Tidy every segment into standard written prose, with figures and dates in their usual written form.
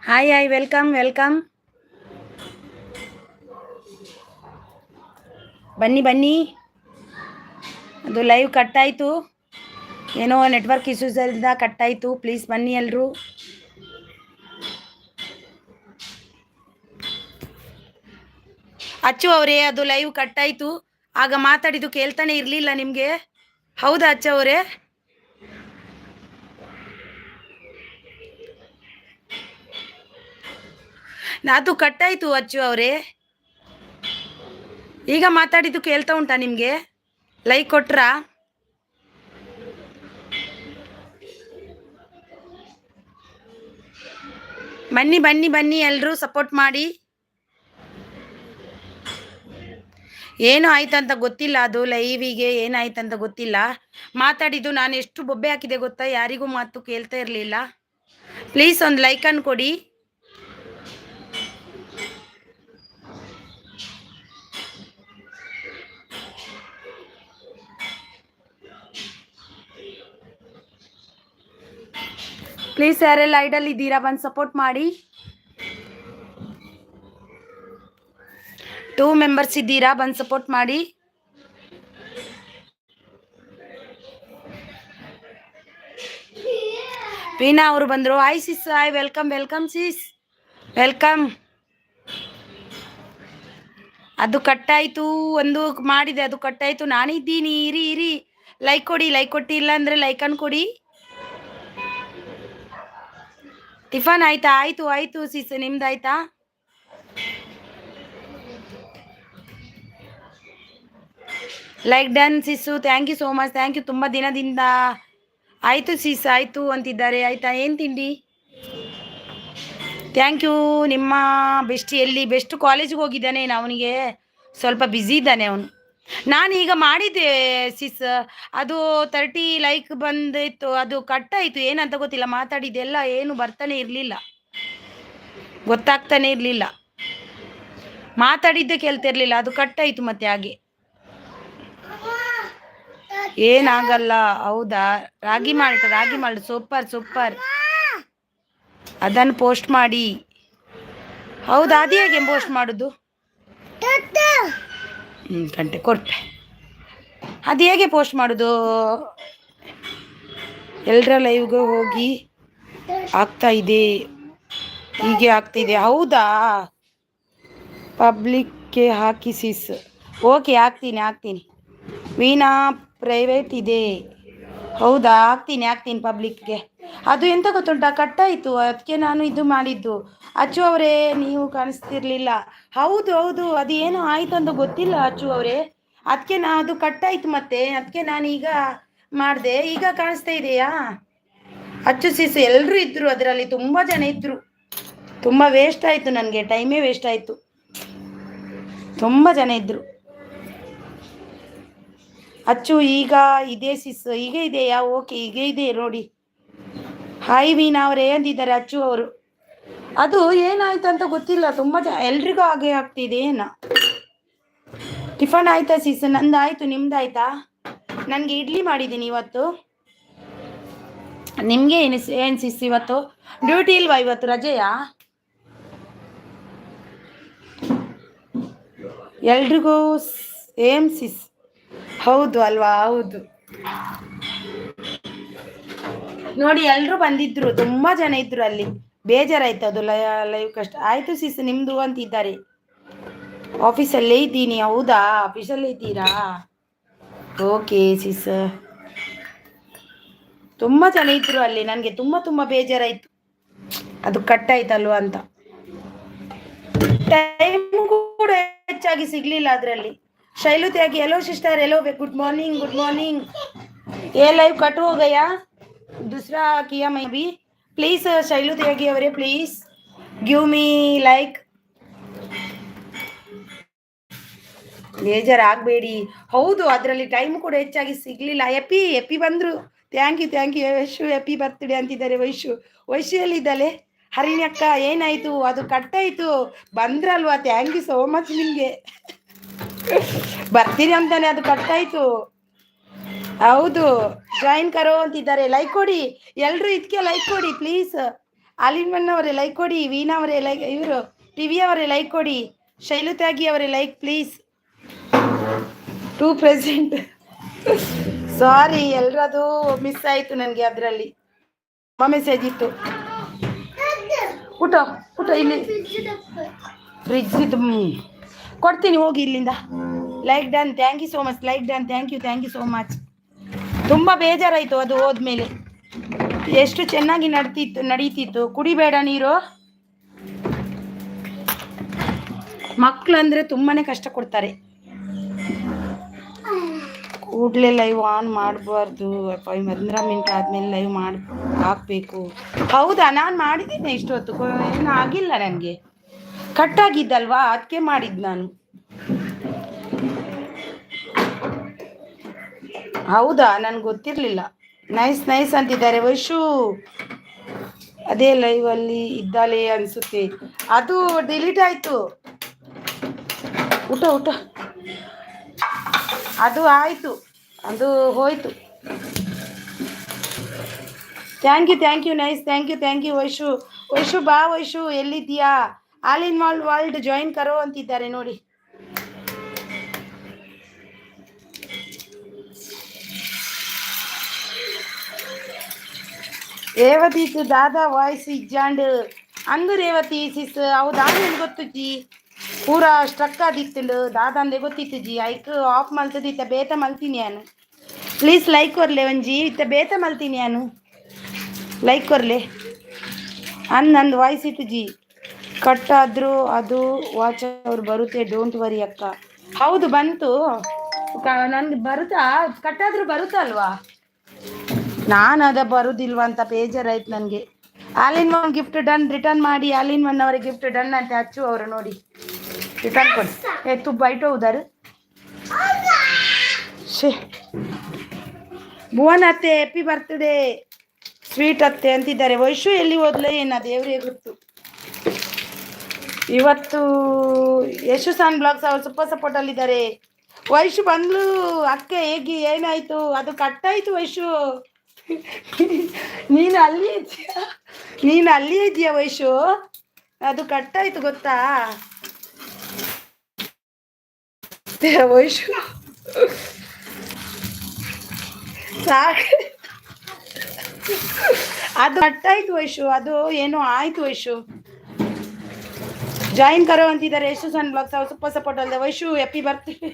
Hi hi welcome welcome. ಬನ್ನಿ ಬನ್ನಿ. ಅದು ಲೈವ್ ಕಟ್ ಆಯಿತು, ಏನೋ ನೆಟ್ವರ್ಕ್ ಇಶ್ಯೂಸಿಂದ ಕಟ್ ಆಯಿತು. ಪ್ಲೀಸ್ ಬನ್ನಿ ಎಲ್ಲರೂ. ಅಚ್ಚು ಅವರೇ, ಅದು ಲೈವ್ ಕಟ್ ಆಯಿತು. ಆಗ ಮಾತಾಡಿದ್ದು ಕೇಳ್ತಾನೆ ಇರಲಿಲ್ಲ ನಿಮಗೆ. ಹೌದಾ ಅಚ್ಚು ಅವರೇ? ಅದು ಕಟ್ ಆಯಿತು ಅಚ್ಚು ಅವರೇ. ಈಗ ಮಾತಾಡಿದ್ದು ಕೇಳ್ತಾ ಉಂಟಾ ನಿಮಗೆ? ಲೈಕ್ ಕೊಟ್ರಾ? ಬನ್ನಿ ಬನ್ನಿ ಬನ್ನಿ, ಎಲ್ಲರೂ ಸಪೋರ್ಟ್ ಮಾಡಿ. ಏನು ಆಯ್ತಂತ ಗೊತ್ತಿಲ್ಲ, ಅದು ಲೈವಿಗೆ ಏನಾಯ್ತಂತ ಗೊತ್ತಿಲ್ಲ. ಮಾತಾಡಿದ್ದು ನಾನು ಎಷ್ಟು ಬೊಬ್ಬೆ ಹಾಕಿದೆ ಗೊತ್ತಾ, ಯಾರಿಗೂ ಮಾತು ಕೇಳ್ತಾ ಇರಲಿಲ್ಲ. ಪ್ಲೀಸ್ ಒಂದು ಲೈಕ್ ಅನ್ನು ಕೊಡಿ. ಪ್ಲೀಸ್ ಯಾರೆಲ್ಲ ಐಡಲ್ ಇದ್ದೀರಾ ಬಂದು ಸಪೋರ್ಟ್ ಮಾಡಿ. 2 ಮೆಂಬರ್ಸ್ ಇದ್ದೀರಾ, ಬಂದು ಸಪೋರ್ಟ್ ಮಾಡಿ. ವೀಣಾ ಅವರು ಬಂದರು. Hi sis, hi, welcome welcome sis, welcome. ಅದು ಕಟ್ಟಾಯಿತು, ಒಂದು ಮಾಡಿದೆ, ಅದು ಕಟ್ಟಾಯಿತು. ನಾನಿದ್ದೀನಿ, ಇರಿ ಇರಿ. ಲೈಕ್ ಕೊಡಿ, ಲೈಕ್ ಕೊಟ್ಟಿಲ್ಲ ಅಂದರೆ ಲೈಕ್ ಅನ್ನು ಕೊಡಿ. ಟಿಫನ್ ಆಯ್ತಾ? ಆಯಿತು ಆಯಿತು ಸಿಸ್, ನಿಮ್ದು ಆಯ್ತಾ? Like done sis, thank you so much, thank you. ತುಂಬ ದಿನದಿಂದ ಆಯಿತು ಸಿಸ್, ಆಯಿತು ಅಂತಿದ್ದಾರೆ. ಆಯಿತಾ? ಏನು ತಿಂಡಿ? Thank you. ನಿಮ್ಮ ಬೆಸ್ಟ್ ಎಲ್ಲಿ? ಬೆಸ್ಟ್ ಕಾಲೇಜಿಗೆ ಹೋಗಿದ್ದಾನೆ, ಅವನಿಗೆ ಸ್ವಲ್ಪ ಬ್ಯುಸಿ ಇದ್ದಾನೆ ಅವನು. ನಾನು ಈಗ ಮಾಡಿದ್ದೆ ಸಿಸ್, ಅದು 30 ಲೈಕ್ ಬಂದಿತ್ತು, ಅದು ಕಟ್ಟಾಯಿತು. ಏನಂತ ಗೊತ್ತಿಲ್ಲ, ಮಾತಾಡಿದ್ದೆಲ್ಲ ಏನು ಬರ್ತಾನೆ ಇರಲಿಲ್ಲ, ಗೊತ್ತಾಗ್ತಾನೆ ಇರಲಿಲ್ಲ, ಮಾತಾಡಿದ್ದೆ ಕೇಳ್ತಿರ್ಲಿಲ್ಲ, ಅದು ಕಟ್ಟಾಯಿತು ಮತ್ತೆ ಹಾಗೆ. ಏನಾಗಲ್ಲ. ಹೌದಾ? ರಾಗಿ ಮಾಲ್ಟ್ ಸೂಪರ್ ಸೂಪರ್, ಅದನ್ನು ಪೋಸ್ಟ್ ಮಾಡಿ. ಹೌದಾ? ಅದು ಹೇಗೆ ಪೋಸ್ಟ್ ಮಾಡೋದು? ಗಂಟೆ ಕೊಡ್ಪೆ, ಅದು ಹೇಗೆ ಪೋಸ್ಟ್ ಮಾಡೋದು? ಎಲ್ಲರ ಲೈವ್ಗೆ ಹೋಗಿ ಆಗ್ತಾ ಇದೆ, ಹೀಗೆ ಆಗ್ತಿದೆ. ಹೌದಾ? ಪಬ್ಲಿಕ್ಗೆ ಹಾಕಿ ಸಿಸ್. ಓಕೆ, ಹಾಕ್ತೀನಿ. ವೀಣಾ ಪ್ರೈವೇಟ್ ಇದೆ. ಹೌದಾ? ಹಾಕ್ತೀನಿ ಪಬ್ಲಿಕ್ಗೆ. ಅದು ಎಂತ ಗೊತ್ತುಂಟಾ, ಕಟ್ಟಾಯಿತು, ಅದಕ್ಕೆ ನಾನು ಇದು ಮಾಡಿದ್ದು. ಅಚ್ಚು ಅವರೇ, ನೀವು ಕಾಣಿಸ್ತಿರ್ಲಿಲ್ಲ. ಹೌದು, ಅದು ಏನೋ ಆಯ್ತು ಅಂತ ಗೊತ್ತಿಲ್ಲ ಅಚ್ಚು ಅವರೇ, ಅದಕ್ಕೆ ಅದು ಕಟ್ಟಾಯಿತು ಮತ್ತೆ, ಅದಕ್ಕೆ ನಾನು ಈಗ ಮಾಡಿದೆ. ಈಗ ಕಾಣಿಸ್ತಾ ಇದೆಯಾ ಅಚ್ಚು ಸಿಸ್? ಎಲ್ಲರೂ ಇದ್ದರು ಅದರಲ್ಲಿ, ತುಂಬ ಜನ ಇದ್ದರು. ತುಂಬ ವೇಸ್ಟ್ ಆಯಿತು, ನನಗೆ ಟೈಮೇ ವೇಸ್ಟ್ ಆಯಿತು. ತುಂಬ ಜನ ಇದ್ದರು. ಅಚ್ಚು ಈಗ ಇದೆ ಸಿಸ್, ಈಗ ಇದೆಯಾ? ಓಕೆ, ಈಗ ಇದೆ ನೋಡಿ. ಹಾಯ್ ವೀಣಾ ಅವರೇ ಅಂದಿದ್ದಾರೆ ಅಚ್ಚು ಅವರು. ಅದು ಏನಾಯ್ತು ಅಂತ ಗೊತ್ತಿಲ್ಲ, ತುಂಬ ಎಲ್ರಿಗೂ ಹಾಗೆ ಆಗ್ತಿದೆ. ಟಿಫನ್ ಆಯ್ತಾ ಸಿಸ್? ನಂದು ಆಯಿತು, ನಿಮ್ದು ಆಯ್ತಾ? ನನಗೆ ಇಡ್ಲಿ ಮಾಡಿದ್ದೀನಿ ಇವತ್ತು. ನಿಮಗೆ ಏನು ಸಿಸ್ ಇವತ್ತು? ಡ್ಯೂಟಿ ಇಲ್ವಾ ಇವತ್ತು? ರಜೆಯಾ? ಎಲ್ರಿಗೂ ಸೇಮ್ ಸಿಸ್. ಹೌದು ಅಲ್ವಾ? ಹೌದು ನೋಡಿ, ಎಲ್ಲರೂ ಬಂದಿದ್ರು, ತುಂಬ ಜನ ಇದ್ರು ಅಲ್ಲಿ. ಬೇಜಾರಾಯ್ತು, ಅದು ಲೈವ್ ಕಷ್ಟ ಆಯಿತು ಸಿಸ್. ನಿಮ್ಮದು ಅಂತಿದ್ದಾರೆ. ಆಫೀಸಲ್ಲೇ ಇದ್ದೀನಿ. ಹೌದಾ? ಆಫೀಸಲ್ಲೇ ಇದ್ದೀರಾ? ಓಕೆ ಸಿಸ್. ತುಂಬ ಜನ ಇದ್ರು ಅಲ್ಲಿ, ನನಗೆ ತುಂಬ ಬೇಜಾರಾಯಿತು, ಅದು ಕಟ್ಟಾಯ್ತಲ್ವ ಅಂತ. ಟೈಮ್ ಕೂಡ ಹೆಚ್ಚಾಗಿ ಸಿಗಲಿಲ್ಲ ಅದರಲ್ಲಿ. ಶೈಲು ತ್ಯಾಗಿ, ಎಲ್ಲೋ ಸಿಸ್ಟರ್, ಎಲ್ಲೋ ಗುಡ್ ಮಾರ್ನಿಂಗ್. ये लाइव कट हो गया, दूसरा किया मैं भी. प्लीज शैलू त्यागी ಅವರೇ, प्लीज गिव मी लाइक. ಬೇಜಾರಾಗಬೇಡಿ. ಹೌದು, ಅದರಲ್ಲಿ ಟೈಮ್ ಕೂಡ ಹೆಚ್ಚಾಗಿ ಸಿಗಲಿಲ್ಲ. ಎಪ್ಪಿ ಬಂದರು. Thank you Vaishu, happy birthday ಅಂತಿದ್ದಾರೆ. ವೈಶು ಎಲ್ಲಿದ್ದಾಳೆ? ಹರಿಣಿ ಅಕ್ಕ, ಏನಾಯಿತು? ಅದು ಕಟ್ಟಾಯಿತು, ಬಂದ್ರಲ್ವಾ? Thank you so much. ನಿಮಗೆ ಬರ್ತೀರಿ ಅಂತಾನೆ ಅದು ಕಟ್ಟಾಯಿತು. ಹೌದು, ಜಾಯಿನ್ ಕರೋ ಅಂತಿದ್ದಾರೆ. ಲೈಕ್ ಕೊಡಿ ಎಲ್ಲರೂ, ಇದಕ್ಕೆ ಲೈಕ್ ಕೊಡಿ ಪ್ಲೀಸ್. ಆಲಿನ್ ಅವರೇ ಲೈಕ್ ಕೊಡಿ, ವೀಣಾ ಅವರೇ ಲೈಕ್, ಇವರು ಟಿವಿ ಅವರೇ ಲೈಕ್ ಕೊಡಿ, ಶೈಲು ತ್ಯಾಗಿ ಅವರೇ like please. To present. Sorry, ಎಲ್ಲರದು ಮಿಸ್ ಆಯಿತು ನನಗೆ. ಅದರಲ್ಲಿ ಮೆಸೇಜ್ ಇತ್ತು. ಊಟ ಊಟ ಇಲ್ಲಿ ಫ್ರಿಜ್ ಇದು ಕೊಡ್ತೀನಿ ಹೋಗಿ ಇಲ್ಲಿಂದ. Like done, thank you so much. Like done, thank you so much. ತುಂಬ ಬೇಜಾರಾಯಿತು ಅದು ಹೋದ್ಮೇಲೆ. ಎಷ್ಟು ಚೆನ್ನಾಗಿ ನಡೀತಿತ್ತು. ಕುಡಿಬೇಡ ನೀರು. ಮಕ್ಕಳಂದರೆ ತುಂಬಾ ಕಷ್ಟ ಕೊಡ್ತಾರೆ. ಕೂಡಲೇ ಲೈವ್ ಆನ್ ಮಾಡಬಾರ್ದು, 15 ಮಿನಿಟ್ ಆದಮೇಲೆ ಲೈವ್ ಹಾಕಬೇಕು. ಹೌದಾ, ನಾನು ಮಾಡಿದ್ದೀನಿ ಇಷ್ಟೊತ್ತು, ಏನೂ ಆಗಿಲ್ಲ ನನಗೆ. ಕಟ್ಟಾಗಿದ್ದಲ್ವಾ, ಅದಕ್ಕೆ ಮಾಡಿದ್ದು ನಾನು. ಹೌದಾ, ನನಗೆ ಗೊತ್ತಿರಲಿಲ್ಲ. ನೈಸ್ ಅಂತಿದ್ದಾರೆ ವೈಶು. ಅದೇ ಲೈವಲ್ಲಿ ಇದ್ದಾಳೆ ಅನಿಸುತ್ತೆ, ಅದು ಡಿಲೀಟ್ ಆಯಿತು. ಊಟ ಅದು ಆಯಿತು, ಅದು ಹೋಯಿತು. Thank you nice. Thank you Vaishu ಬಾ. ವೈಶು ಎಲ್ಲಿದ್ದೀಯಾ? All in all world join ಕರೋ ಅಂತಿದ್ದಾರೆ ನೋಡಿ. ರೇವತಿ ದಾದಾ ವಾಯ್ಸ್ ಇಜ್ಜಾಂಡ್ ಅಂದು ರೇವತಿ ಸಿಸ್. ಹೌದಾ, ನಿಮ್ಗೆ ಗೊತ್ತು ಜಿ, ಪೂರಾ ಸ್ಟ್ರಕ್ ಆದಿತ್ತು ದಾದಾ ಅಂದೆ ಗೊತ್ತಿತ್ತು ಜಿ. ಐಕ್ ಆಫ್ ಮಲ್ತದ ಇತ್ತ ಬೇತ ಮಲ್ತೀನಿ ನಾನು. ಪ್ಲೀಸ್ ಲೈಕ್ ಕೊರ್ಲೆ ಒಂಜಿ, ಇತ್ತ ಬೇತ ಮಲ್ತೀನಿ ನಾನು. ಲೈಕ್ ಕೊರ್ಲೆ ನಂದು ವಾಯ್ಸ್ ಇತ್ತು ಜಿ. ಕಟ್ಟಾದರೂ ಅದು ವಾಚ್ ಅವ್ರು ಬರುತ್ತೆ, ಡೋಂಟ್ ವರಿ ಅಕ್ಕ. ಹೌದು ಬಂತು, ನನಗೆ ಬರುತ್ತಾ? ಕಟ್ಟಾದರೂ ಬರುತ್ತಲ್ವಾ? ನಾನು ಅದ ಬರುವುದಿಲ್ವ ಅಂತ ಬೇಜಾರಾಯ್ತು ನನಗೆ. All in one gift done, return ಮಾಡಿ. ಆಲ್ ಇನ್ ಒನ್ ಅವರಿಗೆ ಗಿಫ್ಟ್ ಡನ್ ಅಂತ ಹಚ್ಚು ಅವರು ನೋಡಿ, ರಿಟರ್ನ್ ಕೊಡಿ. ತುಬ್ಬ ಇಟ್ಟು ಉದಾರು ಶೇ. ಭುವನ್ ಅತ್ತೆ ಹ್ಯಾಪಿ ಬರ್ತ್ಡೇ ಸ್ವೀಟ್ ಅತ್ತೆ ಅಂತಿದ್ದಾರೆ. ವೈಶು ಎಲ್ಲಿ ಹೋದ್ಲೆ ಏನ ದೇವ್ರಿಗೆ ಗೊತ್ತು. ಇವತ್ತು ಯಶುಸಾನ್ ಬ್ಲಾಗ್ಸ್ ಅವರು ಸೂಪರ್ ಸಪೋರ್ಟಲ್ಲಿದ್ದಾರೆ. ವೈಶು ಬಂದ್ಲು. ಅಕ್ಕೆ ಹೇಗೆ ಏನಾಯಿತು? ಅದು ಕಟ್ಟಾಯಿತು ವೈಶು. ನೀನು ಅಲ್ಲಿ ಇದೆಯಾ ವೈಶು? ಅದು ಕಟ್ಟಾಯಿತು ಗೊತ್ತಾ ವೈಶು? ಅದು ಕಟ್ಟಾಯಿತು ವೈಶು, ಅದು ಏನೋ ಆಯಿತು ವೈಶು. ಜಾಯಿನ್ ಕರೋ ಅಂತಿದ್ದಾರೆ ಯಶುಸಾನ್ ಬ್ಲಾಗ್ಸ್ ಅವ್ರು ಸೂಪರ್ ಸಪೋರ್ಟ್ ಅಲ್ಲದೆ. Vaishu happy birthday.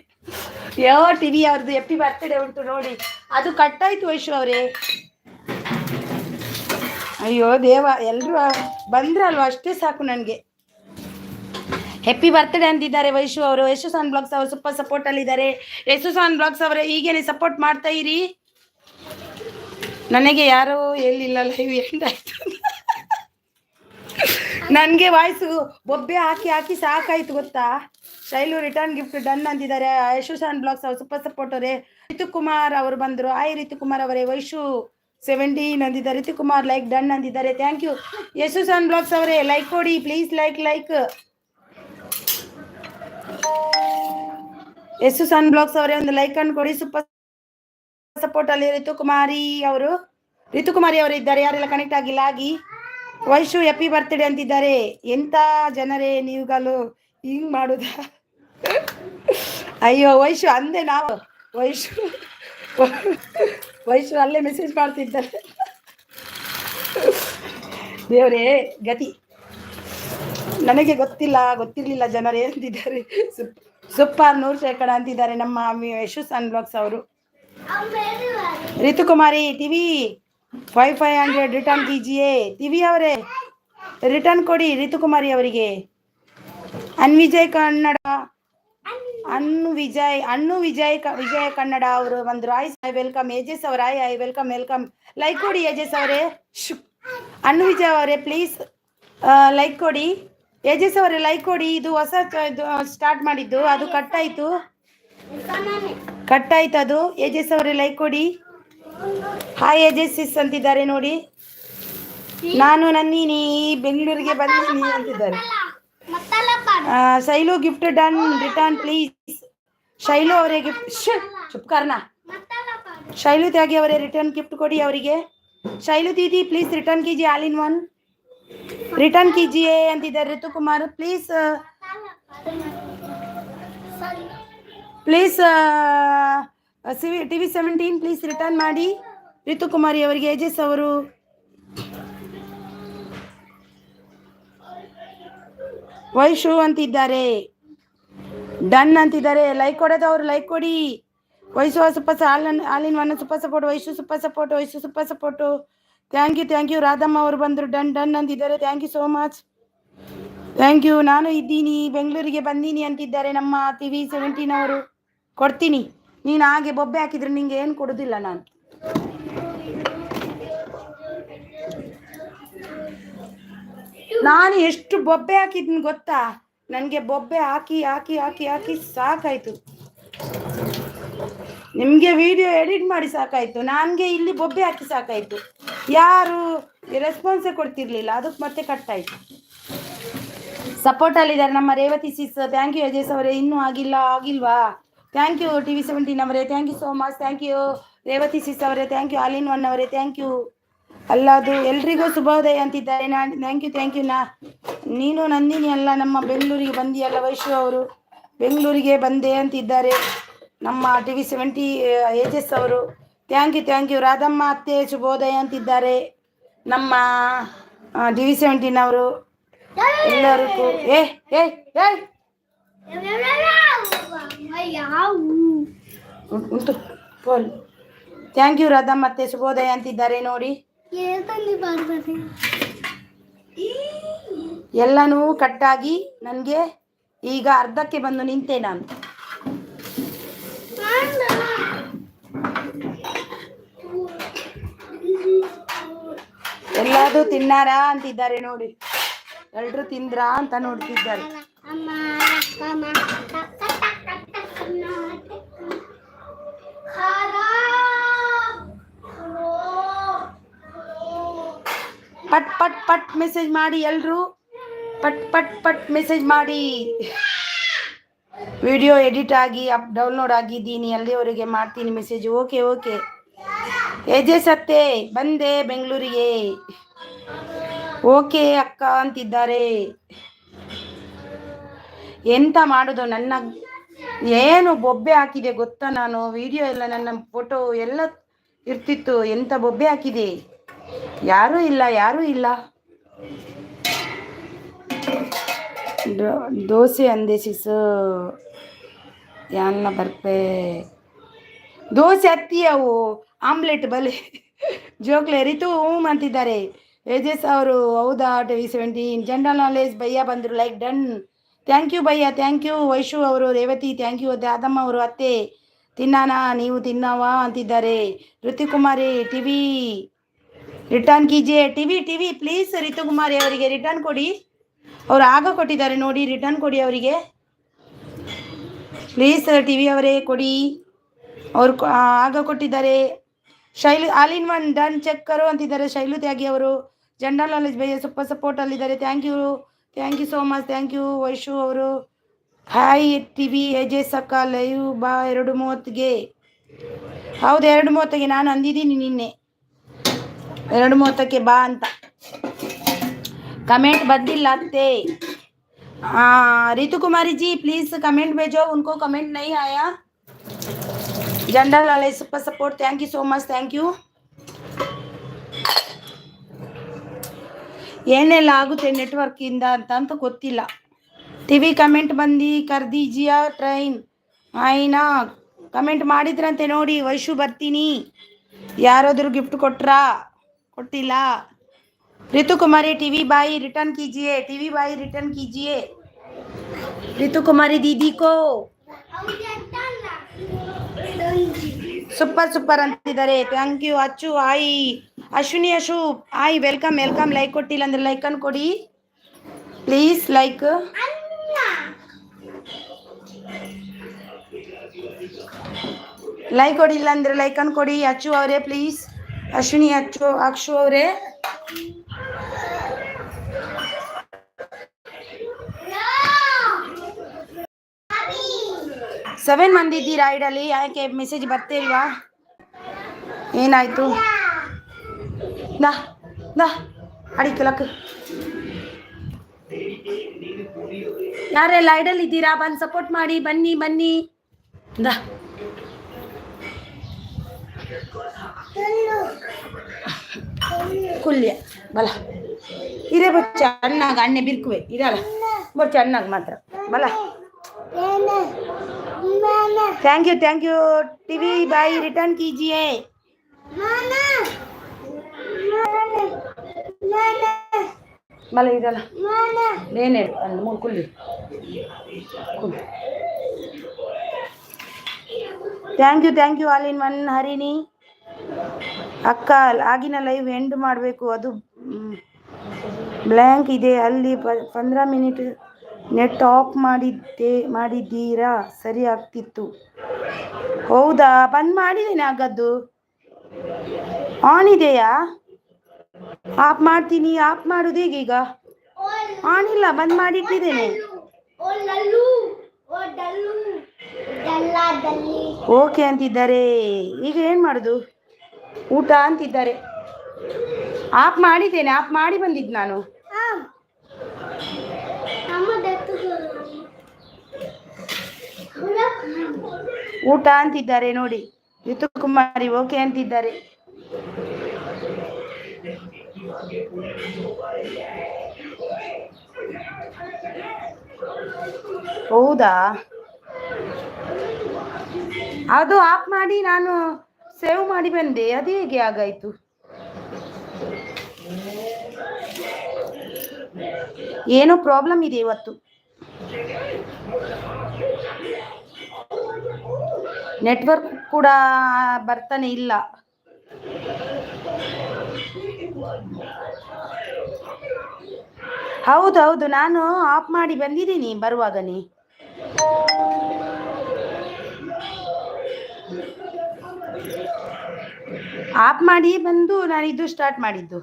ಟಿವಿ ಅವ್ರದ್ದು ಹ್ಯಾಪಿ ಬರ್ತ್ಡೇ ಉಂಟು ನೋಡಿ, ಅದು ಕಟ್ಟಾಯಿತು ವೈಶು ಅವರೇ. ಅಯ್ಯೋ ದೇವ, ಎಲ್ಲರೂ ಬಂದ್ರಲ್ವ, ಅಷ್ಟೇ ಸಾಕು ನನಗೆ. ಹ್ಯಾಪಿ ಬರ್ತ್ಡೇ ಅಂತಿದ್ದಾರೆ ವೈಶು ಅವರು. ಯಶುಸಾನ್ ಬ್ಲಾಗ್ಸ್ ಅವರು ಸೂಪರ್ ಸಪೋರ್ಟಲ್ಲಿದ್ದಾರೆ. ಯಶುಸಾನ್ ಬ್ಲಾಗ್ಸ್ ಅವರೇ ಹೀಗೇನೆ ಸಪೋರ್ಟ್ ಮಾಡ್ತಾ ಇರಿ. ನನಗೆ ಯಾರೋ ಹೇಳಿಲ್ಲ ಲೈವ್ ಎಂಡಾಯ್ತು. ನನಗೆ ವಾಯ್ಸು ಬೊಬ್ಬೆ ಹಾಕಿ ಸಾಕಾಯ್ತು ಗೊತ್ತಾ. ಶೈಲು ರಿಟರ್ನ್ ಗಿಫ್ಟ್ ಡನ್ ಅಂತಿದ್ದಾರೆ. ಯಶುಸಾನ್ ಬ್ಲಾಗ್ಸ್ ಅವರು ಸೂಪರ್ ಸಪೋರ್ಟರೇ. ರಿತುಕುಮಾರ್ ಅವರು ಬಂದರು. ರಿತುಕುಮಾರ್ ಅವರೇ. ವೈಶು 17 ಅಂದಿದ್ದಾರೆ. ರಿತುಕುಮಾರ್ ಲೈಕ್ ಡನ್ ಅಂದಿದ್ದಾರೆ. ಥ್ಯಾಂಕ್ ಯು ಯಶುಸಾನ್ ಬ್ಲಾಗ್ಸ್ ಅವರೇ. ಲೈಕ್ ಕೊಡಿ ಪ್ಲೀಸ್, ಲೈಕ್. ಯಶುಸಾನ್ ಬ್ಲಾಗ್ಸ್ ಅವರೇ ಒಂದು ಲೈಕ್ ಅನ್ನು ಕೊಡಿ. ಸೂಪರ್ ಸಪೋರ್ಟ್ ಅಲ್ಲಿ ರಿತುಕುಮಾರಿ ಅವರು ಇದ್ದಾರೆ. ಯಾರೆಲ್ಲ ಕನೆಕ್ಟ್ ಆಗಿಲ್ಲ ಆಗಿ. ವೈಶು ಹ್ಯಾಪಿ ಬರ್ತ್ಡೇ ಅಂತಿದ್ದಾರೆ. ಎಂತ ಜನರೇ ನೀವುಗಳು ಹಿಂಗ್ ಮಾಡುದ? ಅಯ್ಯೋ ವೈಶು ಅಂದೆ ನಾವು. ವೈಶು ಅಲ್ಲೇ ಮೆಸೇಜ್ ಮಾಡ್ತಿದ್ದಾರೆ. ದೇವರೇ ಗತಿ. ನನಗೆ ಗೊತ್ತಿರಲಿಲ್ಲ ಜನರೇ ಅಂತಿದ್ದಾರೆ. ಸೂಪರ್ 100% ಅಂತಿದ್ದಾರೆ ನಮ್ಮ ಯಶುಸಾನ್ ಬ್ಲಾಗ್ಸ್ ಅವರು. ರಿತುಕುಮಾರಿ ಟಿವಿ 500 ರಿಟರ್ನ್ ಕೀಜಿಯೇ. ಟಿವಿ ಅವರೇ ರಿಟರ್ನ್ ಕೊಡಿ ರಿತುಕುಮಾರಿ ಅವರಿಗೆ. ವಿಜಯ್ ಕನ್ನಡ ಅವರು ಬಂದ್ರು. I welcome. ಏಜಸ್ ಅವರ ಐ ವೆಲ್ಕಮ್. ಲೈಕ್ ಕೊಡಿ ಏಜಸ್ ಅವರೇ. ಅನ್ನು ವಿಜಯ್ ಅವರೇ ಪ್ಲೀಸ್ ಲೈಕ್ ಕೊಡಿ. ಏಜಸ್ ಅವರೇ ಲೈಕ್ ಕೊಡಿ. ಇದು ಹೊಸ ಸ್ಟಾರ್ಟ್ ಮಾಡಿದ್ದು, ಅದು ಕಟ್ಟಾಯ್ತು ಅದು. ಏಜಸ್ ಅವರೇ ಲೈಕ್ ಕೊಡಿ. ಹಾಯ್ ಏಜಸ್ ಅಂತಿದ್ದಾರೆ ನೋಡಿ. ನಾನು ನನ್ನಿನಿ ಬೆಂಗಳೂರಿಗೆ ಬಂದಿನಿ ಅಂತಿದ್ದಾರೆ. Shailu gift done return please. Shailu ಅವರೇ ಗಿಫ್ಟ್ ಚುಪ್ಕಾರ್ನ. ಶೈಲು ತ್ಯಾಗಿ ಅವರೇ ರಿಟರ್ನ್ ಗಿಫ್ಟ್ ಕೊಡಿ ಅವರಿಗೆ. ಶೈಲು ದೀದಿ ಪ್ಲೀಸ್ ರಿಟರ್ನ್ ಕೀಜಿ ಆಲ್ ಇನ್ ಒನ್. रिटर्न कीजिए अंतिದ್ದಾರೆ Ritu Kumar please please TV 17 please return ಮಾಡಿ ರಿತು ಕುಮಾರಿ ಅವರಿಗೆ ಏಜಸ್ ಅವರು ವೈಶು ಅಂತಿದ್ದಾರೆ ಡನ್ ಅಂತಿದ್ದಾರೆ ಲೈಕ್ ಕೊಡೋದವ್ರು ಲೈಕ್ ಕೊಡಿ Vaishu super all in one super support Vaishu super support thank you Radhamma ಅವರು ಬಂದರು ಡನ್ ಅಂತಿದ್ದಾರೆ thank you so much thank you ನಾನು ಇದ್ದೀನಿ ಬೆಂಗಳೂರಿಗೆ ಬಂದೀನಿ ಅಂತಿದ್ದಾರೆ ನಮ್ಮ ಟಿವಿ 17 ಅವರು ಕೊಡ್ತೀನಿ ನೀನು ಹಾಗೆ ಬೊಬ್ಬೆ ಹಾಕಿದ್ರೆ ನಿಂಗೆ ಏನು ಕೊಡೋದಿಲ್ಲ ನಾನು ಎಷ್ಟು ಬೊಬ್ಬೆ ಹಾಕಿದ್ದೀನಿ ಗೊತ್ತಾ ನನಗೆ ಬೊಬ್ಬೆ ಹಾಕಿ ಸಾಕಾಯ್ತು ನಿಮಗೆ ವಿಡಿಯೋ ಎಡಿಟ್ ಮಾಡಿ ಸಾಕಾಯ್ತು ನನಗೆ ಇಲ್ಲಿ ಬೊಬ್ಬೆ ಹಾಕಿ ಸಾಕಾಯ್ತು ಯಾರು ರೆಸ್ಪಾನ್ಸೇ ಕೊಡ್ತಿರ್ಲಿಲ್ಲ ಅದಕ್ಕೆ ಮತ್ತೆ ಕಟ್ಟಾಯ್ತು ಸಪೋರ್ಟಲ್ಲಿದ್ದಾರೆ ನಮ್ಮ Revathi sis thank you Ajesh ಅವರೇ ಇನ್ನೂ ಆಗಿಲ್ವಾ ಥ್ಯಾಂಕ್ ಯು ಟಿವಿ 17 ಅವರೇ thank you so much thank you Revathi sis ಅವರೇ thank you all in one ಅವರೇ ಥ್ಯಾಂಕ್ ಯು ಅಲ್ಲದು ಎಲ್ರಿಗೂ ಶುಭೋದಯ ಅಂತಿದ್ದಾರೆ ಥ್ಯಾಂಕ್ ಯು ನೀನು ನಂದಿನಿ ಅಲ್ಲ ನಮ್ಮ ಬೆಂಗಳೂರಿಗೆ ಬಂದಿಯಲ್ಲ ವೈಶು ಅವರು ಬೆಂಗಳೂರಿಗೆ ಬಂದೆ ಅಂತಿದ್ದಾರೆ ನಮ್ಮ ಟಿವಿ 70 ಏಜಸ್ ಅವರು ಥ್ಯಾಂಕ್ ಯು ರಾಧಮ್ಮ ಅತ್ತೆ ಶುಭೋದಯ ಅಂತಿದ್ದಾರೆ ನಮ್ಮ ಟಿವಿ 17 ಅವರು ಎಲ್ಲರಿಗೂ ಉಂಟು ಪೋಲ್ ಥ್ಯಾಂಕ್ ಯು ರಾಧಮ್ಮ ಅತ್ತೆ ಶುಭೋದಯ ಅಂತಿದ್ದಾರೆ ನೋಡಿ ಎಲ್ಲನೂ ಕಟ್ಟಾಗಿ ನನಗೆ ಈಗ ಅರ್ಧಕ್ಕೆ ಬಂದು ನಿಂತೆ ನಾನು ಎಲ್ಲಾದು ತಿನ್ನಾರಾ ಅಂತಿದ್ದಾರೆ ನೋಡಿ ಎಲ್ರು ತಿಂದ್ರಾ ಅಂತ ನೋಡ್ತಿದ್ದಾರೆ ಪಟ್ ಮೆಸೇಜ್ ಮಾಡಿ ಎಲ್ರು ಪಟ್ ಮೆಸೇಜ್ ಮಾಡಿ ವಿಡಿಯೋ ಎಡಿಟ್ ಆಗಿ ಡೌನ್ಲೋಡ್ ಆಗಿದ್ದೀನಿ ಅಲ್ಲಿವರೆಗೆ ಮಾಡ್ತೀನಿ ಮೆಸೇಜ್ ಓಕೆ ಏಜಸ್ ಅತ್ತೆ ಬಂದೆ ಬೆಂಗಳೂರಿಗೆ ಓಕೆ ಅಕ್ಕ ಅಂತಿದ್ದಾರೆ ಎಂತ ಮಾಡೋದು ನನ್ನ ಏನು ಬೊಬ್ಬೆ ಹಾಕಿದೆ ಗೊತ್ತಾ ನಾನು ವಿಡಿಯೋ ಎಲ್ಲ ನನ್ನ ಫೋಟೋ ಎಲ್ಲ ಇರ್ತಿತ್ತು ಎಂತ ಬೊಬ್ಬೆ ಹಾಕಿದೆ ಯಾರೂ ಇಲ್ಲ ದೋಸೆ ಅಂದೆ ಸಿಸು ಯಾನ್ನ ಬರ್ಪೆ ದೋಸೆ ಅವು ಆಮ್ಲೆಟ್ ಬಲೆ ಜೋಕ್ಲೆ ರಿತು ಅಂತಿದ್ದಾರೆ ಏಜಸ್ ಅವರು ಹೌದಾ ಟಿವಿ 17 ಜನರಲ್ ನಾಲೆಜ್ ಭಯ್ಯ ಬಂದರು ಲೈಕ್ ಡನ್ ಥ್ಯಾಂಕ್ ಯು ಭಯ್ಯ ಥ್ಯಾಂಕ್ ಯು ವೈಶು ಅವರು ರೇವತಿ ಥ್ಯಾಂಕ್ ಯು ದಾದಮ್ಮ ಅವರು ಅತ್ತೆ ತಿನ್ನಾನಾ ನೀವು ತಿನ್ನವಾ ಅಂತಿದ್ದಾರೆ ಋತುಕುಮಾರಿ ಟಿವಿ ರಿಟರ್ನ್ ಕೀಜಿಯೇ ಟಿವಿ ಪ್ಲೀಸ್ ಋತುಕುಮಾರಿ ಅವರಿಗೆ ರಿಟರ್ನ್ ಕೊಡಿ ಅವ್ರು ಆಗ ಕೊಟ್ಟಿದ್ದಾರೆ ನೋಡಿ ರಿಟರ್ನ್ ಕೊಡಿ ಅವರಿಗೆ ಪ್ಲೀಸ್ ಟಿವಿ ಅವರೇ ಕೊಡಿ ಅವ್ರು ಆಗ ಕೊಟ್ಟಿದ್ದಾರೆ Shailu all in one done check ಕರೋ ಅಂತಿದ್ದಾರೆ ಶೈಲು ತ್ಯಾಗಿ ಅವರು ಜನರಲ್ ನಾಲೆಜ್ ಭಯ್ಯ ಸೂಪರ್ ಸಪೋರ್ಟ್ ಅಲ್ಲಿದ್ದಾರೆ thank you so much thank you Vaishu ಅವರು ಹಾಯ್ ಟಿವಿ ಏಜಸ್ ಅಕ್ಕ ಲೈವ್ ಬಾ 2:30ಗೆ ಹೌದು 2:30ಗೆ ನಾನು ಅಂದಿದ್ದೀನಿ ನಿನ್ನೆ 2:30ಕ್ಕೆ ಬಾ ಅಂತ कमेंट बदल लाते रितु कुमारी जी प्लीज कमेंट भेजो उनको कमेंट नहीं आया general knowledge super support thank you so much thank you ಏನೆಲ್ಲ ಆಗುತ್ತೆ ನೆಟ್ವರ್ಕ್ ಇಂದ ಅಂತ ಗೊತ್ತಿಲ್ಲ ಟಿವಿ ಕಮೆಂಟ್ ಬಂದು ಕರ್ದಿಜಿಯಾ ಟ್ರೈನ್ ಆಯ್ನಾ ಕಮೆಂಟ್ ಮಾಡಿದ್ರಂತೆ ನೋಡಿ ವೈಶು ಬರ್ತೀನಿ ಯಾರಾದರೂ ಗಿಫ್ಟ್ ಕೊಟ್ಟಿಲ್ಲ ऋतु कुमारी टीवी बाई रिटर्न कीजिए ऋतु कुमारी दीदी को ಸೂಪರ್ ಅಂತಿದ್ದಾರೆ ಥ್ಯಾಂಕ್ ಯು ಅಚ್ಚು ಆಯ್ ಅಶ್ವಿನಿ ಅಶು ಆಯ್ ವೆಲ್ಕಮ್ ಲೈಕ್ ಕೊಟ್ಟಿಲ್ಲ ಅಂದ್ರೆ ಲೈಕ್ ಅನ್ನು ಕೊಡಿ ಪ್ಲೀಸ್ ಲೈಕ್ ಕೊಡಿಲ್ಲ ಅಂದ್ರೆ ಲೈಕ್ ಅನ್ನು ಕೊಡಿ ಅಚ್ಚು ಅವರೇ ಪ್ಲೀಸ್ ಅಶ್ವಿನಿ ಅಕ್ಷು ಅವರೇ 7 ಮಂದಿ ಇದ್ದೀರಾ ಐಡಲ್ಲಿ ಯಾಕೆ ಮೆಸೇಜ್ ಬರ್ತಾ ಇಲ್ವಾ ಏನಾಯ್ತು ನಾ ಅಡಿಕಲಕ್ ಯಾರೆಲ್ಲ ಐಡಲ್ ಇದ್ದೀರಾ ಬಂದು ಸಪೋರ್ಟ್ ಮಾಡಿ, ಬನ್ನಿ ಬನ್ನಿ. ಕುಲ್ಯ ಬಲ ಇರೇ ಬಚ್ಚ ಅಣ್ಣಾಗ ಅಣ್ಣೆ ಬಿರ್ಕುವೆ ಇರಲ್ಲ ಬಚ್ಚ ಅಣ್ಣಾಗ ಮಾತ್ರ ಬಲ. थैंक यू टीवी भाई रिटर्न कीजिए. मला इधर लेने मूल कुल्ली thank you all in one. Harini ಅಕ್ಕ ಆಗಿನ ಲೈವ್ ಎಂಡ್ ಮಾಡಬೇಕು, ಅದು ಬ್ಲ್ಯಾಂಕ್ ಇದೆ ಅಲ್ಲಿ 15 ಮಿನಿಟ್ ನೆಟ್ ಆಫ್ ಮಾಡಿದ್ದೀರಾ ಸರಿ ಆಗ್ತಿತ್ತು. ಹೌದಾ, ಬಂದ್ ಮಾಡಿದ್ದೀನಿ. ಆಗದ್ದು ಆನ್ ಇದೆಯಾ? ಆಫ್ ಮಾಡ್ತೀನಿ. ಆಫ್ ಮಾಡೋದು ಈಗ ಆನ್ ಇಲ್ಲ, ಬಂದ್ ಮಾಡಿಟ್ಟಿದ್ದೇನೆ. ಓಕೆ ಅಂತಿದ್ದಾರೆ. ಈಗ ಏನು ಮಾಡೋದು? ಊಟ ಅಂತಿದ್ದಾರೆ. ಆಫ್ ಮಾಡಿದ್ದೇನೆ, ಆಫ್ ಮಾಡಿ ಬಂದಿದ್ದು ನಾನು. ಊಟ ಅಂತಿದ್ದಾರೆ ನೋಡಿ. ಋತುಕುಮಾರಿ ಓಕೆ ಅಂತಿದ್ದಾರೆ. ಹೌದಾ, ಅದು ಆಫ್ ಮಾಡಿ ನಾನು ಸೇವ್ ಮಾಡಿ ಬಂದೆ. ಅದು ಹೇಗೆ ಆಗಾಯ್ತು? ಏನೋ ಪ್ರಾಬ್ಲಮ್ ಇದೆ ಇವತ್ತು. ನೆಟ್ವರ್ಕ್ ಕೂಡ ಬರ್ತಾನೆ ಇಲ್ಲ. ಹೌದೌದು, ನಾನು ಆಫ್ ಮಾಡಿ ಬಂದಿದ್ದೀನಿ ಬರುವಾಗನೇ. ಆಫ್ ಮಾಡಿ ಬಂದು ನಾನು ಇದು ಸ್ಟಾರ್ಟ್ ಮಾಡಿದ್ದು.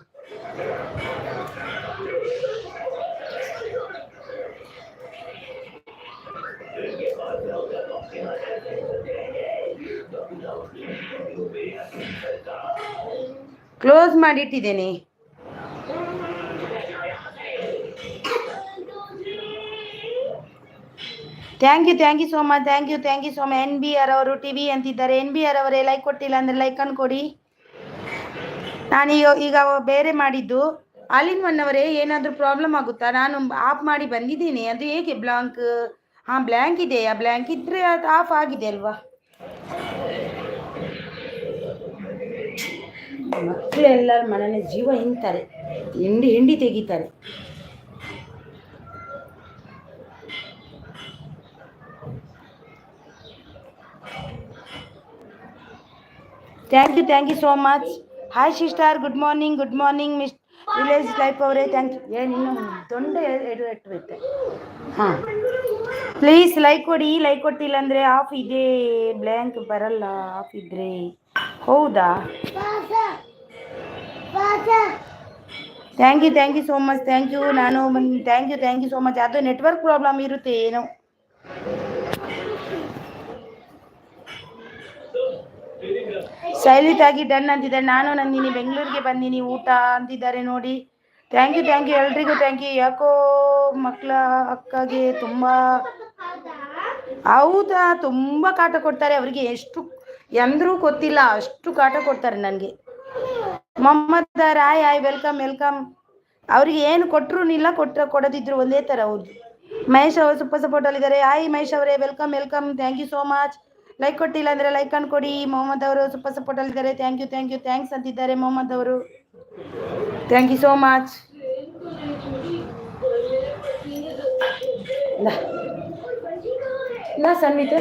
ಕ್ಲೋಸ್ ಮಾಡಿಟ್ಟಿದ್ದೇನೆ. Thank you so much. Thank you so much. NBR ಅವರು ಟಿವಿ ಅಂತಿದ್ದಾರೆ. NBR ಅವರೇ ಲೈಕ್ ಕೊಟ್ಟಿಲ್ಲ ಅಂದರೆ ಲೈಕ್ ಅನ್ನು ಕೊಡಿ. ನಾನೀಗ ಬೇರೆ ಮಾಡಿದ್ದು. ಆಲಿನ್ ಒನ್ ಅವರೇ ಏನಾದರೂ ಪ್ರಾಬ್ಲಮ್ ಆಗುತ್ತಾ? ನಾನು ಆಫ್ ಮಾಡಿ ಬಂದಿದ್ದೀನಿ. ಅದು ಹೇಗೆ ಬ್ಲಾಂಕ್? ಹಾಂ, ಬ್ಲ್ಯಾಂಕ್ ಇದೆಯಾ? ಬ್ಲ್ಯಾಂಕ್ ಇದ್ದರೆ ಅದು ಆಫ್ ಆಗಿದೆ ಅಲ್ವಾ? ಮಕ್ಕಳೆಲ್ಲರ ಮನೆಯ ಜೀವ ಹಿಂತಾರೆ, ಹಿಂಡಿ ತೆಗಿತಾರೆ. Thank you so much. Hi sister, good morning miss village life ಅವರೇ. Thank you. ಏನು ಇನ್ನೂ ದೊಡ್ಡ ಎಟ್ಟುತ್ತೆ. ಹಾಂ, ಪ್ಲೀಸ್ ಲೈಕ್ ಕೊಡಿ. ಲೈಕ್ ಕೊಟ್ಟಿಲ್ಲ ಅಂದರೆ ಆಫ್ ಇದೆ, ಬ್ಲ್ಯಾಂಕ್ ಬರಲ್ಲ ಆಫ್ ಇದ್ರೆ. ಹೌದಾ? Thank you so much. Thank you. ನಾನು ಥ್ಯಾಂಕ್ ಯು ಸೋ ಮಚ್. ಅದು ನೆಟ್ವರ್ಕ್ ಪ್ರಾಬ್ಲಮ್ ಇರುತ್ತೆ ಏನೋ. ಸೈಲೆಂಟ್ ಆಗಿ ಡನ್ ಅಂತಿದ್ದಾರೆ. ನಾನು ನಂದಿನಿ ಬೆಂಗಳೂರಿಗೆ ಬಂದಿನಿ ಊಟ ಅಂತಿದ್ದಾರೆ ನೋಡಿ. ಥ್ಯಾಂಕ್ ಯು ಎಲ್ರಿಗೂ ಥ್ಯಾಂಕ್ ಯು. ಯಾಕೋ ಮಕ್ಕಳ ಅಕ್ಕಗೆ ತುಂಬ, ಹೌದಾ, ತುಂಬ ಕಾಟ ಕೊಡ್ತಾರೆ. ಅವರಿಗೆ ಎಷ್ಟು ಎಂದರೂ ಗೊತ್ತಿಲ್ಲ, ಅಷ್ಟು ಕಾಟ ಕೊಡ್ತಾರೆ ನನಗೆ. ಮೊಹಮ್ಮದ್ ರಾಯ್ ವೆಲ್ಕಮ್. ಅವರಿಗೆ ಏನು ಕೊಟ್ಟರು ನಿಲ್ಲ, ಕೊಡದಿದ್ರು ಒಂದೇ ಥರ. ಹೌದು. ಮಹೇಶ್ ಅವರು ಸೂಪರ್ ಸಪೋರ್ಟಲ್ಲಿದ್ದಾರೆ. ಹಾಯ್ ಮಹೇಶ್ ಅವರೇ, welcome. Thank you so much. Like ಕೊಟ್ಟಿಲ್ಲ ಅಂದರೆ ಲೈಕ್ ಅನ್ನು ಕೊಡಿ. ಮೊಹಮ್ಮದ್ ಅವರು ಸೂಪರ್ ಸಪೋರ್ಟಲ್ಲಿದ್ದಾರೆ. ಥ್ಯಾಂಕ್ ಯು ಥ್ಯಾಂಕ್ಸ್ ಅಂತಿದ್ದಾರೆ ಮೊಹಮ್ಮದ್ ಅವರು. Thank you so much. ಇಲ್ಲ ಸನ್ವಿತ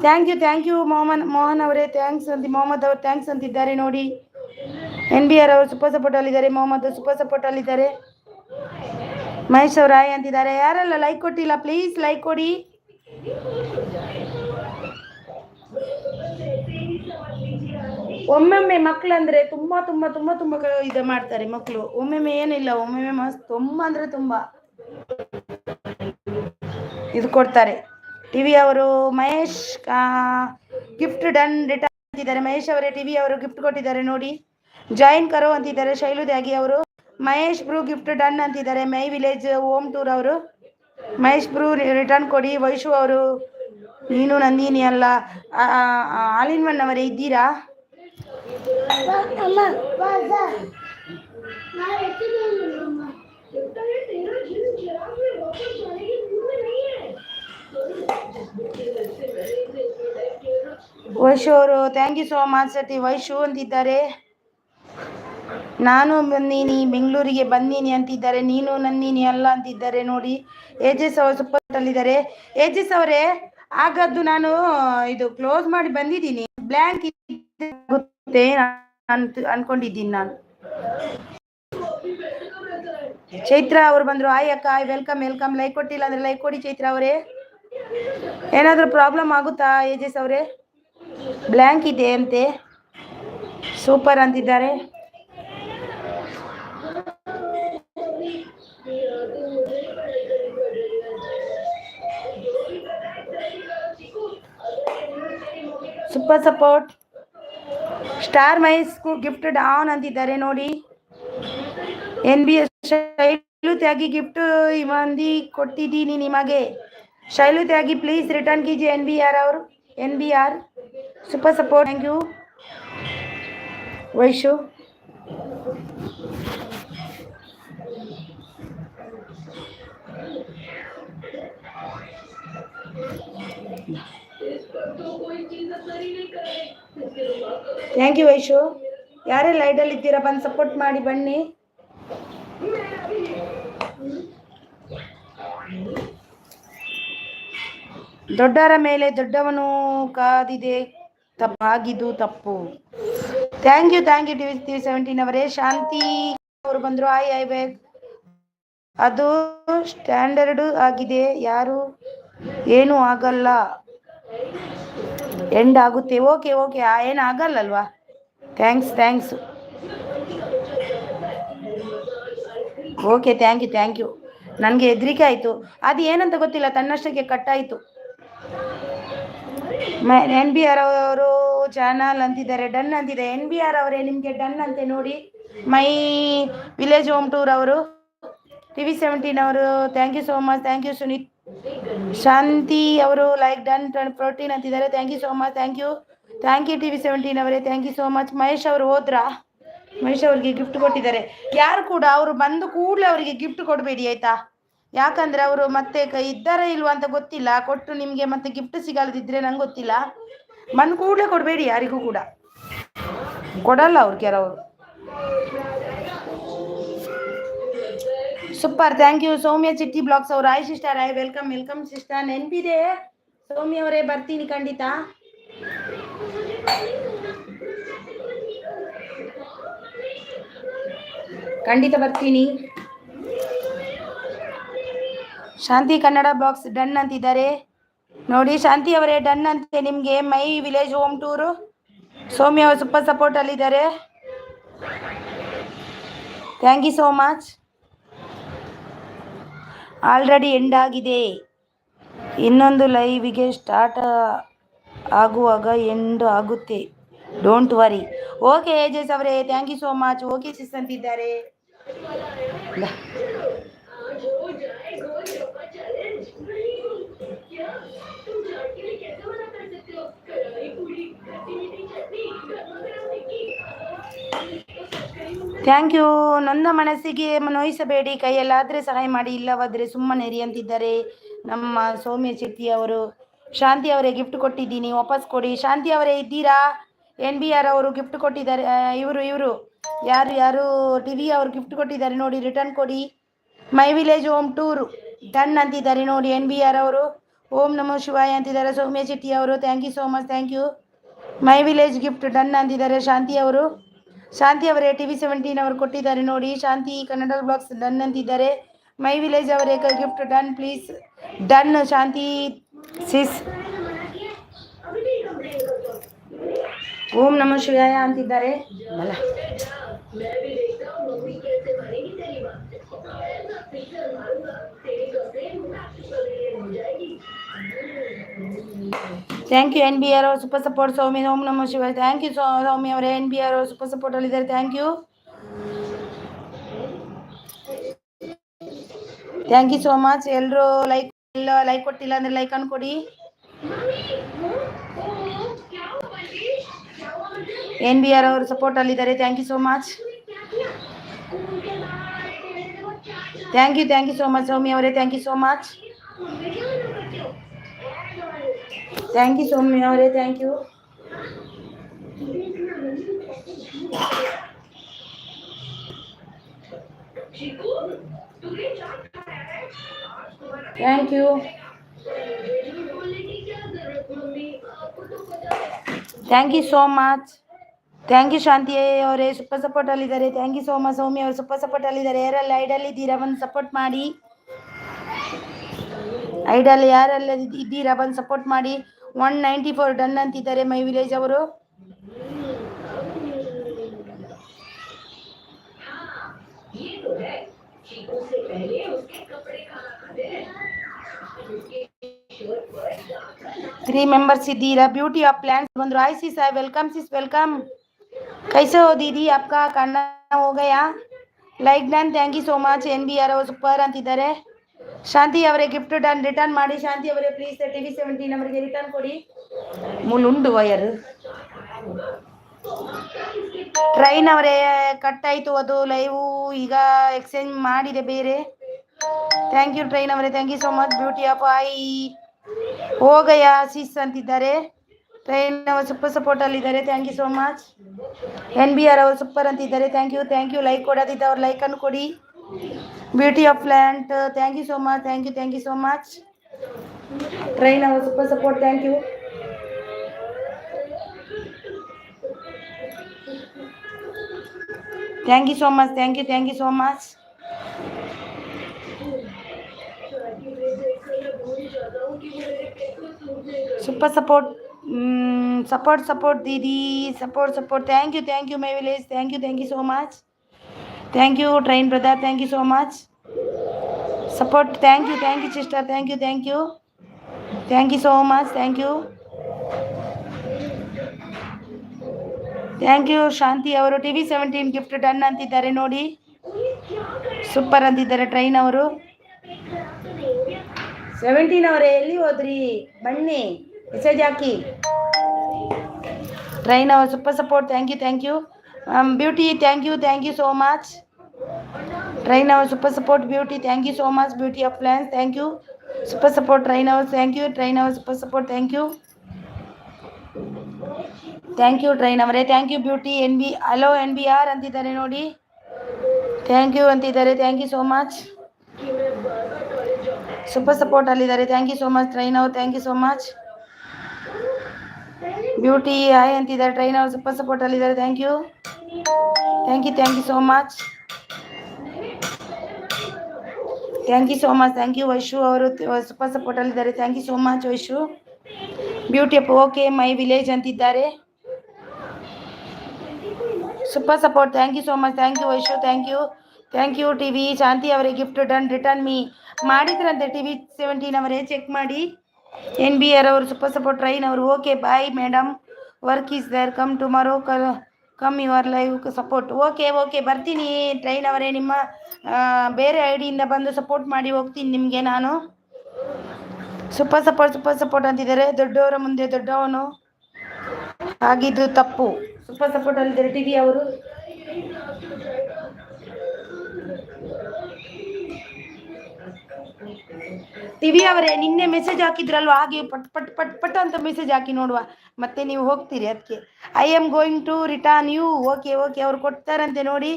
ಥ್ಯಾಂಕ್ ಯು ಮೋಹನ್ ಅವರೇ. ಮೊಹಮ್ಮದ್ ಅವರು ಥ್ಯಾಂಕ್ಸ್ ಅಂತಿದ್ದಾರೆ ನೋಡಿ. NBR ಅವರು ಸೂಪರ್ ಸಪೋರ್ಟಲ್ಲಿದ್ದಾರೆ. ಮೊಹಮ್ಮದ್ ಸೂಪರ್ ಸಪೋರ್ಟಲ್ಲಿದ್ದಾರೆ. ಮಹೇಶ್ ಅವರು ಹಾಯ್ ಅಂತಿದ್ದಾರೆ. ಯಾರೆಲ್ಲ ಲೈಕ್ ಕೊಟ್ಟಿಲ್ಲ ಪ್ಲೀಸ್ ಲೈಕ್ ಕೊಡಿ. ಒಮ್ಮೊಮ್ಮೆ ಮಕ್ಕಳಂದ್ರೆ ತುಂಬ ಇದು ಮಾಡ್ತಾರೆ ಮಕ್ಕಳು. ಒಮ್ಮೊಮ್ಮೆ ಏನಿಲ್ಲ, ಒಮ್ಮೊಮ್ಮೆ ಮಸ್ತ್ ತುಂಬ ಅಂದರೆ ತುಂಬ ಇದು ಕೊಡ್ತಾರೆ. ಟಿವಿ ಅವರು ಮಹೇಶ್ ಗಿಫ್ಟ್ ಡನ್ ರಿಟರ್ನ್ ಅಂತಿದ್ದಾರೆ. ಮಹೇಶ್ ಅವರೇ ಟಿವಿ ಅವರು ಗಿಫ್ಟ್ ಕೊಟ್ಟಿದ್ದಾರೆ ನೋಡಿ. ಜಾಯಿನ್ ಕರೋ ಅಂತಿದ್ದಾರೆ ಶೈಲು ತ್ಯಾಗಿ ಅವರು. ಮಹೇಶ್ ಬ್ರೂ ಗಿಫ್ಟ್ ಡನ್ ಅಂತಿದ್ದಾರೆ. ಮೈ ವಿಲೇಜ್ ಹೋಮ್ ಟೂರ್ ಅವರು. ಮಹೇಶ್ ಬ್ರೂ ರಿಟರ್ನ್ ಕೊಡಿ. ವೈಶು ಅವರು ನೀನು ನಂದಿನಿ ಅಲ್ಲ ಆಲ್ ಇನ್ ಒನ್ ಅವರೇ ಇದ್ದೀರಾ? ವೈಶು ಅವರು ಥ್ಯಾಂಕ್ ಯು ಸೋ ಮಚ್ ಸತಿ. ವೈಶು ಅಂತಿದ್ದಾರೆ. ನಾನು ಬಂದೀನಿ ಬೆಂಗಳೂರಿಗೆ ಬಂದೀನಿ ಅಂತಿದ್ದಾರೆ. ನೀನು ನಂದಿನಿ ಅಲ್ಲ ಅಂತಿದ್ದಾರೆ ನೋಡಿ. ಏಜಸ್ ಅವರು ಸೂಪರ್ ಅಲ್ಲಿದ್ದಾರೆ. ಏಜಸ್ ಅವರೇ ಆಗದ್ದು ನಾನು ಇದು ಕ್ಲೋಸ್ ಮಾಡಿ ಬಂದಿದ್ದೀನಿ. ಬ್ಲ್ಯಾಂಕ್ ಆಗುತ್ತೆ ಅನ್ಕೊಂಡಿದ್ದೀನಿ ನಾನು. ಚೈತ್ರ ಅವರು ಬಂದ್ರು. ಆಯ್ ಅಕ್ಕ ವೆಲ್ಕಮ್ ವೆಲ್ಕಮ್. ಲೈಕ್ ಕೊಟ್ಟಿಲ್ಲ ಅಂದ್ರೆ ಲೈಕ್ ಕೊಡಿ ಚೈತ್ರ ಅವರೇ. ಏನಾದರೂ ಪ್ರಾಬ್ಲಮ್ ಆಗುತ್ತಾ ಏಜಸ್ ಅವರೇ? ಬ್ಲ್ಯಾಂಕ್ ಇದೆ ಅಂತೆ. ಸೂಪರ್ ಅಂತಿದ್ದಾರೆ. Super support. Star mice gift down ಅಂತಿದ್ದಾರೆ ನೋಡಿ. NBS ಶೈಲು ತ್ಯಾಗಿ ಗಿಫ್ಟ್ ಮಂದಿ ಕೊಟ್ಟಿದ್ದೀನಿ ನಿಮಗೆ. ಶೈಲು ತ್ಯಾಗಿ ಪ್ಲೀಸ್ ರಿಟರ್ನ್ कीजिए NBR और NBR super support. Thank you Vaishu. Thank you Vaishu. ಯಾರೇ ಲೈಡಲ್ಲಿ ಇದ್ದೀರಾ ಬಂದು ಸಪೋರ್ಟ್ ಮಾಡಿ ಬನ್ನಿ. ದೊಡ್ಡರ ಮೇಲೆ ದೊಡ್ಡವನು ಕಾದಿದೆ ತಪ್ಪಾಗಿದ್ದು ತಪ್ಪು. ಥ್ಯಾಂಕ್ ಯು ಟಿವಿ 17 ಅವರೇ. ಶಾಂತಿ ಅವರು ಬಂದರು. ಐ ಬೇಗ್ ಅದು ಸ್ಟ್ಯಾಂಡರ್ಡ್ ಆಗಿದೆ. ಯಾರು ಏನು ಆಗಲ್ಲ ಎಂಡ್ ಆಗುತ್ತೆ. ಓಕೆ ಏನು ಆಗಲ್ಲಲ್ವಾ? ಥ್ಯಾಂಕ್ಸ್. Okay thank you. ನನಗೆ ಹೆದರಿಕೆ ಆಯಿತು. ಅದು ಏನಂತ ಗೊತ್ತಿಲ್ಲ, ತನ್ನಷ್ಟಕ್ಕೆ ಕಟ್ಟಾಯಿತು. NBR ಅವರು ಚಾನಲ್ ಅಂತಿದ್ದಾರೆ. ಡನ್ ಅಂತಿದೆ. NBR ಅವರೇ ನಿಮಗೆ ಡನ್ ಅಂತೆ ನೋಡಿ. ಮೈ ವಿಲೇಜ್ ಹೋಮ್ ಟೂರ್ ಅವರು ಟಿವಿ 17 ಅವರು thank you so much. Thank you Suneeth. Shanti ಅವರು ಲೈಕ್ ಡನ್ 14 ಅಂತಿದ್ದಾರೆ. Thank you so much. Thank you TV 17 ಅವರೇ. Thank you so much. Mahesh ಅವರು ಹೋದ್ರಾ? ಮಹೇಶ್ ಅವರಿಗೆ ಗಿಫ್ಟ್ ಕೊಟ್ಟಿದ್ದಾರೆ. ಯಾರು ಕೂಡ ಅವರು ಬಂದು ಕೂಡಲೇ ಅವರಿಗೆ ಗಿಫ್ಟ್ ಕೊಡಬೇಡಿ ಆಯಿತಾ? ಯಾಕಂದರೆ ಅವರು ಮತ್ತೆ ಇದ್ದಾರಾ ಇಲ್ವಾ ಅಂತ ಗೊತ್ತಿಲ್ಲ. ಕೊಟ್ಟು ನಿಮಗೆ ಮತ್ತೆ ಗಿಫ್ಟ್ ಸಿಗಲ್ಲದಿದ್ದರೆ ನಂಗೆ ಗೊತ್ತಿಲ್ಲ. ಬಂದು ಕೂಡಲೇ ಕೊಡಬೇಡಿ ಯಾರಿಗೂ ಕೂಡ. ಕೊಡಲ್ಲ ಅವ್ರು ಕೆಲವರು. ಸೂಪರ್. ಥ್ಯಾಂಕ್ ಯು ಸೌಮ್ಯ ಚಿಟ್ಟಿ ಬ್ಲಾಗ್ಸ್ ಅವರು. ಆಯ್ ಸಿಸ್ಟರ್ ಆಯ್ ವೆಲ್ಕಮ್ ಸಿಸ್ಟರ್. ನೆನಪಿದೆ ಸೌಮ್ಯ ಅವರೇ? ಬರ್ತೀನಿ ಖಂಡಿತ. ಬರ್ತೀನಿ. ಶಾಂತಿ ಕನ್ನಡ ಬ್ಲಾಗ್ಸ್ ಡನ್ ಅಂತಿದ್ದಾರೆ ನೋಡಿ. ಶಾಂತಿ ಅವರೇ ಡನ್ ಅಂತೆ ನಿಮಗೆ. My village home tour. Soumya ಅವರು ಸೂಪರ್ ಸಪೋರ್ಟ್ ಅಲ್ಲಿದ್ದಾರೆ. Thank you so much. Already end ಆಗಿದೆ. ಇನ್ನೊಂದು ಲೈವಿಗೆ ಸ್ಟಾರ್ಟ್ ಆಗುವಾಗ ಎಂಡ್ ಆಗುತ್ತೆ. Don't worry. ಓಕೆ ಏಜಸ್ ಅವರೇ thank you so much. Okay sis ಅಂತಿದ್ದಾರೆ. Thank you. ನೊಂದ ಮನಸ್ಸಿಗೆ ನೋಯಿಸಬೇಡಿ. ಕೈಯಲ್ಲಾದರೆ ಸಹಾಯ ಮಾಡಿ, ಇಲ್ಲವಾದರೆ ಸುಮ್ಮನೆರಿ ಅಂತಿದ್ದಾರೆ ನಮ್ಮ ಸೌಮ್ಯ ಚಿಟ್ಟಿ ಅವರು. ಶಾಂತಿ ಅವರೇ ಗಿಫ್ಟ್ ಕೊಟ್ಟಿದ್ದೀನಿ, ವಾಪಸ್ ಕೊಡಿ. ಶಾಂತಿ ಅವರೇ ಇದ್ದೀರಾ? NBR ಅವರು ಗಿಫ್ಟ್ ಕೊಟ್ಟಿದ್ದಾರೆ. ಇವರು ಯಾರು ಟಿವಿ ಅವರು ಗಿಫ್ಟ್ ಕೊಟ್ಟಿದ್ದಾರೆ ನೋಡಿ. ರಿಟರ್ನ್ ಕೊಡಿ. My village home tour done ಅಂತಿದ್ದಾರೆ ನೋಡಿ. NBR ಅವರು ಓಂ ನಮೋ ಶಿವಾಯ ಅಂತಿದ್ದಾರೆ. ಸೌಮ್ಯ ಚಿಟ್ಟಿ ಅವರು thank you so much. Thank you. My village gift done ಅಂತಿದ್ದಾರೆ ಶಾಂತಿ ಅವರು. ಶಾಂತಿ ಅವರೇ ಟಿವಿ 17 ಅವರು ಕೊಟ್ಟಿದ್ದಾರೆ ನೋಡಿ. ಶಾಂತಿ ಕನ್ನಡ ಬ್ಲಾಗ್ಸ್ ಡನ್ ಅಂತಿದ್ದಾರೆ. ಮೈ ವಿಲೇಜ್ ಅವರೇ gift done please. Done Shanti sis. ಓಂ ನಮೋ ಶಿವಾಯ ಅಂತಿದ್ದಾರೆ. ಥ್ಯಾಂಕ್ ಯು NBR ಅವರು ಸೂಪರ್ ಸಪೋರ್ಟ್. ಸೌಮ್ಯ ಓಂ ನಮಃ ಶಿವಾಯ. ಥ್ಯಾಂಕ್ ಯು ಸೌಮ್ಯ ಅವರೇ. NBR ಅವರು ಸೂಪರ್ ಸಪೋರ್ಟ್ ಅಲ್ಲಿದ್ದಾರೆ. Thank you so much. ಎಲ್ಲರೂ ಲೈಕ್ ಕೊಟ್ಟಿಲ್ಲ ಅಂದ್ರೆ ಲೈಕ್ ಅನ್ಕೊಡಿ. NBR ಅವರು ಸಪೋರ್ಟ್ ಅಲ್ಲಿದ್ದಾರೆ. Thank you so much. Thank you so much Soumya ಅವರೇ. Thank you so much. Thank you Soumya ಅವರೇ. Thank you. Thank you. Thank you so much. Thank you Shanti ಅವರೇ super support ಅಲ್ಲಿದ್ದಾರೆ. Thank you so much Soumya ಅವರು super support ಅಲ್ಲಿದ್ದಾರೆ. ಯಾರೆಲ್ಲ idle ಇದ್ದೀರಾ ಬಂದು support ಮಾಡಿ. Idle ಯಾರೆಲ್ಲ ಇದ್ದೀರಾ ಬಂದು ಸಪೋರ್ಟ್ ಮಾಡಿ. 194 ಡನ್ ಅಂತಿದ್ದಾರೆ ಮೈ ವಿಲೇಜ್ ಅವರು. थ्री मेंबर्स इधीरा. ब्यूटी ऑफ प्लांट्स बंदो. Hi sis, welcome sis, welcome. कैसे हो दीदी? आपका खाना हो गया? Like done. Thank you so much. NBR ಅವರು ಸೂಪರ್ ಅಂತಿದ್ದಾರೆ. ಶಾಂತಿ ಅವರೇ ಗಿಫ್ಟ್ ಡನ್ ರಿಟರ್ನ್ ಮಾಡಿ. ಶಾಂತಿ ಅವರೇ ಪ್ಲೀಸ್ TV17 ಅವರಿಗೆ ರಿಟರ್ನ್ ಕೊಡಿ. ಮುಳುಂಡು ವಯರ್ ಟ್ರೈನ್ ಅವರೇ ಕಟ್ ಆಯಿತು ಅದು ಲೈವ್. ಈಗ ಎಕ್ಸ್ಚೇಂಜ್ ಮಾಡಿದೆ ಬೇರೆ. ಥ್ಯಾಂಕ್ ಯು ಟ್ರೈನ್ ಅವರೇ. Thank you so much. Beauty of ಐ ಹೋಗಯ ಸಿಸ್ ಅಂತಿದ್ದಾರೆ. ಟ್ರೈನ್ ಅವರು ಸೂಪರ್ ಸಪೋರ್ಟ್ ಅಲ್ಲಿದ್ದಾರೆ. Thank you so much. NBR ಅವರು ಸೂಪರ್ ಅಂತಿದ್ದಾರೆ. Thank you. ಲೈಕ್ ಕೊಡೋದಿದ್ದ ಅವ್ರು ಲೈಕ್ ಅನ್ನು ಕೊಡಿ. Beauty of plant thank you so much. Thank you so much. Train ಅವರು super support. Thank you. Thank you so much. Thank you so much. Super support. Support ದೀದಿ. Support. Thank you my village. Thank you so much. Thank you train brother. Thank you so much. Support. Thank you sister. Thank you so much. Thank you Shanti ಅವರು. TV17 gift done ಅಂತಿದ್ದಾರೆ ನೋಡಿ. Super ಅಂತಿದ್ದಾರೆ train ಅವರು. 17 ಅವರೇ ಎಲ್ಲಿ ಹೋದ್ರಿ? ಬನ್ನಿ message ಹಾಕಿ. ಟ್ರೈನ್ ಅವರು super support. Thank you beauty. Thank you so much. Train ಅವರು super support. Beauty thank you so much. Beauty of plans thank you. Super support train ಅವರು. ಥ್ಯಾಂಕ್ ಯು ಟ್ರೈನ್ ಅವರು super support. Thank you train ಅವರೇ. Thank you beauty. Hello NBR ಅಂತಿದ್ದಾರೆ ನೋಡಿ. Thank you ಅಂತಿದ್ದಾರೆ. Thank you so much. Super support ಅಲ್ಲಿದ್ದಾರೆ. Thank you so much train ಅವರು. Thank you so much. Beauty hi ಅಂತಿದ್ದಾರೆ. Train ಅವರು super support ಅಲ್ಲಿದ್ದಾರೆ. Thank you so much. Thank you so much. Thank you Vaishu ಅವರು super support ಅಲ್ಲಿದ್ದಾರೆ. Thank you so much Vaishu. Beauty okay my village ಅಂತಿದ್ದಾರೆ. Super support. Thank you so much. Thank you Vaishu. Thank you TV Shanti ಅವರೇ gift done return me ಮಾಡಿದ್ರಂತೆ. TV17 ಅವರೇ check ಮಾಡಿ. NBR ಅವರು super support. Train ಅವರು okay bye madam. Work is there. Come tomorrow. Come your live support. Okay ಬರ್ತೀನಿ train ಅವರೇ. ನಿಮ್ಮ ಬೇರೆ ಐಡಿಯಿಂದ ಬಂದು ಸಪೋರ್ಟ್ ಮಾಡಿ ಹೋಗ್ತೀನಿ ನಿಮಗೆ ನಾನು. ಸೂಪರ್ ಸಪೋರ್ಟ್ ಅಂತಿದ್ದಾರೆ. ದೊಡ್ಡವರ ಮುಂದೆ ದೊಡ್ಡವನು ಆಗಿದ್ದು ತಪ್ಪು. ಸೂಪರ್ ಸಪೋರ್ಟ್ ಅಲ್ಲಿದ್ದಾರೆ TV ಅವರು. TV ಅವರೇ ನಿನ್ನೆ ಮೆಸೇಜ್ ಹಾಕಿದ್ರಲ್ವ, ಹಾಗೆ ಪಟ್ ಅಂತ ಮೆಸೇಜ್ ಹಾಕಿ ನೋಡುವ, ಮತ್ತೆ ನೀವು ಹೋಗ್ತೀರಿ. ಅದಕ್ಕೆ I am going to return you. Okay ಅವ್ರು ಕೊಡ್ತಾರಂತೆ ನೋಡಿ.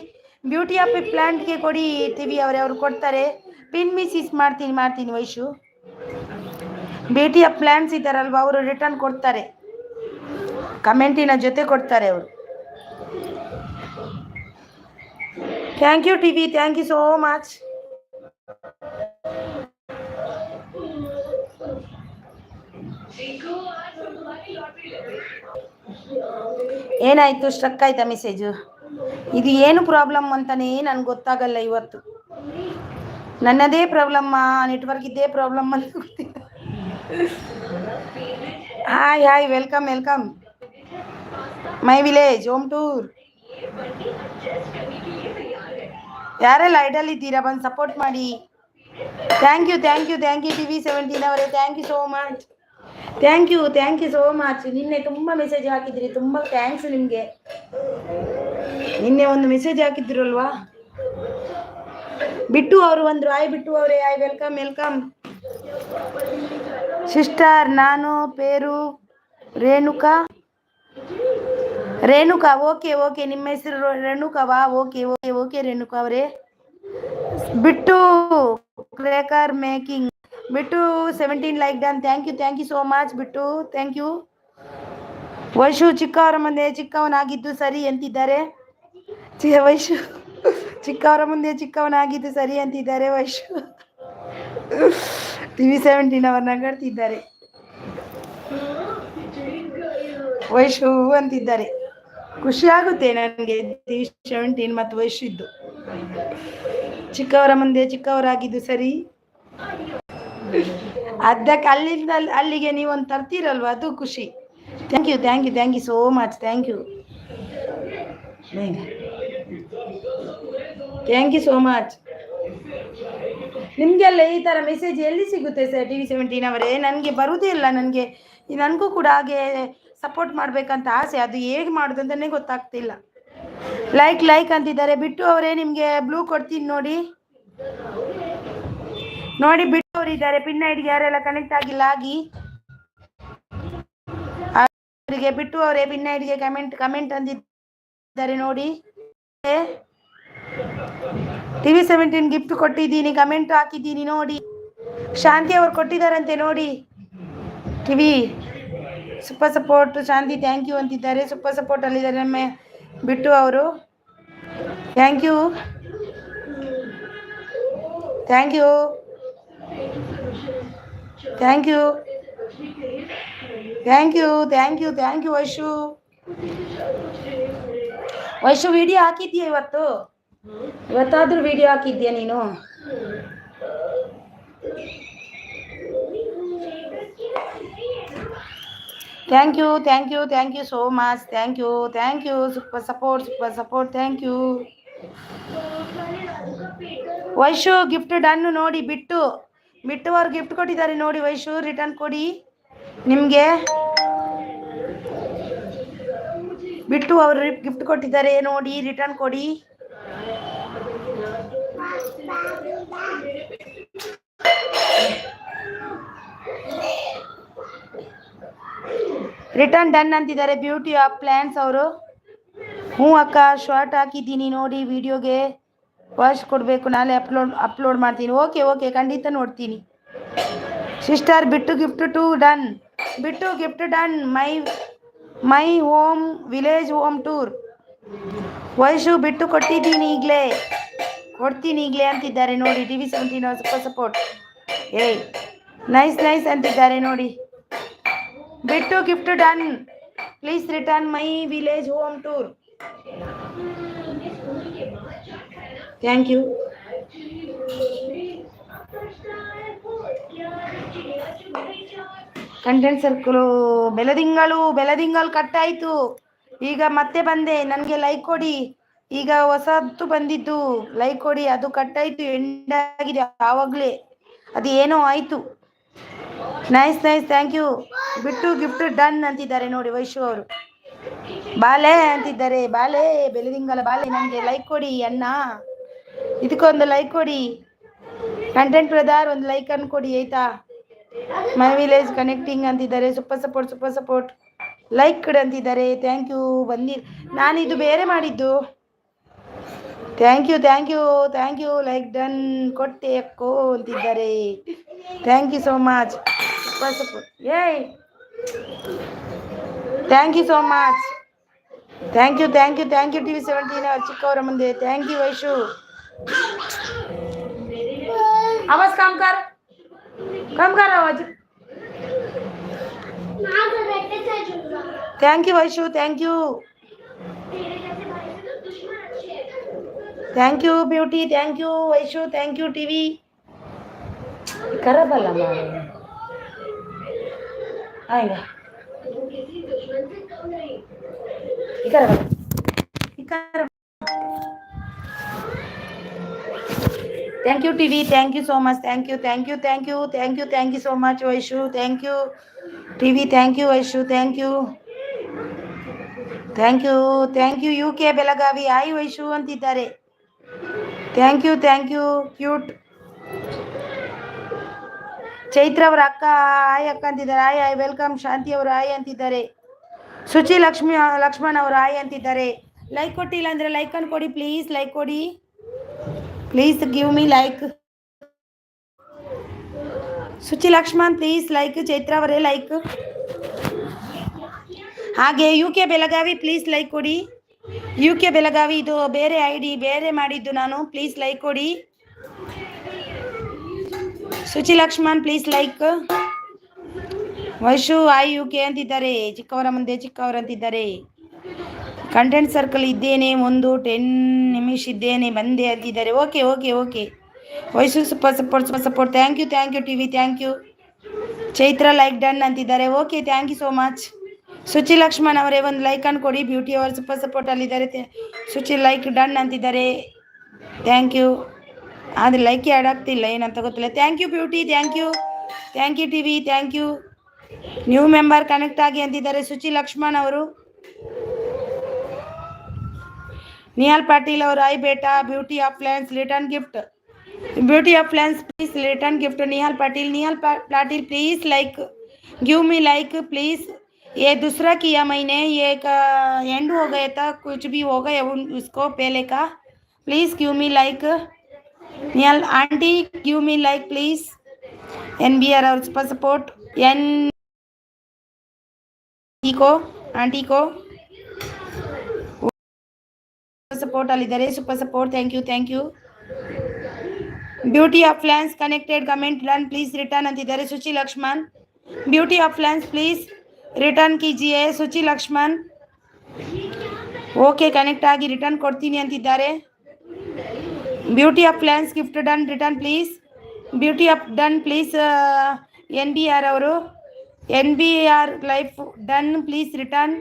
ಬ್ಯೂಟಿ ಆಫ್ ಪ್ಲಾಂಟ್ಗೆ ಕೊಡಿ TV ಅವರೇ, ಅವ್ರು ಕೊಡ್ತಾರೆ. ಪಿನ್ ಮಿಸ್ ಮಾಡ್ತೀನಿ ವೈಶು. ಬ್ಯೂಟಿ ಆಫ್ ಪ್ಲಾಂಟ್ಸ್ ಇದ್ದಾರಲ್ವ, ಅವರು ರಿಟರ್ನ್ ಕೊಡ್ತಾರೆ, ಕಮೆಂಟಿನ ಜೊತೆ ಕೊಡ್ತಾರೆ ಅವರು. Thank you TV. Thank you so much. ಏನಾಯ್ತು? ಸ್ಟ್ರಕ್ ಆಯ್ತಾ ಮೆಸೇಜು? ಇದು ಏನು ಪ್ರಾಬ್ಲಮ್ ಅಂತಾನೆ ನನಗೆ ಗೊತ್ತಾಗಲ್ಲ ಇವತ್ತು. ನನ್ನದೇ ಪ್ರಾಬ್ಲಮ್ಮ, ನೆಟ್ವರ್ಕ್ ಇದ್ದೇ ಪ್ರಾಬ್ಲಮ್ ಅಂತ ಗೊತ್ತಿಲ್ಲ. Hi welcome my village home tour. ಯಾರೆಲ್ಲ ಐಡಲ್ ಇದ್ದೀರಾ ಬಂದು ಸಪೋರ್ಟ್ ಮಾಡಿ. ಥ್ಯಾಂಕ್ ಯು TV17 ಅವರೇ, thank you so much. Thank you so much. ನಿನ್ನೆ ತುಂಬ ಮೆಸೇಜ್ ಹಾಕಿದ್ರಿ, ತುಂಬ ಥ್ಯಾಂಕ್ಸ್ ನಿಮಗೆ. ನಿನ್ನೆ ಒಂದು ಮೆಸೇಜ್ ಹಾಕಿದ್ರಲ್ವಾ. ಬಿಟ್ಟು ಅವರು ಬಂದರು. ಬಿಟ್ಟು ಅವರೇ, ವೆಲ್ಕಮ್. ಸಿಸ್ಟರ್, ನಾನು ಪೇರು ರೇಣುಕಾ. ಓಕೆ ನಿಮ್ಮ ಹೆಸರು ರೇಣುಕಾವಾ? ಓಕೆ ರೇಣುಕಾ ಅವರೇ. ಬಿಟ್ಟು ಕ್ರೇಕರ್ ಮೇಕಿಂಗ್. ಬಿಟ್ಟು 17 like done. Thank you so much ಬಿಟ್ಟು, ಥ್ಯಾಂಕ್ ಯು. ವೈಶು ಚಿಕ್ಕವರ ಮುಂದೆ ಚಿಕ್ಕವನಾಗಿದ್ದು ಸರಿ ಅಂತಿದ್ದಾರೆ. ವೈಶು ಚಿಕ್ಕವರ ಮುಂದೆ ಚಿಕ್ಕವನಾಗಿದ್ದು ಸರಿ ಅಂತಿದ್ದಾರೆ. ವೈಶು TV17 ಅವರು ನಗಾಡ್ತಿದ್ದಾರೆ. ವೈಶು ಅಂತಿದ್ದಾರೆ. ಖುಷಿ ಆಗುತ್ತೆ ನನಗೆ TV17 ಮತ್ತು ವೈಶು ಇದ್ದು. ಚಿಕ್ಕವರ ಮುಂದೆ ಚಿಕ್ಕವರಾಗಿದ್ದು ಸರಿ. ಅದಕ್ಕೆ ಅಲ್ಲಿಂದ ಅಲ್ಲಿಗೆ ನೀವೊಂದು ತರ್ತೀರಲ್ವ, ಅದು ಖುಷಿ. Thank you so much. Thank you so much. ನಿಮಗೆಲ್ಲ ಈ ಥರ ಮೆಸೇಜ್ ಎಲ್ಲಿ ಸಿಗುತ್ತೆ ಸರ್ TV17 ಅವರೇ? ನನಗೆ ಬರುವುದೇ ಇಲ್ಲ. ನನಗೂ ಕೂಡ ಹಾಗೆ ಸಪೋರ್ಟ್ ಮಾಡಬೇಕಂತ ಆಸೆ, ಅದು ಹೇಗೆ ಮಾಡೋದು ಅಂತಲೇ ಗೊತ್ತಾಗ್ತಿಲ್ಲ. ಲೈಕ್ ಅಂತಿದ್ದಾರೆ. ಬಿಟ್ಟು ಅವರೇ, ನಿಮಗೆ ಬ್ಲೂ ಕೊಡ್ತೀನಿ ನೋಡಿ. ಬಿಟ್ಟು ಅವರಿದ್ದಾರೆ. ಪಿನ್ ಐಡಿಗೆ ಯಾರೆಲ್ಲ ಕನೆಕ್ಟ್ ಆಗಿಲ್ಲ ಆಗಿ ಅವರಿಗೆ ಬಿಟ್ಟು ಅವರೇ ಪಿನ್ ಐಡಿಗೆ ಕಮೆಂಟ್ ಅಂದಿದ್ದಾರೆ ನೋಡಿ. TV17 ಗಿಫ್ಟ್ ಕೊಟ್ಟಿದ್ದೀನಿ, ಕಮೆಂಟ್ ಹಾಕಿದ್ದೀನಿ ನೋಡಿ. ಶಾಂತಿ ಅವರು ಕೊಟ್ಟಿದ್ದಾರಂತೆ ನೋಡಿ. TV super support. Shanti thank you ಅಂತಿದ್ದಾರೆ. ಸೂಪರ್ ಸಪೋರ್ಟ್ ಅಲ್ಲಿದ್ದಾರೆ ನಮ್ಮ ಬಿಟ್ಟು ಅವರು. ಥ್ಯಾಂಕ್ ಯು ವೈಶು ವಿಡಿಯೋ ಹಾಕಿದ್ಯಾ ಇವತ್ತಾದ್ರೂ ವಿಡಿಯೋ ಹಾಕಿದ್ಯಾ ನೀನು? Thank you so much. Thank you super support. Thank you Vaishu. Gift done ನೋಡಿ. ಬಿಟ್ಟು ಅವ್ರು ಗಿಫ್ಟ್ ಕೊಟ್ಟಿದ್ದಾರೆ ನೋಡಿ. ವೈಶು ರಿಟರ್ನ್ ಕೊಡಿ. ನಿಮಗೆ ಬಿಟ್ಟು ಅವರು ಗಿಫ್ಟ್ ಕೊಟ್ಟಿದ್ದಾರೆ ನೋಡಿ, ರಿಟರ್ನ್ ಕೊಡಿ. ರಿಟರ್ನ್ ಡನ್ ಅಂತಿದ್ದಾರೆ. ಬ್ಯೂಟಿ ಆಫ್ ಪ್ಲಾನ್ಸ್ ಅವರು. ಹ್ಞೂ ಅಕ್ಕ, ಶಾರ್ಟ್ ಹಾಕಿದ್ದೀನಿ ನೋಡಿ. ವಿಡಿಯೋಗೆ ವಾಚ್ ಕೊಡಬೇಕು, ನಾಳೆ ಅಪ್ಲೋಡ್ ಮಾಡ್ತೀನಿ. ಓಕೆ ಖಂಡಿತ ನೋಡ್ತೀನಿ. ಸಿಸ್ಟರ್, ಬಿಟ್ಟು gift done. My home village home tour. Vaishu ಬಿಟ್ಟು ಕೊಡ್ತೀನಿ ಈಗಲೇ ಅಂತಿದ್ದಾರೆ ನೋಡಿ. TV17 super support. ನೈಸ್ ಅಂತಿದ್ದಾರೆ ನೋಡಿ. Bittu gift done. Please return my village home tour. Thank you. Content circle ಬೆಳದಿಂಗಳು ಕಟ್ಟಾಯಿತು. ಈಗ ಮತ್ತೆ ಬಂದೆ. ನನಗೆ ಲೈಕ್ ಕೊಡಿ. ಈಗ ಹೊಸದು ಬಂದಿದ್ದು ಲೈಕ್ ಕೊಡಿ. ಅದು ಕಟ್ಟಾಯಿತು, ಎಂಡ್ ಆಗಿದೆ ಆವಾಗಲೇ. ಅದು ಏನೋ ಆಯಿತು. Nice thank you. ಬಿಟ್ಟು ಗಿಫ್ಟ್ ಡನ್ ಅಂತಿದ್ದಾರೆ ನೋಡಿ. ವೈಶು ಅವರು ಬಾಲೆ ಅಂತಿದ್ದಾರೆ. ಬೆಳದಿಂಗಲ ಬಾಲೆ. ನನಗೆ ಲೈಕ್ ಕೊಡಿ ಅಣ್ಣ, ಇದಕ್ಕೊಂದು ಲೈಕ್ ಕೊಡಿ. ಕಂಟೆಂಟ್ ಬ್ರದರ್ ಒಂದು ಲೈಕ್ ಅನ್ನು ಕೊಡಿ ಆಯ್ತಾ. ಮೈ ವಿಲೇಜ್ ಕನೆಕ್ಟಿಂಗ್ ಅಂತಿದ್ದಾರೆ. Super support. ಲೈಕ್ ಕೊಡಿ ಅಂತಿದ್ದಾರೆ. Thank you. ನಾನಿದು ಬೇರೆ ಮಾಡಿದ್ದು. Thank you. ಲೈಕ್ ಡನ್ ಕೊಟ್ಟೆ ಅಕ್ಕೋ ಅಂತಿದ್ದಾರೆ. Thank you so much. Super support. Thank you so much. Thank you TV17 ಚಿಕ್ಕವರ ಮುಂದೆ. Thank you Vaishu. आवाज कम कर आवाज. Thank you Vaishu. Thank you beauty. Thank you Vaishu. Thank you TV खराब आएगा. Thank you, TV. Thank you so much. Thank you, thank you, thank you, thank you, thank you so much, Vaishu. Thank you, TV. Thank you, Vaishu. Thank you. Thank you thank you U K Belagavi ಆಯ್ ವೈಶು ಅಂತಿದ್ದಾರೆ. Thank you cute. Chaitra ಅವರ ಅಕ್ಕ ಆಯ್ ಅಕ್ಕ ಅಂತಿದ್ದಾರೆ. ಆಯ್ ಆಯ್ welcome. ಶಾಂತಿ ಅವರು ಆಯ್ ಅಂತಿದ್ದಾರೆ. ಸುಚಿ ಲಕ್ಷ್ಮಣ್ ಅವರು ಆಯ್ ಅಂತಿದ್ದಾರೆ. ಲೈಕ್ ಕೊಟ್ಟಿಲ್ಲ ಅಂದರೆ ಲೈಕ್ ಅನ್ನು ಕೊಡಿ ಪ್ಲೀಸ್. ಲೈಕ್ ಕೊಡಿ please, give me like. Suchi Lakshman please like. Chaitra ಅವರೇ ಲೈಕ್. ಹಾಗೆ U K Belagavi please like ಕೊಡಿ. ಯು ಕೆ ಬೆಳಗಾವಿ ಇದು ಬೇರೆ ID ಬೇರೆ ಮಾಡಿದ್ದು ನಾನು. ಪ್ಲೀಸ್ ಲೈಕ್ ಕೊಡಿ. Suchi Lakshman please like. Vaishu I U K ಅಂತಿದ್ದಾರೆ. ಚಿಕ್ಕವರ ಮುಂದೆ ಚಿಕ್ಕವರ ಅಂತಿದ್ದಾರೆ. ಕಂಟೆಂಟ್ ಸರ್ಕಲ್ ಇದ್ದೇನೆ, ಒಂದು 10 ನಿಮಿಷ ಇದ್ದೇನೆ ಬಂದೆ ಅಂತಿದ್ದಾರೆ. Okay okay okay Vaishu super support. Thank you TV. Thank you. Chaitra like done ಅಂತಿದ್ದಾರೆ. Okay thank you so much. Suchi Lakshman ಅವರೇ ಒಂದು ಲೈಕ್ ಅನ್ನು ಕೊಡಿ. ಬ್ಯೂಟಿ ಅವರು ಸೂಪರ್ ಸಪೋರ್ಟ್ ಅಲ್ಲಿದ್ದಾರೆ. ಸುಚಿ ಲೈಕ್ ಡನ್ ಅಂತಿದ್ದಾರೆ. Thank you. ಆದರೆ ಲೈಕ್ ಆ್ಯಡ್ ಆಗ್ತಿಲ್ಲ, ಏನಂತ ಗೊತ್ತಿಲ್ಲ. Thank you beauty. Thank you TV. Thank you. New member connect ಆಗಿ ಅಂತಿದ್ದಾರೆ ಸುಚಿ ಲಕ್ಷ್ಮಣ್ ಅವರು. ನಿಹಾಲ್ ಪಾಟೀಲ್ ಅವರು ಐ ಬೇಟಾ beauty of plans return gift. Beauty of plans please return gift. Nihal Patil please like give me like please. ये दूसरा किया मैंने, ये का एंड हो गया था, कुछ भी हो गया उसको पहले का. Please give me like. Nihal aunty give me like please. NBR और सपोर्ट एन को आंटी को सपोर्ट ಅಲ್ಲಿದ್ದಾರೆ. Super support. Thank you. Beauty of plans connected comment done please return ಅಂತಿದ್ದಾರೆ Suchi Lakshman. Beauty of plans please return कीजिए ಸುಚಿ ಲಕ್ಷ್ಮಣ್. ಓಕೆ ಕನೆಕ್ಟ್ ಆಗಿ return ಕೊಡ್ತೀನಿ ಅಂತಿದ್ದಾರೆ. Beauty of plans gift done return please. Beauty of done please. NBR ಅವರು NBR life done please return.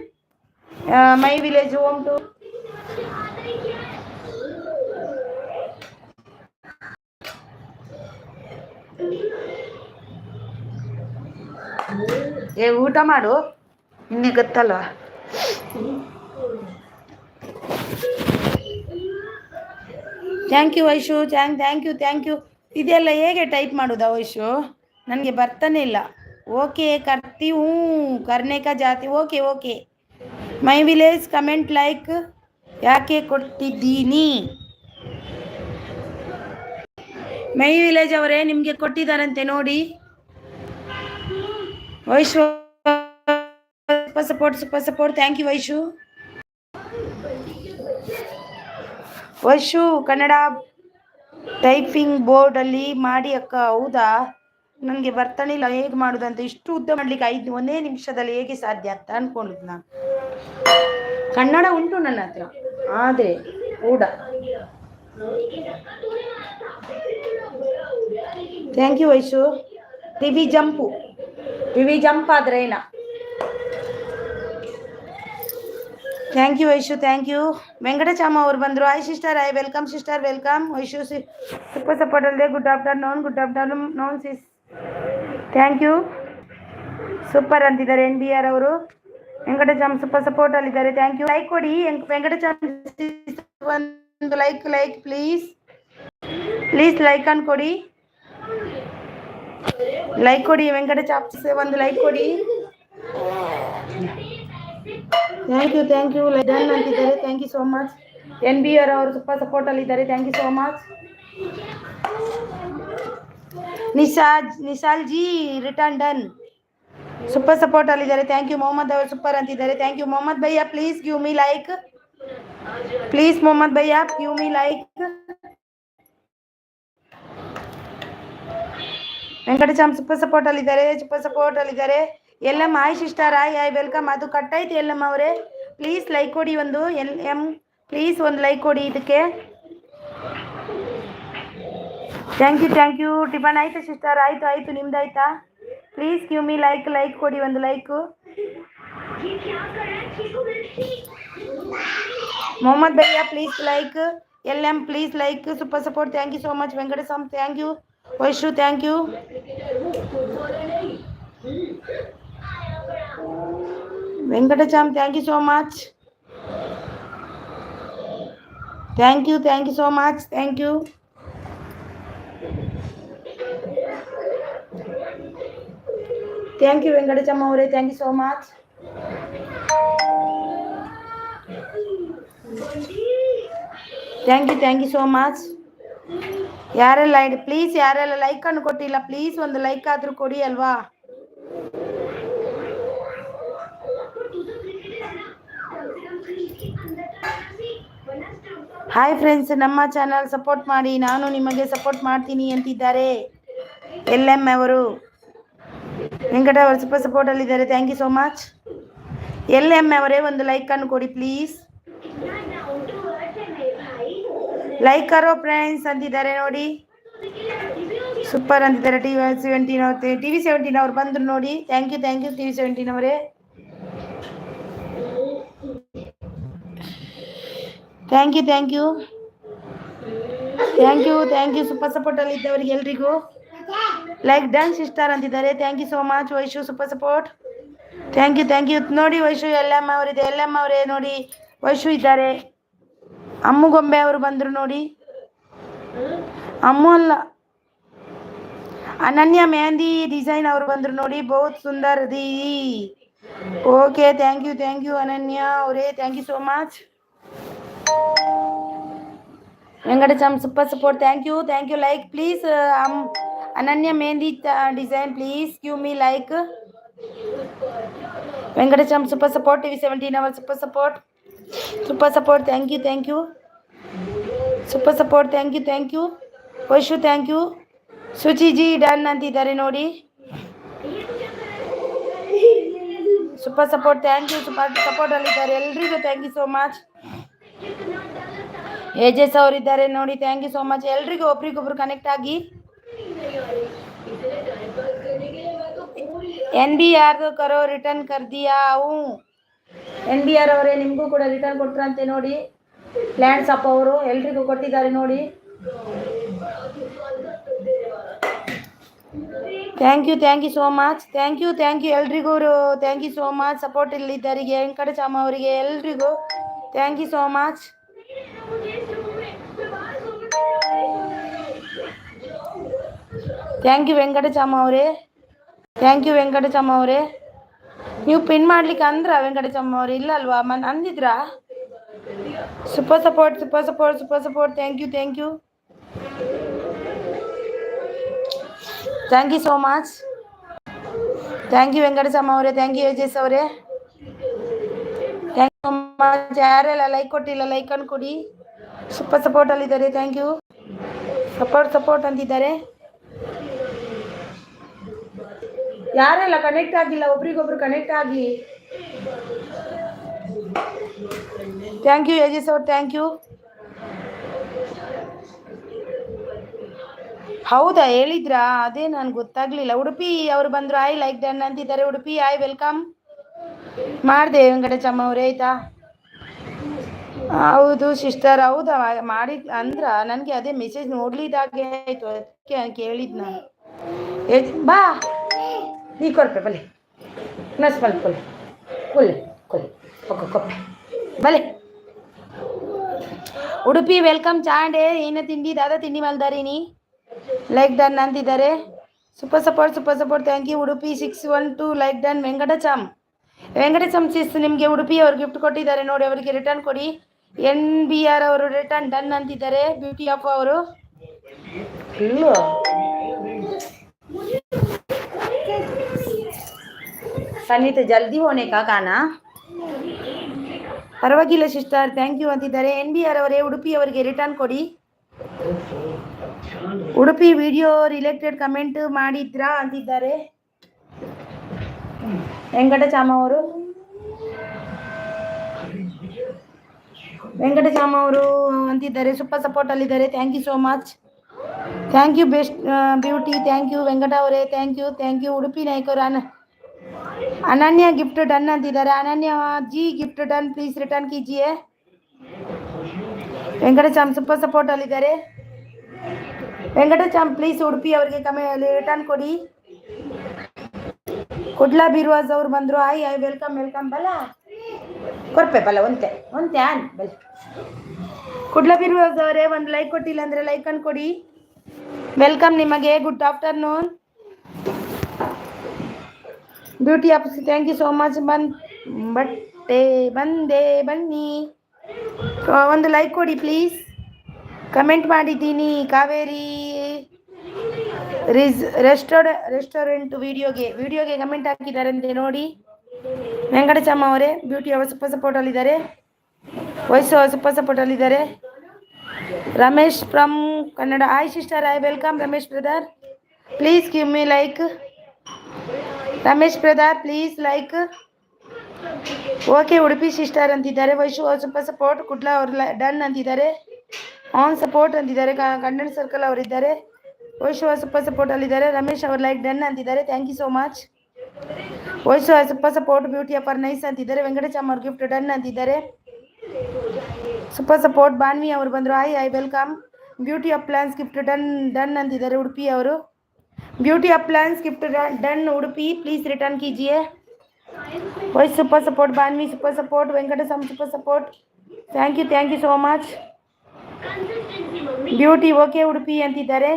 My village home to ಊಟ ಮಾಡು, ನಿನ್ನೆ ಗೊತ್ತಲ್ವ. Thank you Vaishu. Thank you. ಇದೆಲ್ಲ ಹೇಗೆ ಟೈಪ್ ಮಾಡೋದಾ ವೈಶು? ನನಗೆ ಬರ್ತಾನೆ ಇಲ್ಲ. ಓಕೆ ಕರ್ತಿ ಹ್ಞೂ ಕರ್ನೆ ಕಾ ಜಾತಿ. Okay my village comment like ಯಾಕೆ ಕೊಟ್ಟಿದ್ದೀನಿ? ಮೈ ವಿಲೇಜ್ ಅವರೇ ನಿಮಗೆ ಕೊಟ್ಟಿದ್ದಾರಂತೆ ನೋಡಿ. Vaishu super support. Thank you Vaishu. Kannada typing ಬೋರ್ಡಲ್ಲಿ ಮಾಡಿ ಅಕ್ಕ. ಹೌದಾ, ನನಗೆ ಬರ್ತಾನಿಲ್ಲ ಹೇಗೆ ಮಾಡೋದಂತ. ಇಷ್ಟು ಉದ್ದ ಮಾಡಲಿಕ್ಕೆ ಒಂದೇ ನಿಮಿಷದಲ್ಲಿ ಹೇಗೆ ಸಾಧ್ಯ ಅಂತ ಅಂದ್ಕೊಂಡಿದ್ದು ನಾನು. ಕನ್ನಡ ಉಂಟು ನನ್ನ ಹತ್ರ, ಆದರೆ ಕೂಡ. Thank you Vaishu. TV jump ಆದರೆ ಏನ. Thank you Vaishu. Thank you. Venkatachama ಅವರು ಬಂದರು. I sister I welcome sister welcome. Vaishu super support ಅಲ್ಲದೆ good afternoon sis. Thank you. Super ಅಂತಿದ್ದಾರೆ NBR ಅವರು. ವೆಂಕಟಚಾಮ ಸೂಪರ್ ಸಪೋರ್ಟ್ ಅಲ್ಲಿದ್ದಾರೆ. Thank you. ಲೈಕ್ ಕೊಡಿ ವೆಂಕಟಚಾಮ. ಒಂದು ಲೈಕ್ ಪ್ಲೀಸ್ ಲೈಕ್ ಅನ್ನು ಕೊಡಿ. ಲೈಕ್ ಕೊಡಿ ವೆಂಕಟಚಾಪ್ಸ್, ಒಂದು ಲೈಕ್ ಕೊಡಿ. ಥ್ಯಾಂಕ್ ಯು ಡನ್ ಅಂತಿದ್ದಾರೆ. Thank you so much. NBR ಅವರು ಸೂಪರ್ ಸಪೋರ್ಟ್ ಅಲ್ಲಿದ್ದಾರೆ. Thank you so much. Nisal ji return done super support ಅಲ್ಲಿದ್ದಾರೆ. Thank you. ಮೊಹಮ್ಮದ್ ಅವರು ಸೂಪರ್ ಅಂತಿದ್ದಾರೆ. Thank you. ಮೊಹಮ್ಮದ್ ಭಯ್ಯ please give me like. Please Mohammad ಭಯ್ಯ give me like. Venkatacham super support ಅಲ್ಲಿದ್ದಾರೆ. Ellamma I sister I welcome. ಅದು ಕಟ್ಟಾಯ್ತು ಎಲ್ಲಮ್ಮ ಅವರೇ. ಪ್ಲೀಸ್ ಲೈಕ್ ಕೊಡಿ. ಒಂದು LM ಪ್ಲೀಸ್ ಒಂದು ಲೈಕ್ ಕೊಡಿ ಇದಕ್ಕೆ. Thank you. ಟಿಫನ್ ಆಯ್ತು ಸಿಸ್ಟರ್? ಆಯ್ತು ನಿಮ್ದಾಯ್ತಾ? ಪ್ಲೀಸ್ ಗಿವ್ ಮಿ ಲೈಕ್ ಕೊಡಿ, ಒಂದು like. Mohammad Bhaiya, please like. LM, please like. Super support. Thank you so much. Venkatesam, thank you. Vaishu, thank you. Venkatesam, thank you so much. Thank you so much. Thank you. Thank you, Venkatesam Aure. Thank you so much. Thank you so much. ಯಾರೆಲ್ಲ please ಯಾರೆಲ್ಲ like ಅನ್ನು ಕೊಟ್ಟಿಲ್ಲ please ಒಂದು like ಆದ್ರೂ ಕೊಡಿ ಅಲ್ವಾ. Hi friends, ನಮ್ಮ channel support ಮಾಡಿ, ನಾನು ನಿಮಗೆ ಸಪೋರ್ಟ್ ಮಾಡ್ತೀನಿ ಅಂತಿದ್ದಾರೆ LM ಅವರು. ವೆಂಕಟ ಅವರು ಸೂಪರ್ ಸಪೋರ್ಟ್ ಅಲ್ಲಿದ್ದಾರೆ. Thank you so much. LM ಅವರೇ ಒಂದು ಲೈಕ್ ಅನ್ನು ಕೊಡಿ ಪ್ಲೀಸ್. ಲೈಕ್ ಕರೋ ಫ್ರೆಂಡ್ಸ್ ಅಂತಿದ್ದಾರೆ ನೋಡಿ. ಸೂಪರ್ ಅಂತಿದ್ದಾರೆ. TV17 ಅವ್ರು ಬಂದ್ರು ನೋಡಿ. ಥ್ಯಾಂಕ್ ಯು TV17 ಅವರೇ. ಥ್ಯಾಂಕ್ ಯು ಸೂಪರ್ ಸಪೋರ್ಟ್ ಅಲ್ಲಿ ಇದ್ದವರಿಗೆ ಎಲ್ರಿಗೂ ಲೈಕ್ ಡನ್ ಸಿಸ್ಟರ್ ಅಂತಿದ್ದಾರೆ. Thank you so much. Vaishu super support. Thank you ನೋಡಿ. ವೈಶು LM ಅವರಿದೆ. LM ಅವರೇ ನೋಡಿ, ವೈಶು ಇದ್ದಾರೆ. ಅಮ್ಮು ಗೊಂಬೆ ಅವರು ಬಂದರು ನೋಡಿ. ಅಮ್ಮು ಅಲ್ಲ, ಅನನ್ಯ ಮೆಹಂದಿ ಡಿಸೈನ್ ಅವರು ಬಂದರು ನೋಡಿ. ಬಹುತ್ ಸುಂದರ್ ದಿ. ಓಕೆ, ಥ್ಯಾಂಕ್ ಯು ಅನನ್ಯ ಅವರೇ. Thank you so much. Venkatesham super support. Thank you like please. Ananya mehndi design please give me like. Venkatesham super support. TV17 ಅವರ್ super support. Thank you super support. Thank you Vaishu. Thank you Suchiji done ಅಂತಿದ್ದಾರೆ ನೋಡಿ. Super support. Thank you super support ಅಲ್ಲಿದ್ದಾರೆ ಎಲ್ರಿಗೂ. Thank you so much. Yajas ಅವರಿದ್ದಾರೆ ನೋಡಿ. Thank you so much ಎಲ್ರಿಗೂ. ಒಬ್ರಿಗೊಬ್ರು connect ಆಗಿ. NBR ಕರೋ ರಿಟರ್ನ್ ಕರ್ದಿಯಾ. ಅವು NBR ಅವರೇ ನಿಮಗೂ ಕೂಡ ರಿಟರ್ನ್ ಕೊಟ್ರಂತೆ ನೋಡಿ. ಲ್ಯಾಂಡ್ಸ್ ಅಪ್ ಅವರು ಎಲ್ರಿಗೂ ಕೊಟ್ಟಿದ್ದಾರೆ ನೋಡಿ. Thank you so much. Thank you ಎಲ್ರಿಗೂ. Thank you so much support ಇಲ್ಲಿದ್ದರಿಗೆ. ವೆಂಕಟಚಾಮ ಅವರಿಗೆ ಎಲ್ರಿಗೂ thank you so much. Thank you Venkatachama ಅವರೇ. ನೀವು ಪಿನ್ ಮಾಡ್ಲಿಕ್ಕೆ ಅಂದ್ರ ವೆಂಕಟಚಾಮ ಅವ್ರೆ? ಇಲ್ಲ ಅಲ್ವಾ, ಅಂದಿದ್ರಾ? Super support. Thank you so much. Thank you Venkatachama ಅವರೇ. ಥ್ಯಾಂಕ್ ಯು ಏಜಸ್ ಅವರೇ. Thank you so much. ಯಾರೆಲ್ಲ ಲೈಕ್ ಕೊಟ್ಟಿಲ್ಲ ಲೈಕ್ ಅನ್ನು ಕೊಡಿ. ಸೂಪರ್ ಸಪೋರ್ಟ್ ಅಲ್ಲಿದ್ದಾರೆ. ಥ್ಯಾಂಕ್ ಯು ಸಪೋರ್ಟ್ ಅಂತಿದ್ದಾರೆ. ಯಾರೆಲ್ಲ ಕನೆಕ್ಟ್ ಆಗಿಲ್ಲ ಒಬ್ರಿಗೊಬ್ರು ಕನೆಕ್ಟ್ ಆಗಿ. ಥ್ಯಾಂಕ್ ಯು ಏಜಸ್ ಅವ್ರು. Thank you. ಹೌದಾ, ಹೇಳಿದ್ರಾ? ಅದೇ ನನ್ಗೆ ಗೊತ್ತಾಗ್ಲಿಲ್ಲ. ಉಡುಪಿ ಅವರು ಬಂದ್ರು. ಐ ಲೈಕ್ ಡನ್ ಅಂತಿದ್ದಾರೆ. ಉಡುಪಿ ಐ ವೆಲ್ಕಮ್ ಮಾಡಿದೆ ವೆಂಕಟಚಮ್ಮ ಅವರೇ. ಆಯ್ತಾ? ಹೌದು ಸಿಸ್ಟರ್. ಹೌದಾ ಮಾಡಿ ಅಂದ್ರ ನನಗೆ ಅದೇ ಮೆಸೇಜ್ ನೋಡ್ಲಿದಾಗೆ ಆಯ್ತು, ಅದಕ್ಕೆ ಕೇಳಿದ್ ನಾನು. ಬಾ ನೀ ಕೊರ್ಪೆ ಬಲೆ ನಸ್ ಬಲ್ ಕೊಲೆ ಕೊಲ್ಲೆ ಕೊಲ್ಲೆ ಕೊಪ್ಪೆ ಬಲೆ. ಉಡುಪಿ ವೆಲ್ಕಮ್. ಚಾಂಡೆ ಏನ ತಿಂಡಿ ದಾದಾ ತಿಂಡಿ ಮಲ್ದಾರಿನಿ ಲೈಕ್ ಡನ್ ಅಂತಿದ್ದಾರೆ. Super support. Thank you. Udupi 612 like done. Venkatacham sis ನಿಮಗೆ ಉಡುಪಿ ಅವ್ರು ಗಿಫ್ಟ್ ಕೊಟ್ಟಿದ್ದಾರೆ ನೋಡಿ, ಅವರಿಗೆ ರಿಟರ್ನ್ ಕೊಡಿ. NBR ಅವರು ರಿಟರ್ನ್ ಡನ್ ಅಂತಿದ್ದಾರೆ. ಬ್ಯೂಟಿ ಆಫ್ ಅವರು ಸನ್ನಿತ ಜಲ್ದಿ ಹೋನೆ ಕಾಕಾನ ಪರವಾಗಿಲ್ಲ ಸಿಸ್ಟರ್. ಥ್ಯಾಂಕ್ ಯು ಅಂತಿದ್ದಾರೆ. NBR ಅವರೇ ಉಡುಪಿ ಅವರಿಗೆ ರಿಟರ್ನ್ ಕೊಡಿ. ಉಡುಪಿ ವಿಡಿಯೋ ರಿಲೇಟೆಡ್ ಕಮೆಂಟ್ ಮಾಡಿದ್ರಾ ಅಂತಿದ್ದಾರೆ ವೆಂಕಟಚಾಮ ಅವರು. ಅಂತಿದ್ದಾರೆ. ಸೂಪರ್ ಸಪೋರ್ಟ್ ಅಲ್ಲಿದ್ದಾರೆ. Thank you so much. Thank you best beauty. Thank you Venkata ಅವರೇ. Thank you. ಉಡುಪಿ ನಾಯ್ಕರು अनन्या गिफ्ट डन अंतिदारे Ananya ji gift done please return कीजिए वेंकटचाम सुपर सपोर्ट अल्लिदारे वेंकटचाम प्लीज उडुपी ಅವರಿಗೆ ರಿಟರ್ನ್ ಕೊಡಿ ಕುಡ್ಲಾ ಬಿರುವಾಜ್ ಅವರು ಬಂದ್ರು ಹಾಯ್ ಹಾಯ್ ವೆಲ್ಕಮ್ ವೆಲ್ಕಮ್ ಬಲ ಕೊರ್ಪೆ ಬಲ ಒಂತೆ ಒಂತೆ ಆನ್ ಬಲ ಕುಡ್ಲಾ ಬಿರುವಾಜ್ ಅವರೇ ಒಂದು ಲೈಕ್ ಕೊಟ್ಟಿಲ್ಲ ಅಂದ್ರೆ ಲೈಕ್ ಅನ್ನು ಕೊಡಿ ವೆಲ್ಕಮ್ ನಿಮಗೆ good afternoon beauty up thank you so much ಬಟ್ಟೆ ಬಂದೆ ಬನ್ನಿ ಒಂದು ಲೈಕ್ ಕೊಡಿ ಪ್ಲೀಸ್ ಕಮೆಂಟ್ ಮಾಡಿದ್ದೀನಿ ಕಾವೇರಿ ರೆಸ್ಟೋರೆಂಟ್ ವಿಡಿಯೋಗೆ ಕಮೆಂಟ್ ಹಾಕಿದ್ದಾರೆ ಅಂತ ನೋಡಿ ವೆಂಕಟಚಮ್ಮ ಅವರೇ ಬ್ಯೂಟಿ ಅವರು ಸೂಪರ್ ಸಪೋರ್ಟ್ ಅಲ್ಲಿದ್ದಾರೆ ವಯಸ್ಸು ಸೂಪರ್ ಸಪೋರ್ಟ್ ಅಲ್ಲಿದ್ದಾರೆ Ramesh from Kannada hi sister I welcome Ramesh brother please give me like Ramesh brother please like okay Udupi sister ಅಂತಿದ್ದಾರೆ ವೈಶು ಸೂಪರ್ ಸಪೋರ್ಟ್ ಕುಡ್ಲಾ ಅವರು ಡನ್ ಅಂತಿದ್ದಾರೆ ಆನ್ ಸಪೋರ್ಟ್ ಅಂತಿದ್ದಾರೆ ಕನ್ನಡ ಸರ್ಕಲ್ ಅವರಿದ್ದಾರೆ ವೈಶು ಸೂಪರ್ ಸಪೋರ್ಟ್ ಅಲ್ಲಿದ್ದಾರೆ ರಮೇಶ್ ಅವರು ಲೈಕ್ ಡನ್ ಅಂತಿದ್ದಾರೆ thank you so much Vaishu super support beauty ಅಪರ್ nice ಅಂತಿದ್ದಾರೆ ವೆಂಕಟಚಾಮ್ ಅವ್ರ ಗಿಫ್ಟ್ ಡನ್ ಅಂತಿದ್ದಾರೆ ಸೂಪರ್ ಸಪೋರ್ಟ್ ಬಾನ್ವಿ ಅವರು ಬಂದರು hi I welcome beauty of plants gift done ಅಂತಿದ್ದಾರೆ ಉಡುಪಿ ಅವರು beauty of plants gift done Udupi please return कीजिए voice super support Banvi super support Venkatesham super support thank you so much beauty okay Udupi अंतिद्दारे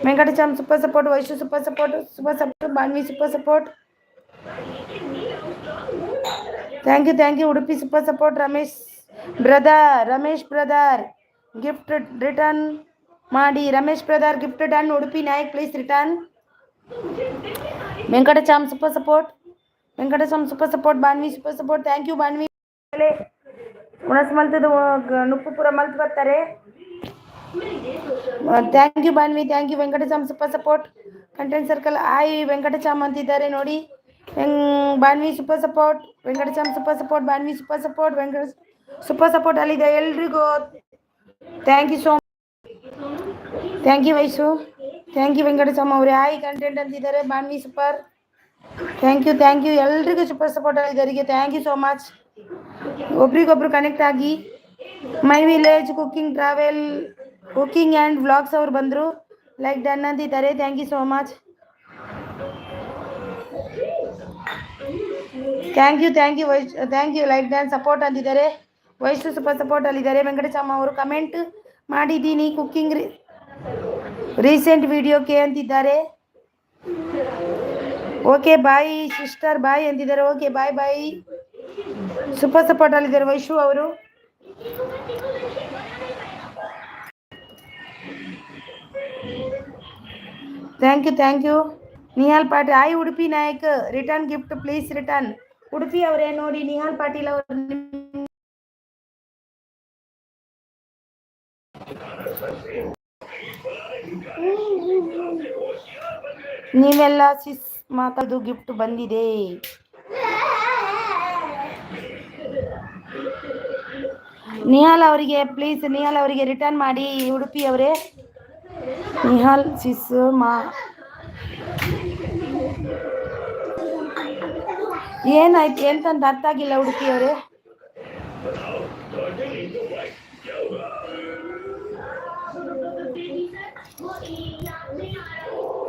Venkatesham super support voice super support Banvi super support thank you Udupi super support Ramesh brother gift return ಮಾಡಿ Ramesh brother gift done Udupi Naik please return Venkatacham super support Banvi super support thank you Banvi ಉಣಸ್ ಮಲ್ತದ ನುಪ್ಪುಪುರ ಮಲ್ತ್ ಬರ್ತಾರೆ thank you Banvi thank you Venkatacham super support content circle I Venkatacham ಅಂತಿದ್ದಾರೆ ನೋಡಿ Banvi super support Venkatacham super support Banvi super support super support ಅಲ್ಲಿದೆ ಎಲ್ರಿಗೂ thank you so thank you Vaishu thank you Venkataswamy ಅವರೇ ಹಾಯ್ ಕಂಟೆಂಟ್ ಅಂತಿದ್ದಾರೆ ಬಾನ್ವಿ ಸೂಪರ್ ಥ್ಯಾಂಕ್ ಯು ಎಲ್ರಿಗೂ ಸೂಪರ್ ಸಪೋರ್ಟ್ ಆಗಿದ್ದವರಿಗೆ thank you so much ಒಬ್ರಿಗೊಬ್ರು connect ಆಗಿ my village cooking travel cooking and vlogs ಅವ್ರು ಬಂದರು ಲೈಕ್ ಡನ್ ಅಂತಿದ್ದಾರೆ thank you so much thank you like done support ಅಂತಿದ್ದಾರೆ ವೈಶು ಸೂಪರ್ ಸಪೋರ್ಟ್ ಅಲ್ಲಿದ್ದಾರೆ ವೆಂಕಟಸ್ವಾಮಿ ಅವರು ಕಮೆಂಟ್ ಮಾಡಿದ್ದೀನಿ ಕುಕ್ಕಿಂಗ್ ರೀಸೆಂಟ್ ವಿಡಿಯೋಕ್ಕೆ ಅಂತಿದ್ದಾರೆ ಓಕೆ ಬಾಯ್ ಸಿಸ್ಟರ್ ಬಾಯ್ ಅಂತಿದ್ದಾರೆ ಓಕೆ ಬಾಯ್ ಸೂಪರ್ ಸಪೋರ್ಟ್ ಅಲ್ಲಿದ್ದಾರೆ ವೈಶು ಅವರು thank you Nihal Patil hi Udupi Nayak return gift please return Udupi ಅವರೇ ನೋಡಿ ನಿಹಾಲ್ ಪಾಟೀಲ್ ಅವರು ನೀವೆಲ್ಲ ಸಿಸ್ ಮಾತಾಡು ಗಿಫ್ಟ್ ಬಂದಿದೆ ನಿಹಾಲ್ ಅವರಿಗೆ ರಿಟರ್ನ್ ಮಾಡಿ ಉಡುಪಿ ಅವರೇ ನಿಹಾಲ್ ಸಿಸ್ ಏನಾಯ್ತು ಎಂತಂತ ಅರ್ಥ ಆಗಿಲ್ಲ ಉಡುಪಿ ಅವರೇ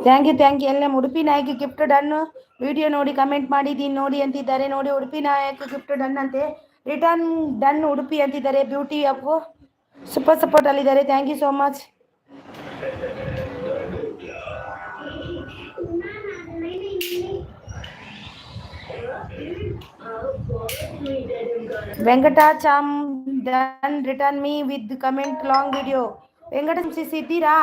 ಥ್ಯಾಂಕ್ ಯು ಎಲ್ಲ Udupi Nayak gift done video ನೋಡಿ ಕಮೆಂಟ್ ಮಾಡಿದ್ದೀನಿ ನೋಡಿ ಅಂತಿದ್ದಾರೆ ನೋಡಿ ಉಡುಪಿ ನಾಯಕ್ ಗಿಫ್ಟ್ ಡನ್ ಅಂತೆ ರಿಟರ್ನ್ ಡನ್ ಉಡುಪಿ ಅಂತಿದ್ದಾರೆ ಬ್ಯೂಟಿ ಅಪ್ ಸೂಪರ್ ಸಪೋರ್ಟ್ ಅಲ್ಲಿದ್ದಾರೆ thank you so much Venkatacham done return me with comment long video Venkatacham sis ಇದ್ದೀರಾ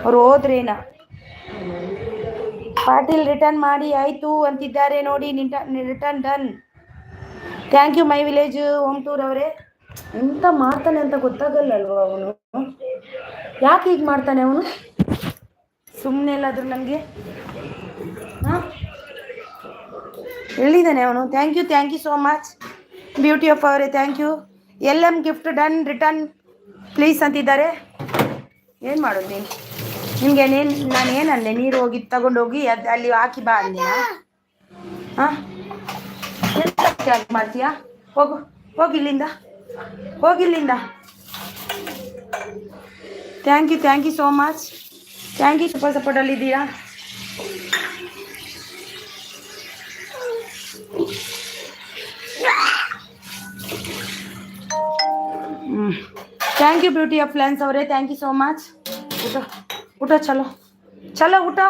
ಅವ್ರು ಹೋದ್ರೇನ ಪಾಟೀಲ್ ರಿಟರ್ನ್ ಮಾಡಿ ಆಯಿತು ಅಂತಿದ್ದಾರೆ ನೋಡಿ return done thank you my village home tour ಅವರೇ ಎಂತ ಮಾಡ್ತಾನೆ ಅಂತ ಗೊತ್ತಾಗಲ್ಲ ಅಲ್ವಾ ಅವನು ಯಾಕೆ ಹೀಗೆ ಮಾಡ್ತಾನೆ ಅವನು ಸುಮ್ಮನೆ ಎಲ್ಲಾದರೂ ನನಗೆ ಎಲ್ಲಿದ್ದಾನೆ ಅವನು thank you so much beauty of ಅವರೇ thank you L M gift done return please ಅಂತಿದ್ದಾರೆ ಏನು ಮಾಡೋದು ನೀನು ನಿಮಗೆ ನಾನು ಏನಂದೆ, ನೀರು ಹೋಗಿ ತಗೊಂಡೋಗಿ ಅದು ಅಲ್ಲಿ ಹಾಕಿ ಬಾ ಅಂದೆ. ಹಾಂ, ಮಾಡ್ತೀಯಾ? ಹೋಗು, ಹೋಗಿಲ್ಲಿಂದ, ಹೋಗಿಲ್ಲಿಂದ. Thank you so much. Thank you, super ಸಪೋರ್ಟಲ್ಲಿದ್ದೀರಾ. Thank you beauty of plants ಅವರೇ, ಥ್ಯಾಂಕ್ ಯು ಸೋ ಮಚ್. ಊಟ ಊಟ ಚಲೋ ಚಲೋ ಊಟ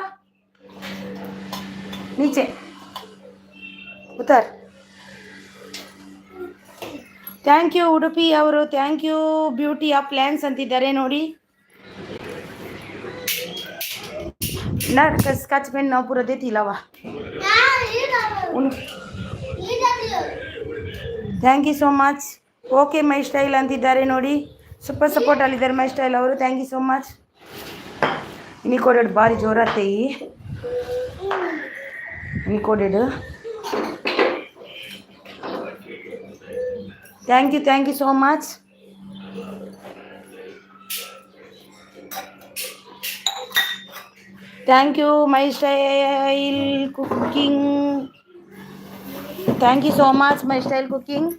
ನೀಚೆ ಉತ್ತರ್. ಥ್ಯಾಂಕ್ ಯು ಉಡುಪಿ ಅವರು, thank you beauty of plants ಅಂತಿದ್ದಾರೆ ನೋಡಿ. ಸ್ಕಾಚ್ ಪೆನ್ ನಾವು ಪೂರ ದೇತಿಲ್ಲವ. Thank you so much. Okay my style ಅಂತಿದ್ದಾರೆ ನೋಡಿ, ಸೂಪರ್ ಸಪೋರ್ಟ್ ಅಲ್ಲಿದ್ದಾರೆ ಮೈ ಸ್ಟೈಲ್ ಅವರು, ಥ್ಯಾಂಕ್ ಯು ಸೋ ಮಚ್. ಇನಿ ಕೋಡೆಡ್ ಭಾರಿ ಜೋರತ್ತೆ ಇನಿ ಕೋಡೆಡ್. Thank you so much. Thank you my style cooking, thank you so much my style cooking.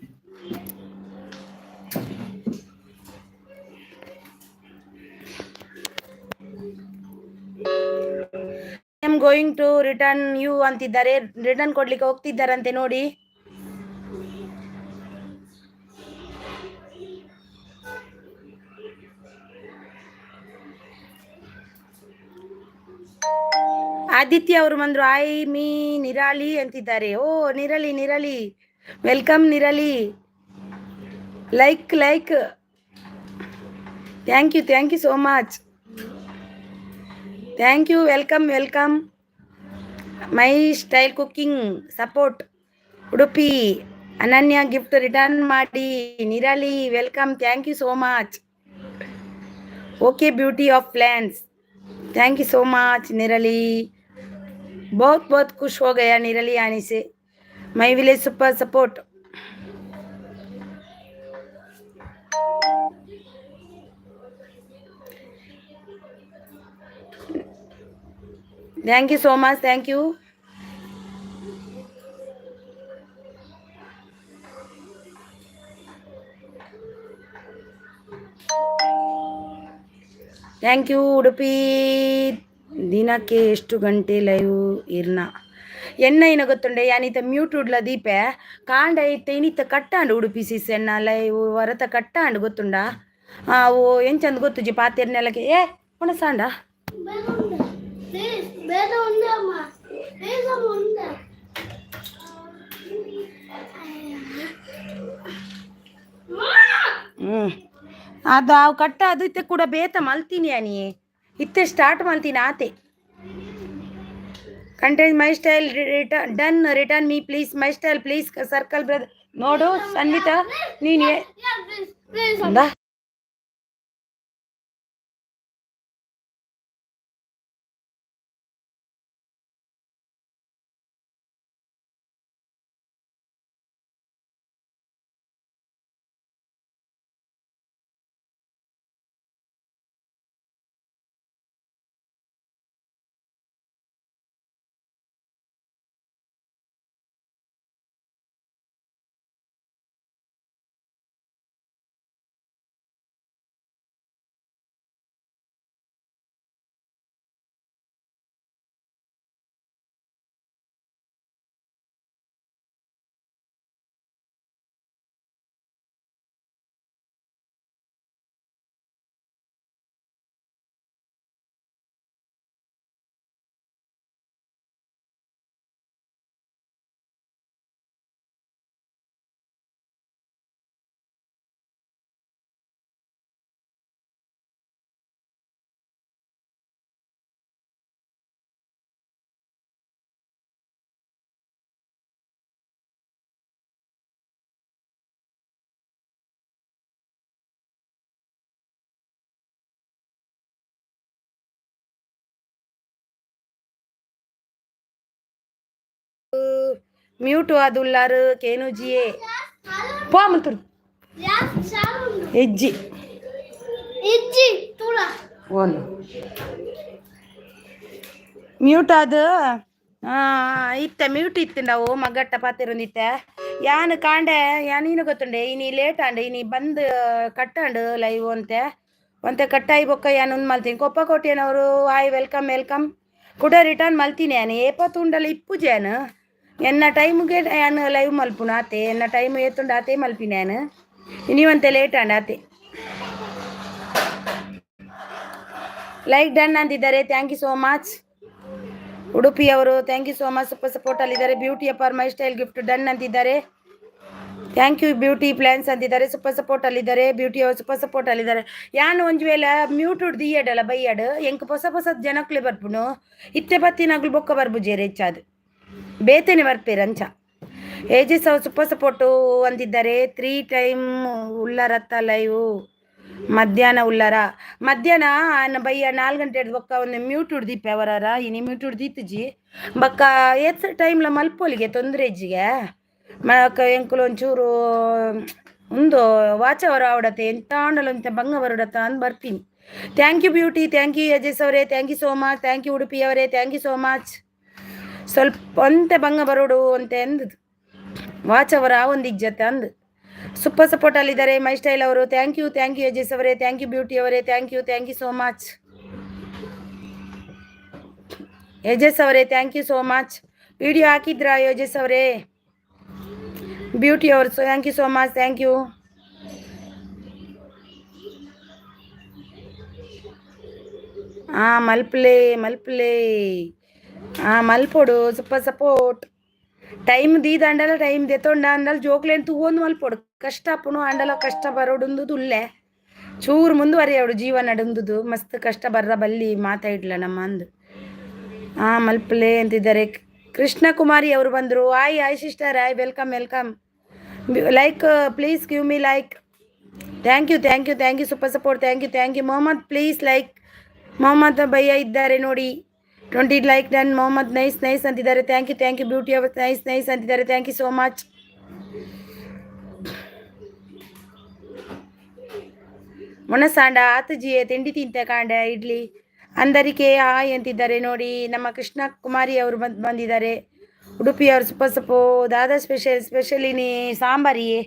I am going to return you ಅಂತಿದ್ದಾರೆ, ರಿಟರ್ನ್ ಕೊಡ್ಲಿಕ್ಕೆ ಹೋಗ್ತಿದ್ದಾರಂತೆ ನೋಡಿ. ಆದಿತ್ಯ ಅವರು ಬಂದರು. ಮೀ ನಿರಾಲಿ ಅಂತಿದ್ದಾರೆ. ಓ Nirali welcome Nirali. Like thank you so much. Thank you, welcome my style cooking support Udupi. Ananya gift return ಮಾಡಿ. Nirali welcome, thank you so much. Okay beauty of plants, thank you so much Nirali. बहुत खुश हो गया निरली आने से. My village super support. Thank you so much, thank you. Thank you Udupi. ದಿನಕ್ಕೆ ಎಷ್ಟು ಗಂಟೆ ಲೈವ್ ಇರ್ನ ಎನ್ನ ಗೊತ್ತುಂಡೆ ಯಾನಿತ ಮ್ಯೂಟ್ ಉಡ್ಲ ದೀಪೆ ಕಾಂಡ ಐತೆ ಇನಿತ ಕಟ್ಟಾಂಡು ಉಡುಪಿ ಸಿಸ್ ಎನ್ನ ಲೈವ್ ವರತ ಕಟ್ಟಾಂಡು ಗೊತ್ತುಂಡ. ಓ ಎಂಚಂದ ಗೊತ್ತುಜಿ ಪಾತೆರ್ನೆಲ್ಲಕ್ಕೆ ಏ ಉಣಸಾಂಡ ಅದು ಅವು ಕಟ್ಟ ಅದು ಇತ್ತೆ ಕೂಡ ಬೇತ ಮಲ್ತೀನಿ ಅನಿ ಇತ್ತೆ ಸ್ಟಾರ್ಟ್ ಮಲ್ತೀನಿ ಆತೆ. Content my style done return me please my style please circle brother. ನೋಡು ಸನ್ವಿತಾ ನೀನು ಮ್ಯೂಟು ಅದುಲ್ಲಾರು ಕೇನುಜಿಯೇ ಪೋ ಮಂತರು ಹೆಜ್ಜಿ ಓನು ಮ್ಯೂಟ್ ಅದು ಇತ್ತೆ ಮ್ಯೂಟ್ ಇತ್ತು ನಾವು ಮಗಟ್ಟ ಪಾತಿರೊಂದಿತ್ತೆ ಯಾನು ಕಾಂಡೆ ಯಾನೀನು ಗೊತ್ತುಂಡೆ ಇನಿ ಲೇಟ್ ಆಂಡೆ ಇನಿ ಬಂದು ಕಟ್ಟಾಂಡು ಲೈವ್ ಅಂತೆ ಒಂತೆ ಕಟ್ಟಾಯಿ ಬೊಕ್ಕ ಯಾನು ಮಲ್ತೀನಿ ಕೊಪ್ಪ ಕೋಟೆನವರು ಹಾಯ್ ವೆಲ್ಕಮ್ ವೆಲ್ಕಮ್ ಕೂಡ ರಿಟರ್ನ್ ಮಲ್ತೀನಿ ಯಾನು ಏಪತ್ತುಂಡಲ್ಲ ಇಪ್ಪುಜೇನು ಎನ್ನ ಟೈಮ್ಗೆ ಯಾನು ಲೈವ್ ಮಲ್ಪುನ ಆತೆ ಎನ್ನ ಟೈಮ್ ಏತುಂಡು ಆತೆ ಮಲ್ಪಿನ ಯಾನು ಇನ್ನಿವಂತೆ ಲೇಟ್ ಆಂಡ ಆತೆ ಲೈಕ್ ಡನ್ ಅಂತಿದ್ದಾರೆ ಥ್ಯಾಂಕ್ ಯು ಸೋ ಮಚ್ ಉಡುಪಿಯವರು thank you so much super support ಅಲ್ಲಿದ್ದಾರೆ ಬ್ಯೂಟಿ ಅಪಾರ್ ಮೈ ಸ್ಟೈಲ್ ಗಿಫ್ಟ್ ಡನ್ ಅಂತಿದ್ದಾರೆ ಥ್ಯಾಂಕ್ ಯು ಬ್ಯೂಟಿ ಪ್ಲಾನ್ಸ್ ಅಂತಿದ್ದಾರೆ ಸೂಪರ್ ಸಪೋರ್ಟ್ ಅಲ್ಲಿದ್ದಾರೆ ಬ್ಯೂಟಿ ಅವರು ಸೂಪರ್ ಸಪೋರ್ಟ್ ಅಲ್ಲಿದ್ದಾರೆ ಯಾನು ಒಂಜು ವೇಳೆ ಮ್ಯೂಟ್ ಉಡ್ದು ಈಯಡಲ್ಲ ಬೈಯಾಡು ಎಂಕ್ ಹೊಸ ಜನಕ್ಲೆ ಬರ್ಪುನು ಇತ್ತೆ ಬತ್ತಿನಾಗ್ಲು ಬೊಕ್ಕ ಬರ್ಬುಜೇರಿ ಹೆಚ್ಚಾದು ಬೇತೇನೆ ಬರ್ಪೇರು ಅಂಚ ಏಜಸ್ ಅವ್ರು ಸೂಪರ್ ಸಪೋರ್ಟು ಅಂತಿದ್ದಾರೆ 3 ಟೈಮ್ ಉಳ್ಳಾರತ್ತ ಲೈವ್ ಮಧ್ಯಾಹ್ನ ಉಳ್ಳಾರ ಮಧ್ಯಾಹ್ನ ಬಯ್ಯ 4 ಗಂಟೆ ಬೊಕ್ಕ ಒಂದು ಮ್ಯೂಟ್ ಉಡ್ದಿಪ್ಪೆ ಅವರಾರ ಇನಿ ಮ್ಯೂಟ್ ಉಡ್ದಿತ್ತುಜಿ ಬಕ್ಕ ಏತ್ ಟೈಮ್ಲ ಮಲ್ಪೋಲಿಗೆ ತೊಂದರೆ ಇಜ್ಜಿಗೆ ಮಕ್ಕ ಎಂಕುಲು ಒಂಚೂರು ಒಂದು ವಾಚವರ ಆವಡತ್ತೆ ಎಂತ ಆಂಡಲಂತ ಬಂಗ ಬರೋಡತ್ತ ಅಂದ್ ಬರ್ತೀನಿ thank you beauty thank you Yajas ಅವರೇ thank you so much thank you Udupi ಅವರೇ ಥ್ಯಾಂಕ್ ಯು ಸೋ ಮಚ್ ಸ್ವಲ್ಪ ಅಂತೆ ಬಂಗ ಬರೋಡು ಅಂತ ಎಂದದು ವಾಚವರ ಒಂದು ಇಜ್ಜತ್ತೆ ಅಂದು ಸೂಪರ್ ಸಪೋರ್ಟ್ ಅಲ್ಲಿದ್ದಾರೆ ಮೈ ಸ್ಟೈಲ್ ಅವರು ಥ್ಯಾಂಕ್ ಯು ಯಜಸ್ ಅವರೇ ಥ್ಯಾಂಕ್ ಯು ಬ್ಯೂಟಿ ಅವರೇ thank you so much Yajas ಅವರೇ thank you so much video ಹಾಕಿದ್ರಾ ಯಜಸ್ ಅವರೇ ಬ್ಯೂಟಿ ಅವರು thank you so much thank you ಮಲ್ಪಲೆ ಮಲ್ಪೊಡು ಸೂಪರ್ ಸಪೋರ್ಟ್ ಟೈಮ್ ದೀದ ಅಂಡಲ ಟೈಮ್ ದೆತ್ತೊಂಡ ಅಂಡಲ ಜೋಕ್ಲೇನ್ ತೂವೊಂದು ಮಲ್ಪೊಡು ಕಷ್ಟ ಅಪ್ಪುನು ಅಂಡಲ ಕಷ್ಟ ಬರೋಡುಂದು ಉಲ್ಲೆ ಚೂರು ಮುಂದುವರಿಯೋಡು ಜೀವನ ಅಡುಂದುದು ಮಸ್ತ್ ಕಷ್ಟ ಬರ್ರ ಬಲ್ಲಿ ಮಾತಾಡ್ಲ ನಮ್ಮ ಅಂದು ಮಲ್ಪಲೆ ಅಂತಿದ್ದಾರೆ ಕೃಷ್ಣ ಕುಮಾರಿ ಅವರು ಬಂದರು hi sister hi welcome like please give me like thank you super support thank you Mohammad please like Mohammad ಭಯ್ಯ ಇದ್ದಾರೆ ನೋಡಿ 20 ಲೈಕ್ ಡನ್ ಮೊಹಮ್ಮದ್ ನೈಸ್ ಅಂತಿದ್ದಾರೆ ಥ್ಯಾಂಕ್ ಯು ಬ್ಯೂಟಿ ಅವರ್ ನೈಸ್ ಅಂತಿದ್ದಾರೆ ಥ್ಯಾಂಕ್ ಯು ಸೋ ಮಚ್ ಮೊಣಸಾಂಡ ಆತಜಿಯೇ ತಿಂಡಿ ತಿಂತೆ ಕಾಂಡೆ ಇಡ್ಲಿ ಅಂದರಿಕೆ ಹಾಯ್ ಅಂತಿದ್ದಾರೆ ನೋಡಿ ನಮ್ಮ ಕೃಷ್ಣ ಕುಮಾರಿ ಅವರು ಬಂದಿದ್ದಾರೆ ಉಡುಪಿ ಅವರು ಸೂಪರ್ ಸಪೋ ದಾದಾ ಸ್ಪೆಷಲ್ ಇನಿ ಸಾಂಬಾರಿಯೇ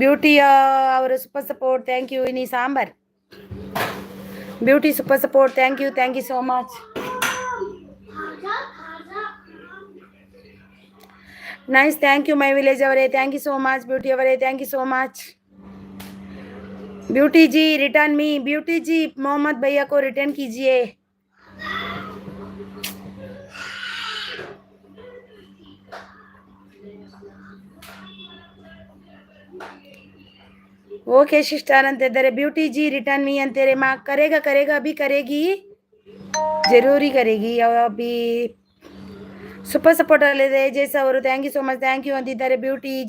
ಬ್ಯೂಟಿ ಅವರು ಸೂಪರ್ ಸಪೋರ್ಟ್ ಥ್ಯಾಂಕ್ ಯು ಇನಿ sambar beauty super support thank you so much nice thank you my village ಅವರೇ thank you so much beauty ಅವರೇ thank you so much beauty ji return me beauty ji Mohammad भैया को return कीजिए okay sister अंतिद्दारे beauty ji return me अंतेरे माँ करेगा अभी करेगी जरूरी करेगी अभी सुपर सपोर्ट अल्लिदे जैसा ಅವರು thank you so much thank you अंतिद्दारे ब्यूटी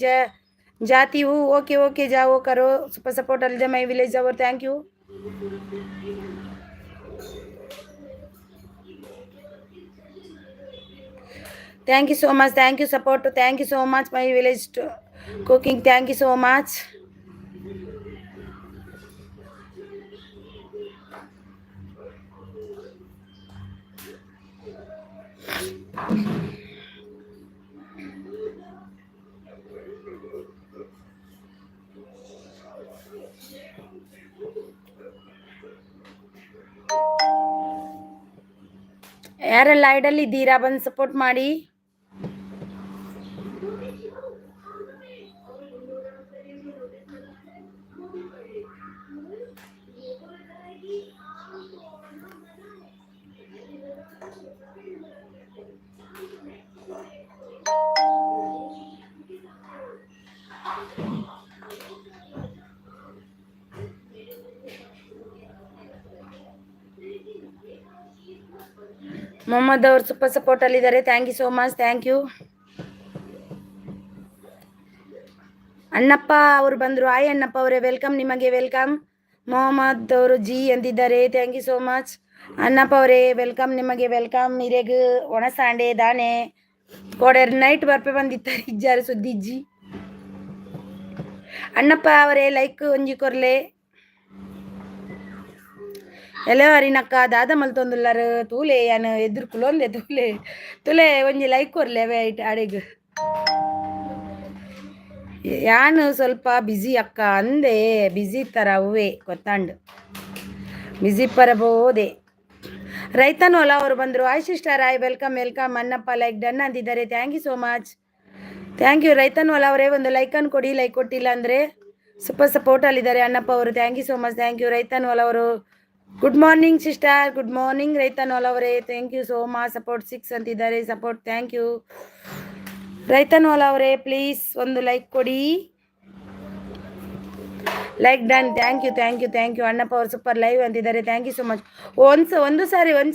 जाती हूँ ओके जाओ करो सुपर सपोर्ट अल्लिदे मೈ विलेज ಅವರು thank you so much thank you support thank you so much my village cooking thank you so much ಯಾರೆಲ್ಲ ಐಡಲ್ ಇದ್ದೀರಾ ಬಂದು ಸಪೋರ್ಟ್ ಮಾಡಿ ಮೊಹಮ್ಮದ್ ಅವರು ಸೂಪರ್ ಸಪೋರ್ಟ್ ಅಲ್ಲಿದ್ದಾರೆ thank you so much thank you Annappa ಅವರು ಬಂದರು ಹಾಯ್ ಅಣ್ಣಪ್ಪ ಅವರೇ ವೆಲ್ಕಮ್ ನಿಮಗೆ ವೆಲ್ಕಮ್ ಮೊಹಮ್ಮದ್ ಅವರು ಜಿ ಅಂದಿದ್ದಾರೆ thank you so much Annappa ಅವರೇ ವೆಲ್ಕಮ್ ನಿಮಗೆ ವೆಲ್ಕಮ್ ಇರೆಗ್ ಒಣಸಾಂಡೆ ದಾನೆ ಕೋಡೆರ್ ನೈಟ್ ಬರ್ಪೆ ಬಂದಿತ್ತಾರೆ ಇಜ್ಜಾರು ಸುದ್ದಿಜ್ಜಿ ಅಣ್ಣಪ್ಪ ಅವರೇ ಲೈಕ್ ಒಂಜಿ ಕೊರ್ಲೆ ఎలా అరినక్క దాదమల్తొందుల్లారు తూలే అన ఎదుర్కులోన్లే తూలే తులే ಒಂಜಿ ಲೈಕ್ ಕೊರ್ಲೆ ಅವೇ ಅಡಿಗೆ ಯಾನು ಸ್ವಲ್ಪ ಬಿಸಿ ಅಕ್ಕ ಅಂದೆ ಬಿಸಿ ಥರ ಹೂವೆ ಗೊತ್ತಾಂಡು ಬಿಸಿ ಪರಬೋದೆ ರೈತನೋಲ ಅವರು ಬಂದರು hi sister hi welcome welcome Annappa like done ಅಂತಿದ್ದಾರೆ thank you so much thank you ರೈತನೋಲ ಅವರೇ ಒಂದು ಲೈಕನ್ನು ಕೊಡಿ ಲೈಕ್ ಕೊಟ್ಟಿಲ್ಲ ಅಂದರೆ ಸೂಪರ್ ಸಪೋರ್ಟಲ್ಲಿದ್ದಾರೆ ಅಣ್ಣಪ್ಪ ಅವರು thank you so much thank you ರೈತನೋಲ ಅವರು good morning sister good morning ರೈತನೋಲ ಅವರೇ thank you so much support 6 ಅಂತಿದ್ದಾರೆ ಸಪೋರ್ಟ್ ಥ್ಯಾಂಕ್ ಯು ರೈತನೋಲ ಅವರೇ ಪ್ಲೀಸ್ ಒಂದು ಲೈಕ್ ಕೊಡಿ like done thank you thank you thank you Annappa ಅವರು ಸೂಪರ್ ಲೈವ್ ಅಂತಿದ್ದಾರೆ ಥ್ಯಾಂಕ್ ಯು ಸೊ ಮಚ್ ಒಂದು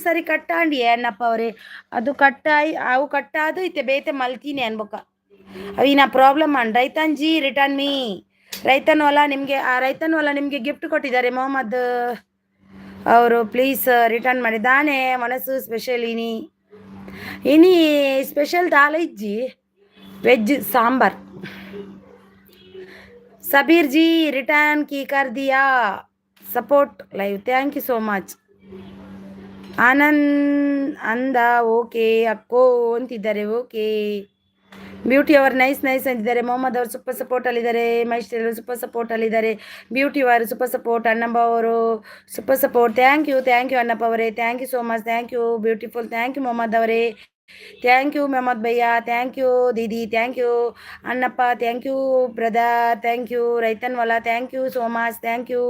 ಸಾರಿ ಕಟ್ಟಾಂಡಿ ಅಣ್ಣಪ್ಪ ಅವರೇ ಅದು ಅವು ಕಟ್ಟಾದು ಇತ್ತೆ ಬೇತೆ ಮಲ್ತೀನಿ ಅನ್ಬೇಕ ಅವಿನ ಪ್ರಾಬ್ಲಮ್ ಅಂಡ್ ರೈತನ್ಜಿ ರಿಟರ್ನ್ ಮೀ ರೈತನೋಲ ನಿಮಗೆ ಆ ರೈತನೋಲ ನಿಮಗೆ ಗಿಫ್ಟ್ ಕೊಟ್ಟಿದ್ದಾರೆ ಮೊಹಮ್ಮದ್ ಅವರು ಪ್ಲೀಸ್ ರಿಟರ್ನ್ ಮಾಡಿ ದಾನೆ ಮನಸ್ಸು ಸ್ಪೆಷಲ್ ಇನಿ ಸ್ಪೆಷಲ್ ದಾಲ್ ಇಜ್ಜಿ ವೆಜ್ ಸಾಂಬಾರ್ सबीर जी रिटर्न की कर दिया support live thank you so much Anand अंद ओके अक्को अंतिದ್ದಾರೆ ಓಕೆ ಬ್ಯೂಟಿ ಅವರ್ ನೈಸ್ ಅಂತಿದ್ದಾರೆ ಮೊಹಮ್ಮದ್ ಅವರು ಸೂಪರ್ ಸಪೋರ್ಟ್ ಅಲ್ಲಿದ್ದಾರೆ ಮೈಸ್ಟರ್ ಸೂಪರ್ ಸಪೋರ್ಟ್ ಅಲ್ಲಿದ್ದಾರೆ ಬ್ಯೂಟಿ ಅವರು ಸೂಪರ್ ಸಪೋರ್ಟ್ ಅಣ್ಣಪ್ಪ ಅವರು super support thank you Annappa ಅವರೇ thank you so much thank you beautiful thank you Mohammad ಅವರೇ ಥ್ಯಾಂಕ್ ಯು ಮೊಹಮ್ಮದ್ ಭಯ್ಯ ಥ್ಯಾಂಕ್ ಯು ದೀದಿ thank you Annappa thank you brother thank you ರೈತನ್ವಾಲ thank you so much thank you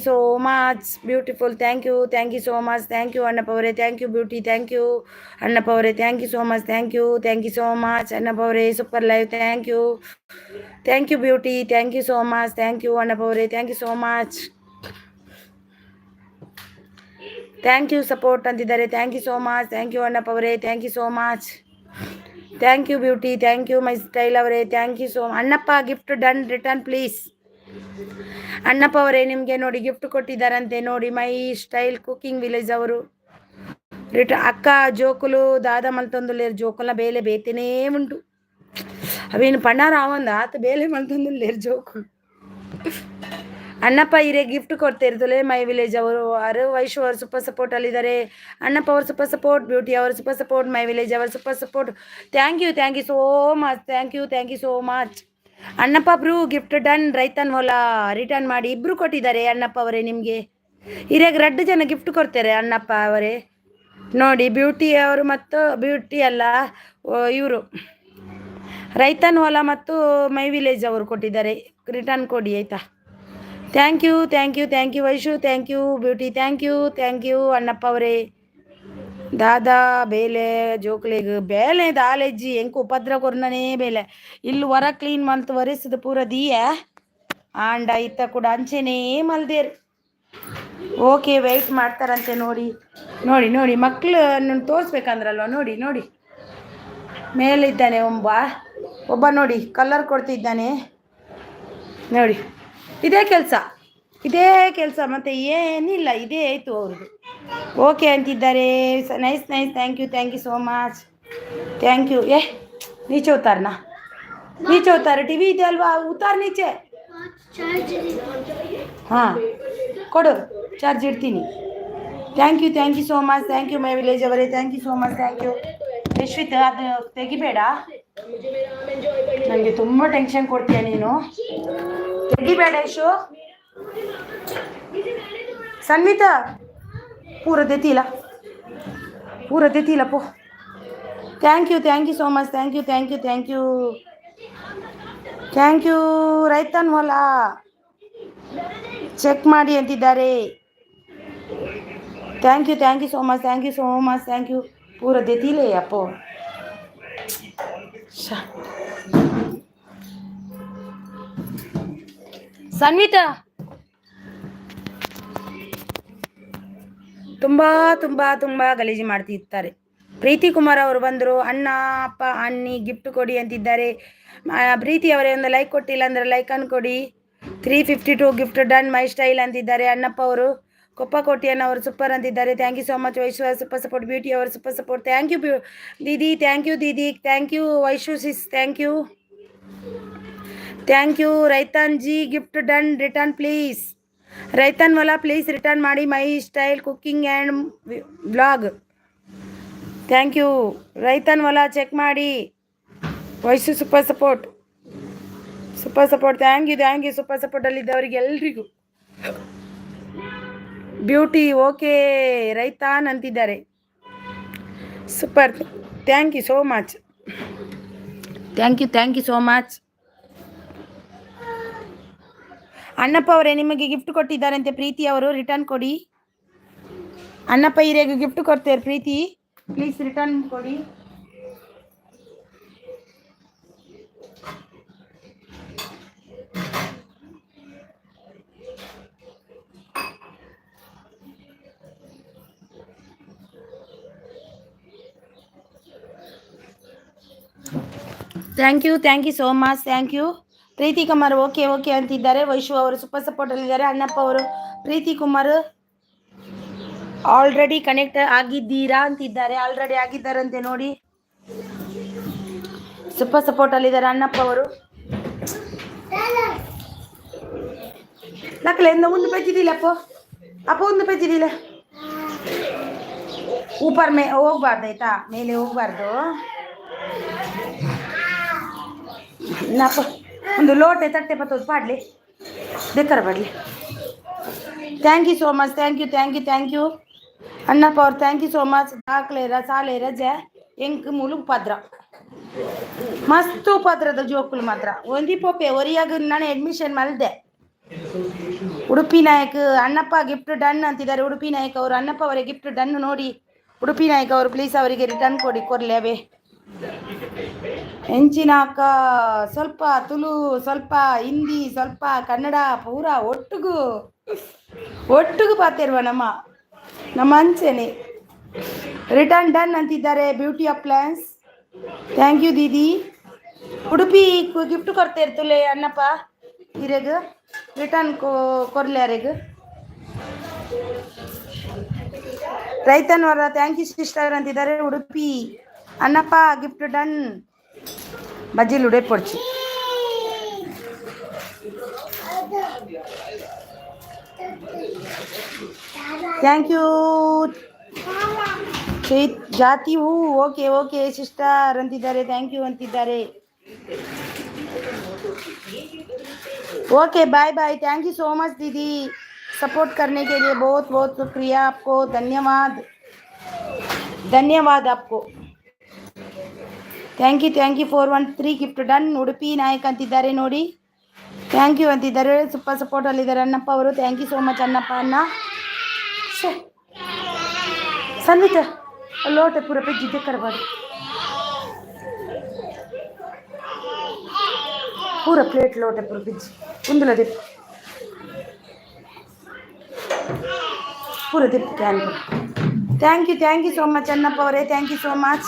so much beautiful thank you so much thank you Annappa ಅವರೇ thank you beauty thank you Annappa ಅವರೇ thank you so much thank you so much Annappa ಅವರೇ super live thank you beauty thank you so much thank you Annappa ಅವರೇ thank you so much thank you support ಅಂತಿದ್ದಾರೆ thank you so much thank you Annappa ಅವರೇ thank you so much thank you beauty thank you my style ಅವರೇ thank you so Annappa gift done return please Annappa ಅವರೇ ನಿಮಗೆ ನೋಡಿ gift ಕೊಟ್ಟಿದ್ದಾರಂತೆ ನೋಡಿ ಮೈ style cooking village ಅವರು ಅಕ್ಕ ಜೋಕುಲು ದಾದ ಮಲ್ತೊಂದುಲ್ಲೇರು ಜೋಕುಲ ಬೇಲೆ ಬೇತೇನೇ ಉಂಟು ಅವೇನು ಪಣ್ಣಾರ ಅವಂದ ಆತ ಬೇಲೆ ಮಲ್ತೊಂದುಲ್ಲೇರು ಜೋಕುಲು ಅಣ್ಣಪ್ಪ ಹಿರೇ ಗಿಫ್ಟ್ ಕೊಡ್ತಿರ್ತಲೇ ಮೈ ವಿಲೇಜ್ ಅವರು ವೈಶು ಅವರು ಸೂಪರ್ ಸಪೋರ್ಟ್ ಅಲ್ಲಿದ್ದಾರೆ ಅಣ್ಣಪ್ಪ ಅವರು ಸೂಪರ್ ಸಪೋರ್ಟ್ ಬ್ಯೂಟಿ ಅವರು ಸೂಪರ್ ಸಪೋರ್ಟ್ ಮೈ ವಿಲೇಜ್ ಅವರು super support thank you so much thank you so much Annappa bro gift done ರೈತನ್ ಹೊಲ ರಿಟರ್ನ್ ಮಾಡಿ ಇಬ್ರು ಕೊಟ್ಟಿದ್ದಾರೆ ಅಣ್ಣಪ್ಪ ಅವರೇ ನಿಮಗೆ ಹಿರಿಯಾಗ 2 ಜನ ಗಿಫ್ಟ್ ಕೊಡ್ತಾರೆ ಅಣ್ಣಪ್ಪ ಅವರೇ ನೋಡಿ ಬ್ಯೂಟಿ ಅವರು ಮತ್ತು ಬ್ಯೂಟಿ ಅಲ್ಲ ಇವರು ರೈತನ್ ಹೊಲ ಮತ್ತು ಮೈ ವಿಲೇಜ್ ಅವರು ಕೊಟ್ಟಿದ್ದಾರೆ ರಿಟರ್ನ್ ಕೊಡಿ ಆಯ್ತಾ thank you Vaishu thank you beauty thank you Annappa ಅವರೇ ದಾದಾ ಬೇಲೆ ಜೋಕ್ಲೆಗ್ ಬೇಲೆ ದಾಲೆಜ್ಜಿ ಎಂಕು ಉಪದ್ರ ಕೊರ್ನನೇ ಬೇಲೆ ಇಲ್ಲಿ ಹೊರ ಕ್ಲೀನ್ ಮಲ್ತು ಒರೆಸಿದ ಪೂರ ದೀಯ ಆಂಡ ಇತ್ತ ಕೂಡ ಅಂಚೆನೇ ಮಲ್ದೇರು ಓಕೆ ವೆಯ್ಟ್ ಮಾಡ್ತಾರಂತೆ ನೋಡಿ ಮಕ್ಕಳು ತೋರಿಸ್ಬೇಕಂದ್ರಲ್ವ ನೋಡಿ ಮೇಲಿದ್ದಾನೆ ಒಬ್ಬ ನೋಡಿ ಕಲರ್ ಕೊಡ್ತಿದ್ದಾನೆ ನೋಡಿ ಇದೇ ಕೆಲಸ ಮತ್ತೆ ಏನಿಲ್ಲ ಇದೇ ಆಯಿತು ಅವ್ರದ್ದು ಓಕೆ ಅಂತಿದ್ದಾರೆ nice thank you so much thank you नीचे उतार टीवी ಇದೆ ಅಲ್ವಾ ಉತಾರ್ ನೀಚೆ ಹಾಂ ಕೊಡು ಚಾರ್ಜ್ ಇಡ್ತೀನಿ thank you so much thank you my village ಅವರೇ thank you so much thank you Yashvith ಅದು ತೆಗಿಬೇಡ ನನಗೆ ತುಂಬ ಟೆನ್ಷನ್ ಕೊಡ್ತೀಯ ನೀನು ತೆಗಿಬೇಡ ಯಶು ಸನ್ವಿತಾ ಪೂರ ದೇತಿಲ್ಲ ಪೋ thank you so much thank you ರೈತನ್ ಹೊಲ ಚೆಕ್ ಮಾಡಿ ಅಂತಿದ್ದಾರೆ thank you so much thank you ಪೂರ ದೇತಿಲ್ಲ ಅಪ್ಪೋ ಸನ್ವಿತಾ ತುಂಬ ಗಲೀಜು ಮಾಡ್ತಿರ್ತಾರೆ ಪ್ರೀತಿ ಕುಮಾರ್ ಅವರು ಬಂದರು ಅಣ್ಣ ಅಪ್ಪ ಅನ್ನಿ ಗಿಫ್ಟ್ ಕೊಡಿ ಅಂತಿದ್ದಾರೆ ಪ್ರೀತಿ ಅವರೇ ಒಂದು ಲೈಕ್ ಕೊಟ್ಟಿಲ್ಲ ಅಂದರೆ ಲೈಕನ್ನು ಕೊಡಿ 352 ಗಿಫ್ಟ್ ಡನ್ ಮೈ ಸ್ಟೈಲ್ ಅಂತಿದ್ದಾರೆ ಅಣ್ಣಪ್ಪ ಅವರು ಕೊಪ್ಪ ಕೋಟಿಯನ್ನ ಅವರು ಸೂಪರ್ ಅಂತಿದ್ದಾರೆ thank you so much Vaishu super support beauty ಅವರು ಸೂಪರ್ ಸಪೋರ್ಟ್ ಥ್ಯಾಂಕ್ ಯು ದೀದಿ thank you Vaishu sis thank you ರೈತನ್ ji gift done return please ರೈತನ್ ವಾಲಾ ಪ್ಲೀಸ್ ರಿಟರ್ನ್ ಮಾಡಿ my style cooking and vlog. Thank you. ರೈತನ್ ವಾಲಾ ಚೆಕ್ ಮಾಡಿ. ವಯಸ್ಸು super support. Thank you super ಸಪೋರ್ಟಲ್ಲಿದ್ದವರಿಗೆ ಎಲ್ರಿಗೂ. ಬ್ಯೂಟಿ ಓಕೆ ರೈತಾನ್ ಅಂತಿದ್ದಾರೆ. Super. Thank you so much. Thank you so much. Annappa ಅವರೇ ನಿಮಗೆ ಗಿಫ್ಟ್ ಕೊಟ್ಟಿದ್ದಾರಂತೆ ಪ್ರೀತಿ ಅವರು, ರಿಟರ್ನ್ ಕೊಡಿ. ಅಣ್ಣಪ್ಪ ಹಿರಿಯಾಗಿ ಗಿಫ್ಟ್ ಕೊಡ್ತಾರೆ ಪ್ರೀತಿ, ಪ್ಲೀಸ್ ರಿಟರ್ನ್ ಕೊಡಿ. Thank you so much. Thank you. Preethi Kumar okay ಅಂತಿದ್ದಾರೆ. ವೈಶು ಅವರು ಸೂಪರ್ ಸಪೋರ್ಟಲ್ಲಿದ್ದಾರೆ. ಅಣ್ಣಪ್ಪ ಅವರು ಪ್ರೀತಿ ಕುಮಾರ್ ಆಲ್ರೆಡಿ ಕನೆಕ್ಟ್ ಆಗಿದ್ದೀರಾ ಅಂತಿದ್ದಾರೆ. ಆಲ್ರೆಡಿ ಆಗಿದ್ದಾರಂತೆ ನೋಡಿ. ಸೂಪರ್ ಸಪೋರ್ಟಲ್ಲಿದ್ದಾರೆ ಅಣ್ಣಪ್ಪ ಅವರು. ನಕಲೆಂದ ಒಂದು ಪೆಚ್ಚಿದಿಲ್ಲ ಅಪ್ಪ ಒಂದು ಪೆಚ್ಚಿದಿಲ್ಲ. ಊಪರ್ ಹೋಗ್ಬಾರ್ದು ಆಯ್ತಾ, ಮೇಲೆ ಹೋಗ್ಬಾರ್ದು. ನಪ್ಪ ಒಂದು ಲೋಟೆ ತಟ್ಟೆ ಪತ್ತೋದು ಪಾಡ್ಲಿ ಬೇಕಾರೆ ಬರಲಿ. Thank you so much. Thank you Annappa ಅವ್ರು. Thank you so much. ದಾಖಲೆ ಸಾಲೆ ರಜೆ ಎಂಕ್ ಮೂಲು ಪದ್ರ ಮಸ್ತು ಪದ್ರದ ಜೋಕುಲು ಮಾತ್ರ ಒಂದಿ ಪೋಪೆ ಒರಿಯಾಗ ನಾನು ಅಡ್ಮಿಷನ್ ಮಲ್ದೆ. ಉಡುಪಿ ನಾಯಕ್ ಅಣ್ಣಪ್ಪ ಗಿಫ್ಟ್ ಡನ್ ಅಂತಿದ್ದಾರೆ. ಉಡುಪಿ ನಾಯಕ್ ಅವರು ಅಣ್ಣಪ್ಪ ಅವರೇ ಗಿಫ್ಟ್ ಡನ್ ನೋಡಿ. ಉಡುಪಿ ನಾಯಕ್ ಅವರು ಪ್ಲೀಸ್ ಅವರಿಗೆ ರಿಟರ್ನ್ ಕೊಡಲೇವೇ. ಹೆಂಚಿನ ಅಕ್ಕ ಸ್ವಲ್ಪ ತುಳು, ಸ್ವಲ್ಪ ಹಿಂದಿ, ಸ್ವಲ್ಪ ಕನ್ನಡ ಪೂರ ಒಟ್ಟಿಗೂ ಪಾತಿರುವ ನಮ್ಮ ಅಂಚೆನೆ. ರಿಟರ್ನ್ ಡನ್ ಅಂತಿದ್ದಾರೆ beauty of plans. Thank you ದೀದಿ. ಉಡುಪಿ ಗಿಫ್ಟ್ ಕೊಡ್ತಾ ಇರ್ತಲೆ ಅಣ್ಣಪ್ಪ ಹಿರೇಗ ರಿಟರ್ನ್ ಕೊರ್ಲೆ ಯಾರಿಗ ರೈತನವರ. ಥ್ಯಾಂಕ್ ಯು ಸಿಸ್ಟರ್ ಅಂತಿದ್ದಾರೆ. Udupi Annappa gift done. ಬಜ್ಜಿಲ್ ಉಡೆ ಪೊಡ್ಚಿ. Thank you. ಜಾತಿ ಹೂ ಓಕೆ ಸಿಸ್ಟರ್ ಅಂತಿದ್ದಾರೆ. ಥ್ಯಾಂಕ್ ಯು ಅಂತಿದ್ದಾರೆ. Okay bye bye. Thank you so much दीदी सपोर्ट करने के लिए. बहुत बहुत शुक्रिया आपको. धन्यवाद आपको. Thank you 413 gift done. Udupi Nayak ಅಂತಿದ್ದಾರೆ ನೋಡಿ. ಥ್ಯಾಂಕ್ ಯು ಅಂತಿದ್ದಾರೆ. ಸೂಪರ್ ಸಪೋರ್ಟಲ್ಲಿದ್ದಾರೆ ಅಣ್ಣಪ್ಪ ಅವರು. Thank you so much Annappa ಅಣ್ಣ. ಸಂದಿತ ಲೋಟೆ ಪೂರ ಪೆಜ್ಜಿದ್ದೆ ಕರಬಾರ್ದು. ಪೂರ ಪ್ಲೇಟ್ ಲೋಟೆ ಪೂರ ಬಿಜ್ಜಿ ಉಂದುಲ ದಿಪ್ಪು ಪೂರ ದಿಪ್ಪು ಕ್ಯಾನ್. Thank you so much Annappa ಅವರೇ. Thank you so much.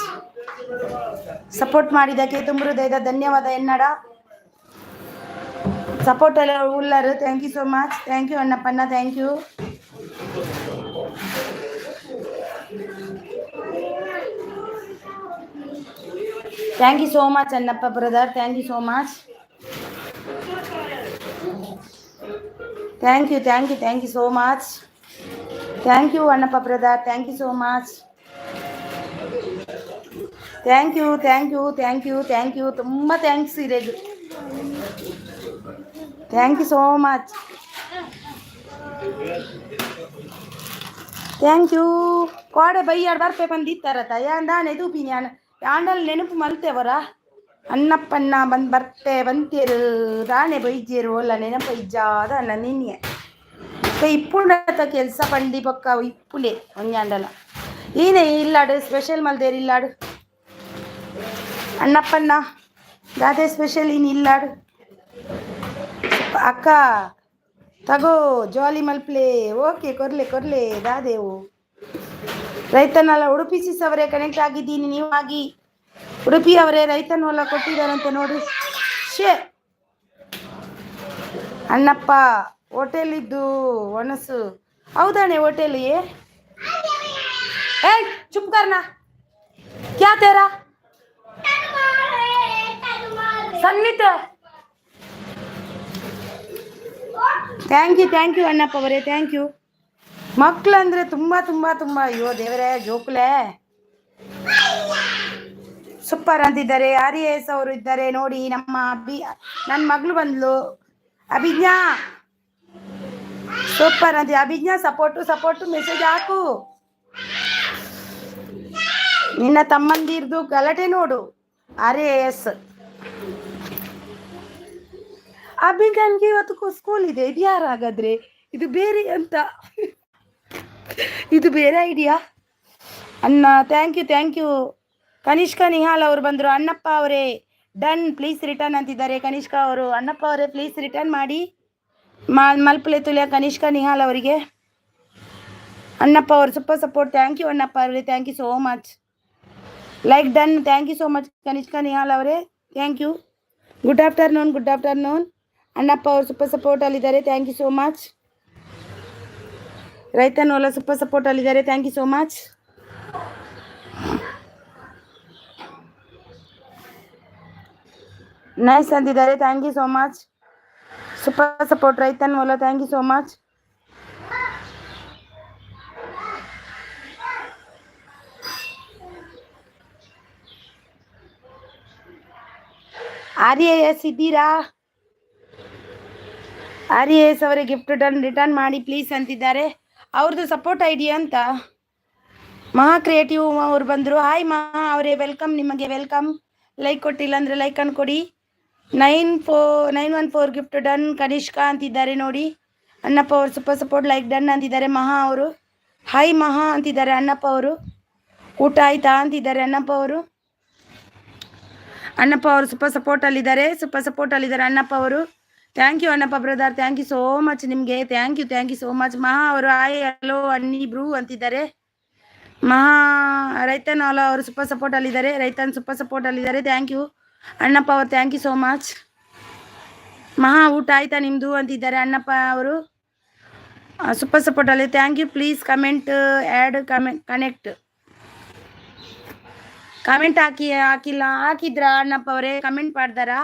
Support ಮಾಡಿದ್ದಕ್ಕೆ ತುಂಬ ಹೃದಯದ ಧನ್ಯವಾದ ಎನ್ನಡ. ಸಪೋರ್ಟ್ ಎಲ್ಲ ಉಳ್ಳರು. Thank you so much. Thank you ಅಣ್ಣಪ್ಪಣ್ಣ. Thank you. Thank you so much Annappa brother. Thank you so much. Thank you so much. Thank you Annappa brother. Thank you so much. Thank you ತುಂಬ thanks ಇರೋದು. Thank you so much. Thank you. ಕೋಡೆ ಬೈಯಾಡು ಬರ್ಪೆ ಬಂದಿತ್ತಾರತ ಯಾಂದಾನೆ ತೂಪಿನಿ ಯಾಂಡಲ್ಲಿ ನೆನಪು ಮಲ್ತೇವರ ಅನ್ನಪ್ಪಣ್ಣ ಬಂತೇರು ದಾನೆ ಬೈಜೇರು ಒಲ್ಲ ನೆನಪು ಇಜ್ಜಾದ ಅನ್ನ ನಿನ್ನೆ ಇಪ್ಪುಂಡತ ಕೆಲಸ ಪಂಡಿ ಪಕ್ಕ ಇಪ್ಪುಲೆ ಒಂಜಾಂಡಲ ಈನೆ ಇಲ್ಲಾಡು ಸ್ಪೆಷಲ್ ಮಲ್ದೇರು ಇಲ್ಲಾಡು ಅಣ್ಣಪ್ಪಣ್ಣ ದಾದೆ ಸ್ಪೆಷಲ್ ಇನ್ನು ಇಲ್ಲಾಡು ಅಕ್ಕ ತಗೋ ಜಾಲಿ ಮಲ್ಪ್ಲೆ. ಓಕೆ ಕೊರ್ಲೆ ದಾದೇವು. ರೈತನಲ್ಲ ಉಡುಪಿ ಸಿಸ್ ಅವರೇ ಕನೆಕ್ಟ್ ಆಗಿದ್ದೀನಿ ನೀವಾಗಿ. ಉಡುಪಿ ಅವರೇ ರೈತನ ಹೊಲ ಕೊಟ್ಟಿದ್ದಾರಂತೆ ನೋಡಿ. ಅಣ್ಣಪ್ಪ ಹೋಟೆಲ್ ಇದ್ದು ಒಣಸು ಹೌದಾನೆ ಹೋಟೆಲ್ ಏ ಚುಪ್ ಕರ್ನಾ ಕ್ಯಾ ತೇರಾ ಸನ್ನಿತ ಥ್ಯಾಂಕ್ ಯು ಅಣ್ಣಪ್ಪ ಅವರೇ, ಥ್ಯಾಂಕ್ ಯು. ಮಕ್ಕಳು ಅಂದರೆ ತುಂಬ ತುಂಬ ತುಂಬ, ಅಯ್ಯೋ ದೇವರೇ ಜೋಕುಲೆ ಸೂಪರ್ ಅಂತಿದ್ದಾರೆ. RAS ಅವರು ಇದ್ದಾರೆ ನೋಡಿ. ನಮ್ಮ ನನ್ನ ಮಗಳು ಬಂದ್ಲು ಅಭಿಜ್ಞಾ, ಸೂಪರ್ ಅಂತ. ಅಭಿಜ್ಞಾ ಸಪೋರ್ಟು ಮೆಸೇಜ್ ಹಾಕು. ನಿನ್ನ ತಮ್ಮಂದಿರ್ದು ಗಲಾಟೆ ನೋಡು. RAS ಅಭಿಜ್ಞಾನ್ಗೆ ಇವತ್ತು ಸ್ಕೂಲ್ ಇದೆ. ಇದು ಯಾರು ಹಾಗಾದ್ರೆ? ಇದು ಬೇರೆ ಅಂತ, ಇದು ಬೇರೆ ಐಡಿಯಾ. ಅಣ್ಣ ಥ್ಯಾಂಕ್ ಯು. ಕನಿಷ್ಕಾ ನಿಹಾಲ್ ಅವರು ಬಂದರು. ಅಣ್ಣಪ್ಪ ಅವರೇ ಡನ್, ಪ್ಲೀಸ್ ರಿಟರ್ನ್ ಅಂತಿದ್ದಾರೆ ಕನಿಷ್ಕಾ ಅವರು. ಅಣ್ಣಪ್ಪ ಅವರೇ ಪ್ಲೀಸ್ ರಿಟರ್ನ್ ಮಾಡಿ. ಮಲ್ಪಲೆ ತುಲಿಯ ಕನಿಷ್ಕಾ ನಿಹಾಲ್ ಅವರಿಗೆ. ಅಣ್ಣಪ್ಪ ಅವರು super support. Thank you Annappa ಅವರೇ, thank you so much. Like done, thank you so much Kanishka Nihal ಅವರೇ, thank you. Good afternoon. Annappa ಅವರು ಸೂಪರ್ ಸಪೋರ್ಟ್ ಅಲ್ಲಿದ್ದಾರೆ, ಥ್ಯಾಂಕ್ ಯು ಸೋ ಮಚ್. ರೈತನ್ ಓಲಾ ಸೂಪರ್ ಸಪೋರ್ಟ್ ಅಲ್ಲಿದ್ದಾರೆ, thank you so much. Nice ಅಂತಿದ್ದಾರೆ, thank you so much. Super support ರೈತನ್ ಓಲಾ, thank you so much. RAS ಇದ್ದೀರಾ? RAS ಅವರೇ ಗಿಫ್ಟ್ ರಿಟರ್ನ್ ಮಾಡಿ ಪ್ಲೀಸ್ ಅಂತಿದ್ದಾರೆ. ಅವ್ರದ್ದು ಸಪೋರ್ಟ್ ID ಅಂತ. ಮಹಾ ಕ್ರಿಯೇಟಿವ್ ಅವ್ರು ಬಂದರು. ಹಾಯ್ ಮಹಾ ಅವರೇ, ವೆಲ್ಕಮ್, ನಿಮಗೆ ವೆಲ್ಕಮ್. ಲೈಕ್ ಕೊಟ್ಟಿಲ್ಲ ಅಂದರೆ ಲೈಕ್ ಅನ್ಕೊಡಿ. 914 ಗಿಫ್ಟ್ ಡನ್ ಕನಿಷ್ಕಾ ಅಂತಿದ್ದಾರೆ ನೋಡಿ. ಅಣ್ಣಪ್ಪ ಅವರು ಸೂಪರ್ ಸಪೋರ್ಟ್, ಲೈಕ್ ಡನ್ ಅಂತಿದ್ದಾರೆ ಮಹಾ ಅವರು. ಹಾಯ್ ಮಹಾ ಅಂತಿದ್ದಾರೆ ಅಣ್ಣಪ್ಪ ಅವರು. ಊಟ ಆಯ್ತಾ ಅಂತಿದ್ದಾರೆ ಅಣ್ಣಪ್ಪ ಅವರು. ಅಣ್ಣಪ್ಪ ಅವರು ಸೂಪರ್ ಸಪೋರ್ಟ್ ಅಲ್ಲಿದ್ದಾರೆ ಅಣ್ಣಪ್ಪ ಅವರು. Thank you Annappa brother, thank you so much ನಿಮಗೆ. Thank you so much. ಮಹಾ ಅವರು ಹಾಯ್ ಹಲೋ ಅನ್ನಿ ಬ್ರೂ ಅಂತಿದ್ದಾರೆ. ರೈತನ್ ಓಲಾ ಅವರು ಸೂಪರ್ ಸಪೋರ್ಟ್ ಅಲ್ಲಿದ್ದಾರೆ. ಥ್ಯಾಂಕ್ ಯು ಅಣ್ಣಪ್ಪ ಅವರು, ಥ್ಯಾಂಕ್ ಯು ಸೋ ಮಚ್. ಮಹಾ ಊಟ ಆಯ್ತಾ ನಿಮ್ಮದು ಅಂತಿದ್ದಾರೆ ಅಣ್ಣಪ್ಪ ಅವರು. ಸೂಪರ್ ಸಪೋರ್ಟ್ ಅಲ್ಲಿ, thank you. Please comment add connect. Comment ಹಾಕಿದ್ರಾ ಅಣ್ಣಪ್ಪ ಅವರೇ? ಕಮೆಂಟ್ ಮಾಡ್ದಾರಾ?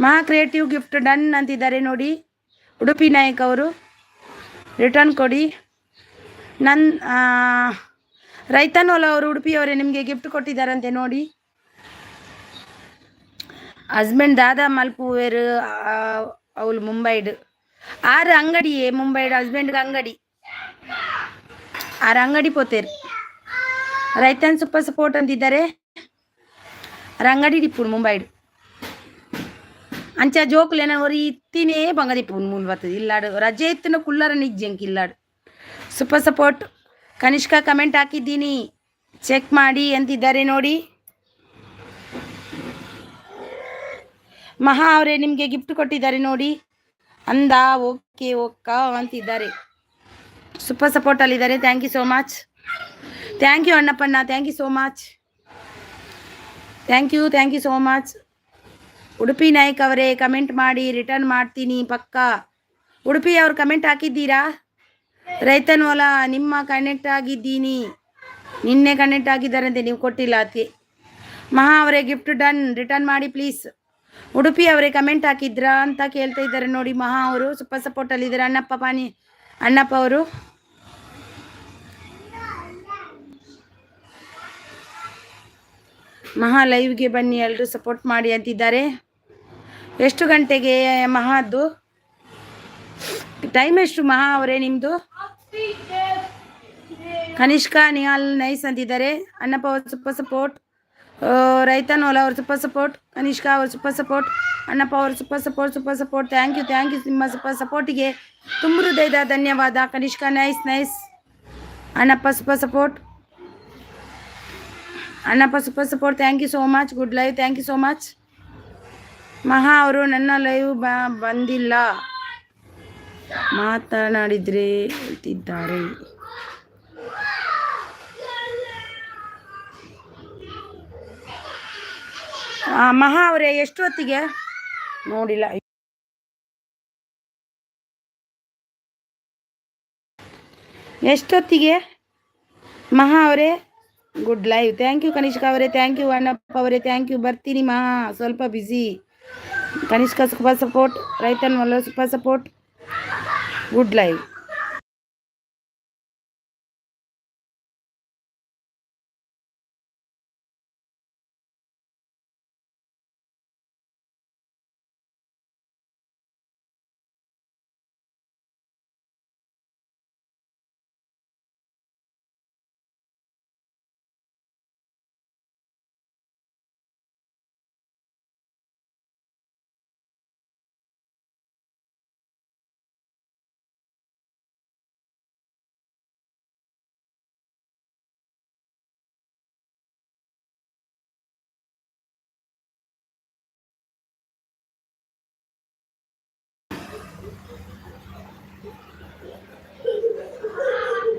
ಮಹಾ ಕ್ರಿಯೇಟಿವ್ ಗಿಫ್ಟ್ ಡನ್ ಅಂತಿದ್ದಾರೆ ನೋಡಿ. ಉಡುಪಿ ನಾಯಕ್ ಅವರು ರಿಟರ್ನ್ ಕೊಡಿ. ರೈತನ್ ಓಲಾ ಅವರು ಉಡುಪಿಯವರೇ ನಿಮಗೆ ಗಿಫ್ಟ್ ಕೊಟ್ಟಿದ್ದಾರಂತೆ ನೋಡಿ. ಹಸ್ಬೆಂಡ್ ದಾದಾ ಮಲ್ಪುವೇರು ಅವಳು ಮುಂಬೈಡ್. ಆರು ಅಂಗಡಿಯೇ ಮುಂಬೈಡ್ ಹಸ್ಬೆಂಡ್ಗೆ ಅಂಗಡಿ. ಆರು ಅಂಗಡಿ ಪೋತೇರು. ರೈತನ್ ಸೂಪರ್ ಸಪೋರ್ಟ್ ಅಂತಿದ್ದಾರೆ. ಅಂಗಡಿ ಡಿಪ್ಪುಡು ಮುಂಬೈಡ್ ಅಂಚ ಜೋಕ್ಲೇನ ಒರಿ ಇತ್ತಿನೇ ಬಂಗದಿಪ್ಪು ಮೂಲ ಬರ್ತದೆ. ಇಲ್ಲಾಡು ರಜೆ ಇತ್ತಿನ ಕುಳ್ಳರ ನಿಜ್ಜಂಕ್ ಇಲ್ಲಾಡು. Super support. ಕನಿಷ್ಕಾ ಕಮೆಂಟ್ ಹಾಕಿದ್ದೀನಿ, ಚೆಕ್ ಮಾಡಿ ಅಂತಿದ್ದಾರೆ ನೋಡಿ. ಮಹಾ ಅವರೇ ನಿಮಗೆ ಗಿಫ್ಟ್ ಕೊಟ್ಟಿದ್ದಾರೆ ನೋಡಿ. ಅಂದ ಓಕೆ ಅಂತಿದ್ದಾರೆ. ಸೂಪರ್ ಸಪೋರ್ಟ್ ಅಲ್ಲಿದ್ದಾರೆ. Thank you so much. Thank you ಅಣ್ಣಪ್ಪಣ್ಣ, thank you so much. Thank you so much. Udupi Nayak ಅವರೇ ಕಮೆಂಟ್ ಮಾಡಿ, ರಿಟರ್ನ್ ಮಾಡ್ತೀನಿ ಪಕ್ಕ. ಉಡುಪಿ ಅವ್ರು ಕಮೆಂಟ್ ಹಾಕಿದ್ದೀರಾ? ರೈತನ್ ಓಲಾ ನಿಮ್ಮ ಕನೆಕ್ಟ್ ಆಗಿದ್ದೀನಿ, ನಿನ್ನೆ ಕನೆಕ್ಟ್ ಆಗಿದ್ದಾರಂತೆ, ನೀವು ಕೊಟ್ಟಿಲ್ಲ ಅದಕ್ಕೆ. ಮಹಾ ಅವರೇ ಗಿಫ್ಟ್ ಡನ್, ರಿಟರ್ನ್ ಮಾಡಿ ಪ್ಲೀಸ್. ಉಡುಪಿ ಅವರೇ ಕಮೆಂಟ್ ಹಾಕಿದ್ರಾ ಅಂತ ಕೇಳ್ತಾ ಇದ್ದಾರೆ ನೋಡಿ. ಮಹಾ ಅವರು ಸೂಪರ್ ಸಪೋರ್ಟ್ ಅಲ್ಲಿದ್ದಾರೆ. ಅಣ್ಣಪ್ಪ ಅವರು. ಮಹಾ ಲೈವ್ಗೆ ಬನ್ನಿ ಎಲ್ಲರೂ ಸಪೋರ್ಟ್ ಮಾಡಿ ಅಂತಿದ್ದಾರೆ. ಎಷ್ಟು ಗಂಟೆಗೆ ಮಹಾದ್ದು ಟೈಮ್ ಎಷ್ಟು ಮಹಾ ಅವರೇ ನಿಮ್ಮದು? ಕನಿಷ್ಕಾ ನಿಹಾಲ್ ನೈಸ್ ಅಂತಿದ್ದಾರೆ. ಅಣ್ಣಪ್ಪ ಅವರು ಸೂಪರ್ ಸಪೋರ್ಟ್. ರೈತನ್ ಓಲಾ ಅವರು ಸೂಪರ್ ಸಪೋರ್ಟ್. ಕನಿಷ್ಕಾ ಅವರು ಸೂಪರ್ ಸಪೋರ್ಟ್. ಅಣ್ಣಪ್ಪ ಅವರು ಸೂಪರ್ ಸಪೋರ್ಟ್. ಥ್ಯಾಂಕ್ ಯು ನಿಮ್ಮ ಸೂಪರ್ ಸಪೋರ್ಟಿಗೆ ತುಂಬ ಹೃದಯದ ಧನ್ಯವಾದ. Kanishka nice. Annappa super support. Thank you so much. Good live, thank you so much. ಮಹಾ ಅವರು ನನ್ನ ಲೈವ್ ಬಂದಿಲ್ಲ, ಮಾತನಾಡಿದ್ರೆ ಹೇಳ್ತಿದ್ದಾರೆ. ಮಹಾ ಅವರೇ ಎಷ್ಟು ಹೊತ್ತಿಗೆ ನೋಡಿಲ್ಲ, ಎಷ್ಟೊತ್ತಿಗೆ ಮಹಾ ಅವರೇ? Good live, thank you Kanishka ಅವರೇ, ಥ್ಯಾಂಕ್ ಯು ಅಣ್ಣಪ್ಪ ಅವರೇ, ಥ್ಯಾಂಕ್ ಯು. ಬರ್ತೀನಿ ಮಹಾ, ಸ್ವಲ್ಪ ಬ್ಯುಸಿ. ಕನಿಷ್ಕ ಸೂಪರ್ ಸಪೋರ್ಟ್, ರೈತನ್ ಮಲ್ಲ ಸೂಪರ್ ಸಪೋರ್ಟ್, ಗುಡ್ ಲೈವ್.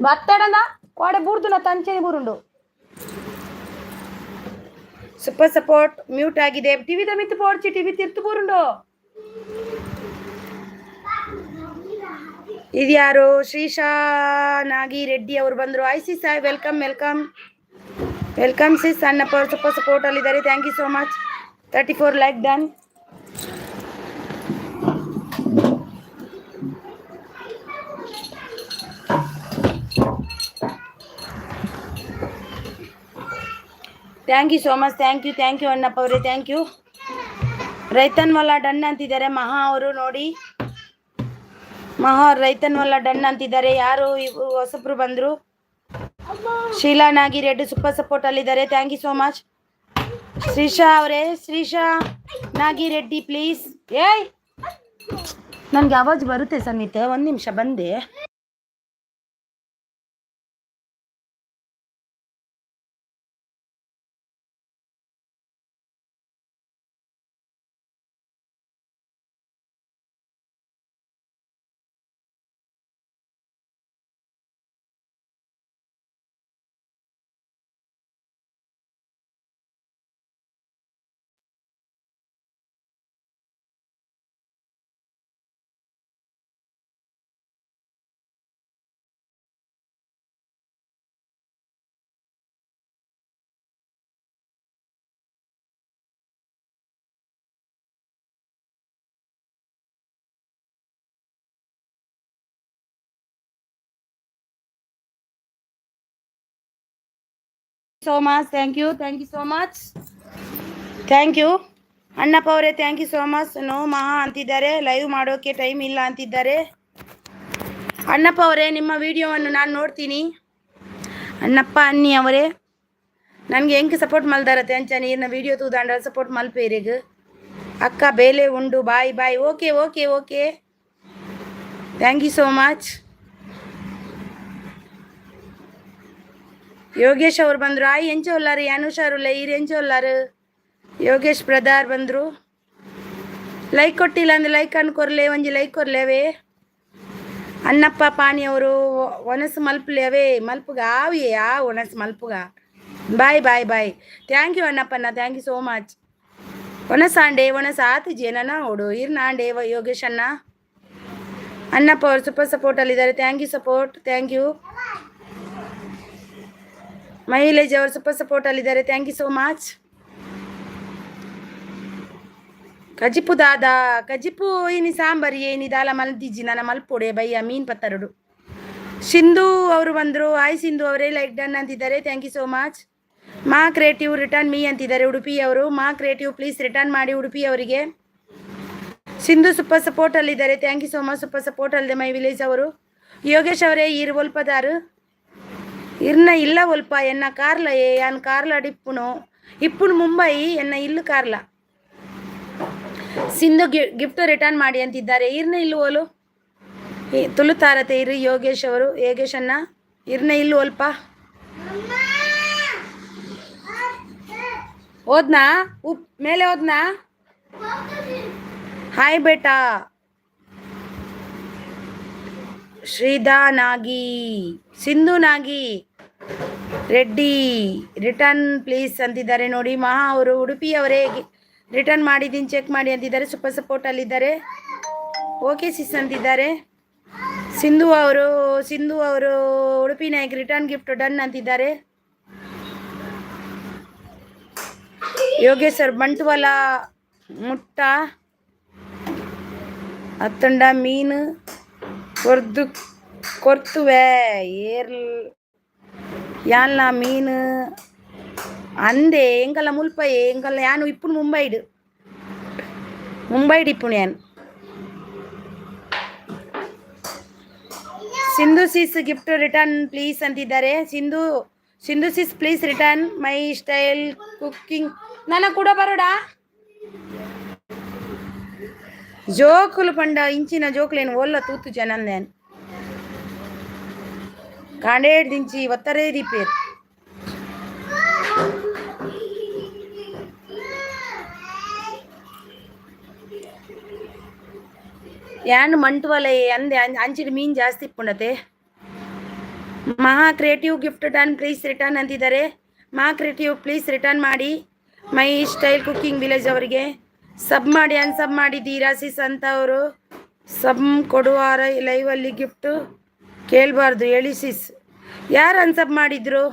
ಬತ್ತಡಂದ ಕೋಡೆ ಬೂರ್ದು ತಂಚೆನಿ ಬೂರುಂಡು. ಸೂಪರ್ ಸಪೋರ್ಟ್ ಮ್ಯೂಟ್ ಆಗಿದೆ. ಟಿವಿ ಮಿತ್ತು ಪೋಡ್ಚಿ ಟಿವಿ ತಿರ್ತು ಬೂರುಂಡು. ಇದ್ಯಾರು ಶ್ರೀಶಾ ನಾಗಿ ರೆಡ್ಡಿ ಅವರು ಬಂದರು. ಐಸಿ ಸಾಯ್ welcome welcome welcome sis. Annappa ಅವರು ಸೂಪರ್ ಸಪೋರ್ಟ್ ಅಲ್ಲಿದ್ದಾರೆ. Thank you so much. 34 like done. Thank you so much. Thank you Annappa ಅವರೇ, ಥ್ಯಾಂಕ್ ಯು. ರೈತನ್ ವಲ್ಲ ಡನ್ ಅಂತಿದ್ದಾರೆ ಮಹಾ ಅವರು. ನೋಡಿ ಮಹಾ ರೈತನ್ ವಲ್ಲ ಡನ್ ಅಂತಿದ್ದಾರೆ. ಯಾರು ಇವು ಹೊಸಬ್ರು ಬಂದರು. ಶೀಲಾ ನಾಗಿ ರೆಡ್ಡಿ ಸೂಪರ್ ಸಪೋರ್ಟ್ ಅಲ್ಲಿದ್ದಾರೆ. Thank you so much. Shrisha ಅವರೇ, ಶ್ರೀಶಾ ನಾಗಿ ರೆಡ್ಡಿ ಪ್ಲೀಸ್. ಏಯ್ ನನಗೆ ಆವಾಜ್ ಬರುತ್ತೆ ಸಮಿತ, ಒಂದು ನಿಮಿಷ ಬಂದೆ. So much. Thank you so much. Thank you Annappa ಅವರೇ, thank you so much. No Maha ಅಂತಿದ್ದಾರೆ, ಲೈವ್ ಮಾಡೋಕ್ಕೆ ಟೈಮ್ ಇಲ್ಲ ಅಂತಿದ್ದಾರೆ. ಅಣ್ಣಪ್ಪ ಅವರೇ, ನಿಮ್ಮ ವಿಡಿಯೋವನ್ನು ನಾನು ನೋಡ್ತೀನಿ. ಅಣ್ಣಪ್ಪ ಅನ್ನಿ ಅವರೇ ನನಗೆ ಹೆಂಗೆ ಸಪೋರ್ಟ್ ಮಲ್ದಾರತ್ತೆ ಅಂಚ ನೀರಿನ ವಿಡಿಯೋ ತೂದಾಂಡ ಸಪೋರ್ಟ್ ಮಲ್ಪೇರಿಗೆ ಅಕ್ಕ ಬೇಲೆ ಉಂಡು. Bye bye. Okay okay okay thank you so much. Yogesh ಅವರು ಬಂದರು. ಆಯ್ ಎಂಚೋ ಉಲ್ಲಾರು ಅನುಷಾರುಲ್ಲ ಈರು ಎಂಚೋ ಉಲ್ಲಾರು. ಯೋಗೇಶ್ ಬ್ರದರ್ ಬಂದರು. ಲೈಕ್ ಕೊಟ್ಟಿಲ್ಲ ಅಂದ್ರೆ ಲೈಕ್ ಅನ್ಕೊರ್ಲೆ, ಒಂಜಿ ಲೈಕ್ ಕೊರ್ಲೇವೇ. ಅಣ್ಣಪ್ಪ ಪಾನಿ ಅವರು ಒನಸು ಮಲ್ಪಲೇವೇ ಮಲ್ಪುಗ ಆವಿಯೇ ಆ ಒನಸು ಮಲ್ಪುಗ. Bye bye bye. Thank you ಅಣ್ಣಪ್ಪನ, ಥ್ಯಾಂಕ್ ಯು ಸೋ ಮಚ್. ಒನಸಾಂಡೆ ಒನಸ ಆತಿಜಿ ನನ್ನ ಓಡು ಇರ್ನಾಂಡೆ ಯೋಗೇಶ್ ಅಣ್ಣ. ಅಣ್ಣಪ್ಪ ಅವರು ಸೂಪರ್ ಸಪೋರ್ಟಲ್ಲಿದ್ದಾರೆ. Thank you support, thank you. ಮೈಲೇಜ್ ಅವರು ಸೂಪರ್ ಸಪೋರ್ಟಲ್ಲಿದ್ದಾರೆ. Thank you so much. ಕಜಿಪು ದಾದಾ ಕಜಿಪು ಏನಿ ಸಾಂಬಾರಿ ಏನಿ ದಾಲ ಮಲ್ದಿಜ್ಜಿ ನನ್ನ ಮಲ್ಪೊಡೆ ಬಯ್ಯ ಮೀನ್ ಪತ್ತರಡು. ಸಿಂಧು ಅವರು ಬಂದರು. ಆಯ್ ಸಿಂಧು ಅವರೇ ಲೈಕ್ ಡನ್ ಅಂತಿದ್ದಾರೆ. Thank you so much. ಮಾ ಕ್ರಿಯೇಟಿವ್ ರಿಟರ್ನ್ ಮೀ ಅಂತಿದ್ದಾರೆ ಉಡುಪಿ ಅವರು. ಮಾ ಕ್ರಿಯೇಟಿವ್ ಪ್ಲೀಸ್ ರಿಟರ್ನ್ ಮಾಡಿ ಉಡುಪಿ ಅವರಿಗೆ. ಸಿಂಧು ಸೂಪರ್ ಸಪೋರ್ಟಲ್ಲಿದ್ದಾರೆ. Thank you so much. Super support ಅಲ್ಲದೆ ಮೈ ವಿಲೇಜ್ ಅವರು. ಯೋಗೇಶ್ ಅವರೇ ಇರು ಒಲ್ಪದಾರು ಇರ್ನ ಇಲ್ಲ ಒಲ್ಪ ಎನ್ನ ಕಾರ್ಲ ಯಾನ್ ಕಾರ್ಲ ಡಿಪ್ಪುನು ಇಪ್ಪುನು ಮುಂಬೈ ಎನ್ನ ಇಲ್ಲು ಕಾರ್ಲ. ಸಿಂಧು ಗಿಫ್ಟ್ ರಿಟರ್ನ್ ಮಾಡಿ ಅಂತಿದ್ದಾರೆ. ಇರ್ನ ಇಲ್ಲು ಓಲು ತುಳುತ್ತಾರತೆ ಇರು ಯೋಗೇಶ್ ಅವರು. ಯೋಗೇಶ್ ಅನ್ನ ಇರ್ನ ಇಲ್ಲು ಒಲ್ಪ ಓದ್ನಾ ಉಪ್ ಮೇಲೆ ಓದ್ನಾ. ಹಾಯ್ ಬೇಟಾ. ಶ್ರೀಧಾ ನಾಗಿ, ಸಿಂಧು ನಾಗಿ ರೆಡ್ಡಿ ರಿಟರ್ನ್ ಪ್ಲೀಸ್ ಅಂತಿದ್ದಾರೆ. ನೋಡಿ ಮಹಾ ಅವರು ಉಡುಪಿಯವರೇ ರಿಟರ್ನ್ ಮಾಡಿದ್ದೀನಿ ಚೆಕ್ ಮಾಡಿ ಅಂತಿದ್ದಾರೆ. ಸೂಪರ್ ಸಪೋರ್ಟಲ್ಲಿದ್ದಾರೆ. ಓಕೆ ಸಿಸ್ ಅಂತಿದ್ದಾರೆ. ಸಿಂಧು ಅವರು Udupi Nayak return gift done ಅಂತಿದ್ದಾರೆ. ಯೋಗೇಶ್ ಸರ್ ಬಂಟ್ವಾಲ ಮುಟ್ಟ ಅತ್ತಂಡ ಮೀನು ಕೊರ್ತುವೆ ಏರ್ಲ್ ಯಾನ್ಲ ಮೀನು ಅಂದೆ ಎಂಕಲ್ಲ ಮುಲ್ಪಯೆ ಎಂಕಲ್ಲ ಯಾನು ಇಪ್ಪುನು ಮುಂಬೈಡ್ ಇಪ್ಪುನು ಯಾನು Sindhu sis gift return please ಅಂತಿದ್ದಾರೆ. Sindhu sis please return my style cooking. ನನ್ನ ಕೂಡ ಬರೋಡಾ జోకులు పండ ఇంచిన జోకులేను ఓళ్ళ తూతు జనం నేను కాండేడు దించి ఒత్తరేది పేరు ಯಾನು ಮಂಟುವಲೆ ಅಂದೆ ಅಂಚಿಡು ಮೀನು ಜಾಸ್ತಿ ಇಪ್ಪುಂಡತೆ. ಮಹಾ creative gift done please return ಅಂತಿದ್ದಾರೆ. ಮಹಾ ಕ್ರಿಯೇಟಿವ್ ಪ್ಲೀಸ್ ರಿಟರ್ನ್ ಮಾಡಿ ಮೈ ಸ್ಟೈಲ್ ಕುಕ್ಕಿಂಗ್ ವಿಲೇಜ್ ಅವರಿಗೆ ಸಬ್ ಮಾಡಿ ಅನ್ಸಬ್ ಮಾಡಿದ್ದೀರಾ ಸಿಸ್ ಅಂತವರು. ಸಬ್ ಕೊಡುವಾರ ಲೈವಲ್ಲಿ ಗಿಫ್ಟ್ ಕೇಳಬಾರ್ದು ಹೇಳಿ ಸಿಸ್. ಯಾರು ಅನ್ಸಬ್ ಮಾಡಿದ್ರು?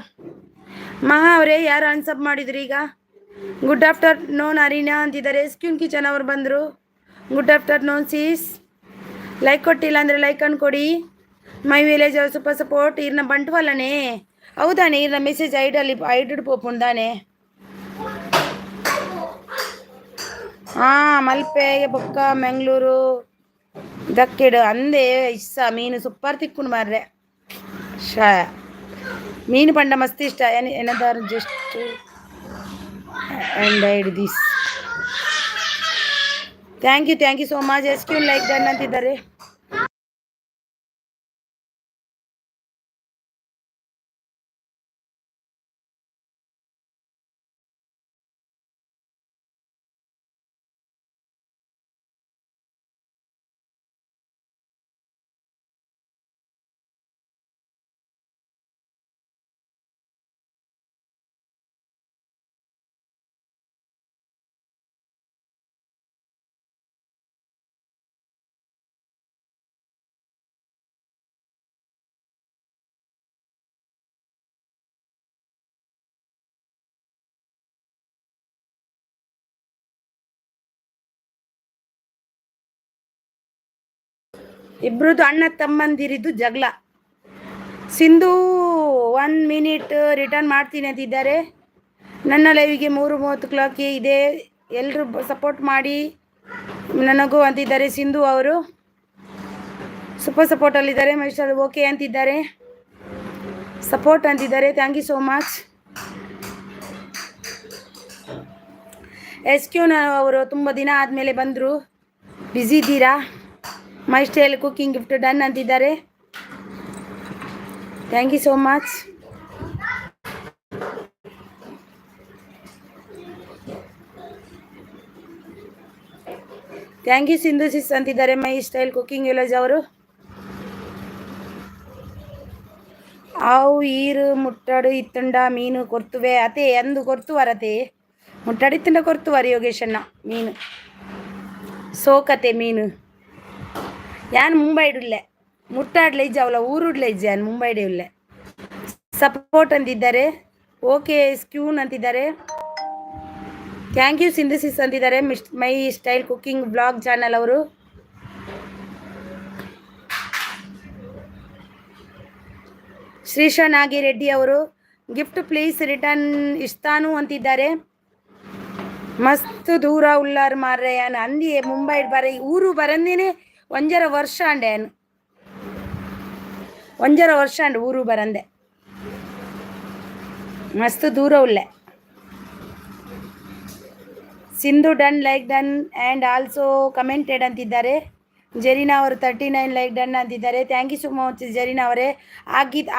ಮಹಾ ಅವರೇ ಯಾರು ಅನ್ಸಬ್ ಮಾಡಿದ್ರು ಈಗ? ಗುಡ್ ಆಫ್ಟರ್ನೂನ್ ಅರೀನಾ ಅಂತಿದ್ದಾರೆ. ಸ್ಕ್ಯೂನ್ ಕಿಚನ್ ಅವರು ಬಂದರು. ಗುಡ್ ಆಫ್ಟರ್ನೂನ್ ಸಿಸ್. ಲೈಕ್ ಕೊಟ್ಟಿಲ್ಲ ಅಂದರೆ ಲೈಕ್ ಅನ್ನು ಕೊಡಿ. ಮೈ ವಿಲೇಜ್ ಅವ್ರು ಸೂಪರ್ ಸಪೋರ್ಟ್. ಇರ್ನ ಬಂಟ್ವಲ್ಲನೇ ಹೌದಾನೆ ಇರ್ನ ಮೆಸೇಜ್ ಐಡಿಡ್ ಪೋಪುಂದಾನೆ. ಮಲ್ಪೆ ಬೊಕ್ಕ ಮೆಂಗಳೂರು ದಕ್ಕೆಡು ಅಂದೆ ಇಷ್ಟ ಮೀನು ಸೂಪರ್ ತಿಕ್ಕೊಂಡು ಮಾರ್ರೆ. ಮೀನು ಪಂಡ ಮಸ್ತ್ ಇಷ್ಟ. ಏನದಾರು just and add this. Thank you so much. SQ like done ಅಂತಿದ್ದಾರೆ. ಇಬ್ರದ್ದು ಅಣ್ಣ ತಮ್ಮಂದಿರಿದ್ದು ಜಗಳ. ಸಿಂಧು 1 ಮಿನಿಟ್ ರಿಟರ್ನ್ ಮಾಡ್ತೀನಿ ಅಂತಿದ್ದಾರೆ. ನನ್ನ ಲೈವಿಗೆ 3:30 ಇದೆ. ಎಲ್ಲರೂ ಸಪೋರ್ಟ್ ಮಾಡಿ ನನಗೂ ಅಂತಿದ್ದಾರೆ. ಸಿಂಧು ಅವರು ಸೂಪರ್ ಸಪೋರ್ಟಲ್ಲಿದ್ದಾರೆ. ಮೈಸ್ಟರ್ ಓಕೆ ಅಂತಿದ್ದಾರೆ. ಸಪೋರ್ಟ್ ಅಂತಿದ್ದಾರೆ. Thank you so much. ಎಸ್ಕ್ಯೂನ ಅವರು ತುಂಬ ದಿನ ಆದಮೇಲೆ ಬಂದರು. ಬ್ಯುಸಿ ಇದ್ದೀರಾ? My style cooking gift done ಅಂತಿದ್ದಾರೆ. Thank you so much. Thank you Sindhu sis ಅಂತಿದ್ದಾರೆ. ಮೈ ಸ್ಟೈಲ್ ಕುಕ್ಕಿಂಗ್ ವಿಲೇಜ್ ಅವರು. ಆವು ಈರು ಮುಟ್ಟಾಡು ಇತ್ತುಂಡ ಮೀನು ಕೊರ್ತುವೆ ಅತೆ ಎಂದು ಕೊರ್ತುವರತೆ ಮುಟ್ಟಾಡಿತ್ತುಂಡ ಕೊರ್ತುವರಿ ಯೋಗೇಶನ್ನ ಮೀನು ಸೋಕತೆ ಮೀನು ಯಾನ್ ಮುಂಬೈಡುಲ್ಲೆ ಮುಟ್ಟಾಡ್ಲೆ ಇಜ್ಜವಲ್ಲ ಊರುಡ್ಲೆ ಇಜ್ಜೆ ಯಾನ್ ಮುಂಬೈಡೆ ಉಲ್ಲೆ. ಸಪೋರ್ಟ್ ಅಂತಿದ್ದಾರೆ. ಓಕೆ ಸ್ಕ್ಯೂನ್ ಅಂತಿದ್ದಾರೆ. ಥ್ಯಾಂಕ್ ಯು ಸಿಂಧಸಿಸ್ ಅಂತಿದ್ದಾರೆ. My style cooking blog channel ಅವರು. ಶ್ರೀಶಾ ನಾಗಿ ರೆಡ್ಡಿ ಅವರು ಗಿಫ್ಟ್ ಪ್ಲೀಸ್ ರಿಟರ್ನ್ ಇಸ್ತಾನು ಅಂತಿದ್ದಾರೆ. ಮಸ್ತ್ ದೂರ ಉಳ್ಳಾರ್ ಮಾರ್ರೆ ಯಾನ್ ಅಂದಿ ಮುಂಬೈ ಬರ ಊರು ಬರಂದೇನೆ 1.5 ವರ್ಷ ಅಂಡೆ ಯಾನು 1.5 ವರ್ಷ ಅಂಡೆ ಊರು ಬರಂದೆ. ಮಸ್ತ್ ದೂರ ಉಳ್ಳೆ. Sindhu done like done and also commented ಅಂತಿದ್ದಾರೆ. ಜರೀನಾ ಅವರು 39 ಲೈಕ್ ಡನ್ ಅಂತಿದ್ದಾರೆ. Thank you so much Zarina ಅವರೇ.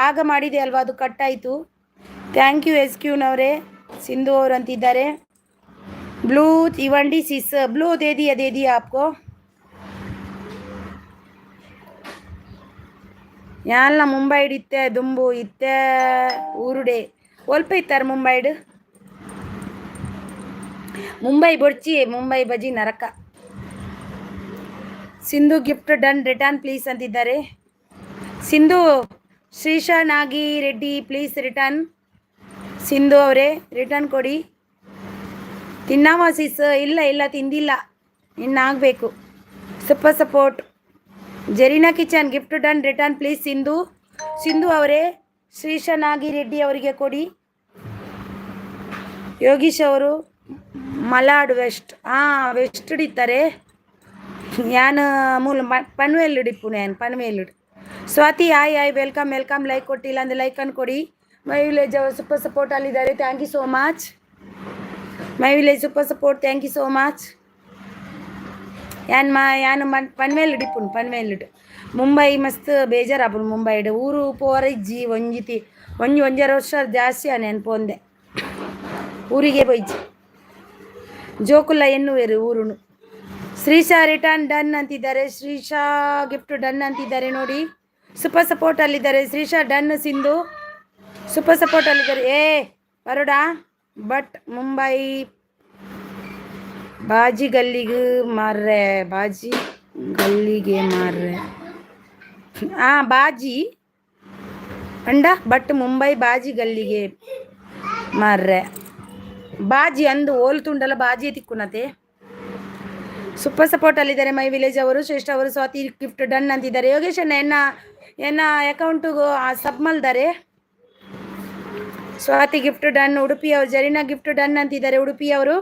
ಆಗ ಮಾಡಿದೆ ಅಲ್ವಾ ಅದು ಕಟ್ಟಾಯಿತು. ಥ್ಯಾಂಕ್ ಯು ಎಸ್ಕ್ಯೂನವರೇ. ಸಿಂಧು ಅವರು ಅಂತಿದ್ದಾರೆ. ಬ್ಲೂ ಇವಂಡಿ ಸಿಸ್ ಬ್ಲೂ दे दिया आपको. ಯಾಲ್ಲ ಮುಂಬೈಡ್ ಇತ್ತೆ ದುಂಬು ಇತ್ತೆ ಊರುಡೆ ಒಲ್ಪ ಇತ್ತಾರೆ ಮುಂಬೈಡ್. ಮುಂಬೈ ಬೊಡ್ಚಿ ಮುಂಬೈ ಬಜಿ ನರಕ. Sindhu gift done return please ಅಂತಿದ್ದಾರೆ. Sindhu Shrisha Nagi Reddy please return. ಸಿಂಧು ಅವರೇ ರಿಟರ್ನ್ ಕೊಡಿ. ತಿನ್ನವ ಸಿಸ್ ಇಲ್ಲ ತಿಂದಿಲ್ಲ ಇನ್ನಾಗಬೇಕು. Super support. Zarina kitchen gift done return please. Sindhu ಅವರೇ ಶ್ರೀಶಾ ನಾಗಿ ರೆಡ್ಡಿ ಅವರಿಗೆ ಕೊಡಿ. ಯೋಗೀಶ್ ಅವರು ಮಲಾಡ್ ವೆಸ್ಟ್ ವೆಸ್ಟ್ ಹಿಡಿತಾರೆ. ಯಾನ್ ಮೂಲ ಪನ್ವೇಲ್ ಡಿಪ್ಪು ನಾನು ಪನ್ವೇಲ್. ಸ್ವಾತಿ ಆಯ್ ವೆಲ್ಕಮ್ ಲೈಕ್ ಕೊಟ್ಟಿಲ್ಲ ಅಂದರೆ ಲೈಕನ್ನು ಕೊಡಿ. ಮೈ ವಿಲೇಜ್ ಅವರು ಸೂಪರ್ ಸಪೋರ್ಟ್ ಅಲ್ಲಿದ್ದಾರೆ. Thank you so much. My village super support, thank you so much. ಯಾನ್ ಪನ್ವೇಲ್ ಡಿಪ್ಪುನು ಪನ್ವೇಲ್ ಮುಂಬೈ ಮಸ್ತ್ ಬೇಜಾರಾಪುನು ಮುಂಬೈಡ್ ಊರು ಪೋರಜ್ಜಿ ಒಂಜರ ವರ್ಷ ಜಾಸ್ತಿ ನೆನಪು ಪೋಂದೆ ಊರಿಗೆ ಬೈಜಿ ಜೋಕುಲ್ಲ ಎನ್ನುವೇರು ಊರುನು. ಶ್ರೀಶಾ ರಿಟರ್ನ್ ಡನ್ ಅಂತಿದ್ದಾರೆ. ಶ್ರೀಶಾ ಗಿಫ್ಟ್ ಡನ್ ಅಂತಿದ್ದಾರೆ ನೋಡಿ. ಸೂಪರ್ ಸಪೋರ್ಟ್ ಅಲ್ಲಿದ್ದಾರೆ. Shrisha done. Sindhu super support ಅಲ್ಲಿದ್ದಾರೆ. ಬರೋಡಾ ಬಟ್ ಮುಂಬೈ ಬಾಜಿ ಗಲ್ಲಿಗೆ ಮಾರ್ರೆ ಬಾಜಿ ಅಂಡ ಬಟ್ ಮುಂಬೈ ಬಾಜಿ ಗಲ್ಲಿಗೆ ಮಾರ್ರೆ ಬಾಜಿ ಅಂದು ಓಲ್ತುಂಡಲ್ಲ ಬಾಜಿ ತಿಕ್ಕುನತೆ. ಸೂಪರ್ ಸಪೋರ್ಟ್ ಅಲ್ಲಿದ್ದಾರೆ. ಮೈ ವಿಲೇಜ್ ಅವರು ಶ್ರೇಷ್ಠ ಅವರು ಸ್ವಾತಿ ಗಿಫ್ಟ್ ಡನ್ ಅಂತಿದ್ದಾರೆ. ಯೋಗೇಶ್ ಎನ್ನ ಅಕೌಂಟಿಗೂ ಸಬ್ ಮಲ್ದಾರೆ. Swathi gift done. ಉಡುಪಿ ಅವರು ಜರೀನಾ ಗಿಫ್ಟ್ ಡನ್ ಅಂತಿದ್ದಾರೆ ಉಡುಪಿ ಅವರು.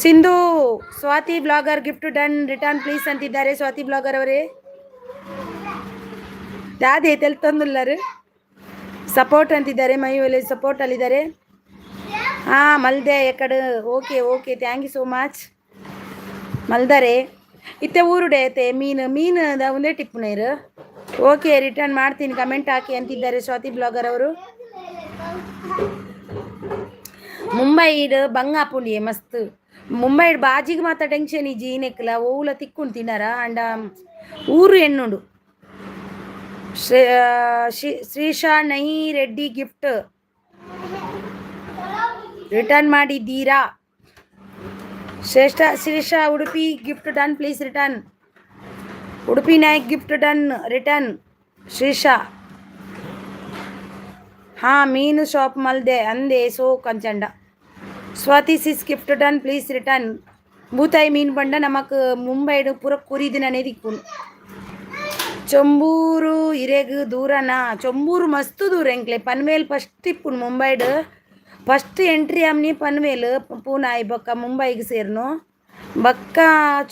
Sindhu Swathi blogger gift done return please ಅಂತಿದ್ದಾರೆ. ಸ್ವಾತಿ ಬ್ಲಾಗರ್ ಅವರೇ ಯಾವ್ದೇ ತಂದುಲ್ಲರು ಸಪೋರ್ಟ್ ಅಂತಿದ್ದಾರೆ. ಮೈ ವಿಲೇಜ್ ಸಪೋರ್ಟ್ ಅಲ್ಲಿದ್ದಾರೆ. ಮಲ್ದೆ ಎಕಡೆ okay thank you so much. ಮಲ್ದಾರೆ ಇತ್ತೆ ಊರುಡೆ ಐತೆ ಮೀನು ಒಂದೇ ಟಿಪ್ಪು ನೀರು. ಓಕೆ ರಿಟರ್ನ್ ಮಾಡ್ತೀನಿ ಕಮೆಂಟ್ ಹಾಕಿ ಅಂತಿದ್ದಾರೆ ಸ್ವಾತಿ ಬ್ಲಾಗರ್ ಅವರು. ಮುಂಬೈಡ್ ಬಂಗಾಪುಂಡಿಯೇ ಮಸ್ತ್. ಮುಂಬೈಡ್ ಬಾಜಿಗೆ ಮಾತ್ರ ಟೆನ್ಷನ್ ಇಜ್ಜಿ ನೆಕ್ಲ ಓಲ ತಿಕ್ಕೊಂಡು ತಿನ್ನಾರ ಅಂಡ ಊರು ಎಣ್ಣುಂಡು. ಶ್ರೀಶಾ ನೈ ರೆಡ್ಡಿ ಗಿಫ್ಟ್ ರಿಟರ್ನ್ ಮಾಡಿದ್ದೀರಾ. Srisha Udupi gift done please return. Udupi Nayak gift done return. Srisha ಮೀನು ಶಾಪ್ ಮಲ್ದೆ ಅಂದೆ ಸೋ ಕಂಚಂಡ. Swathi sis gift done please return. ಬೂತಾಯಿ ಮೀನು ಬಂಡ ನಮಕ್ ಮುಂಬೈಡು ಪೂರ ಕುರಿದಿನೇ ದಿಕ್ಕುನು. ಚೊಂಬೂರು ಇರೆಗ್ ದೂರನಾ. ಚೊಂಬೂರು ಮಸ್ತ್ ದೂರ ಎಂಕ್ಲೆ ಪನ್ವೇಲ್ ಫಸ್ಟ್ ಇಪ್ಪುನು ಮುಂಬೈಡ್ ಫಸ್ಟ್ ಎಂಟ್ರಿ ಅಮ್ನಿ ಪನ್ವೇಲ್ ಪೂನಾಯಿ ಬೊಕ್ಕ ಮುಂಬೈಗೆ ಸೇರ್ನು ಬಕ್ಕ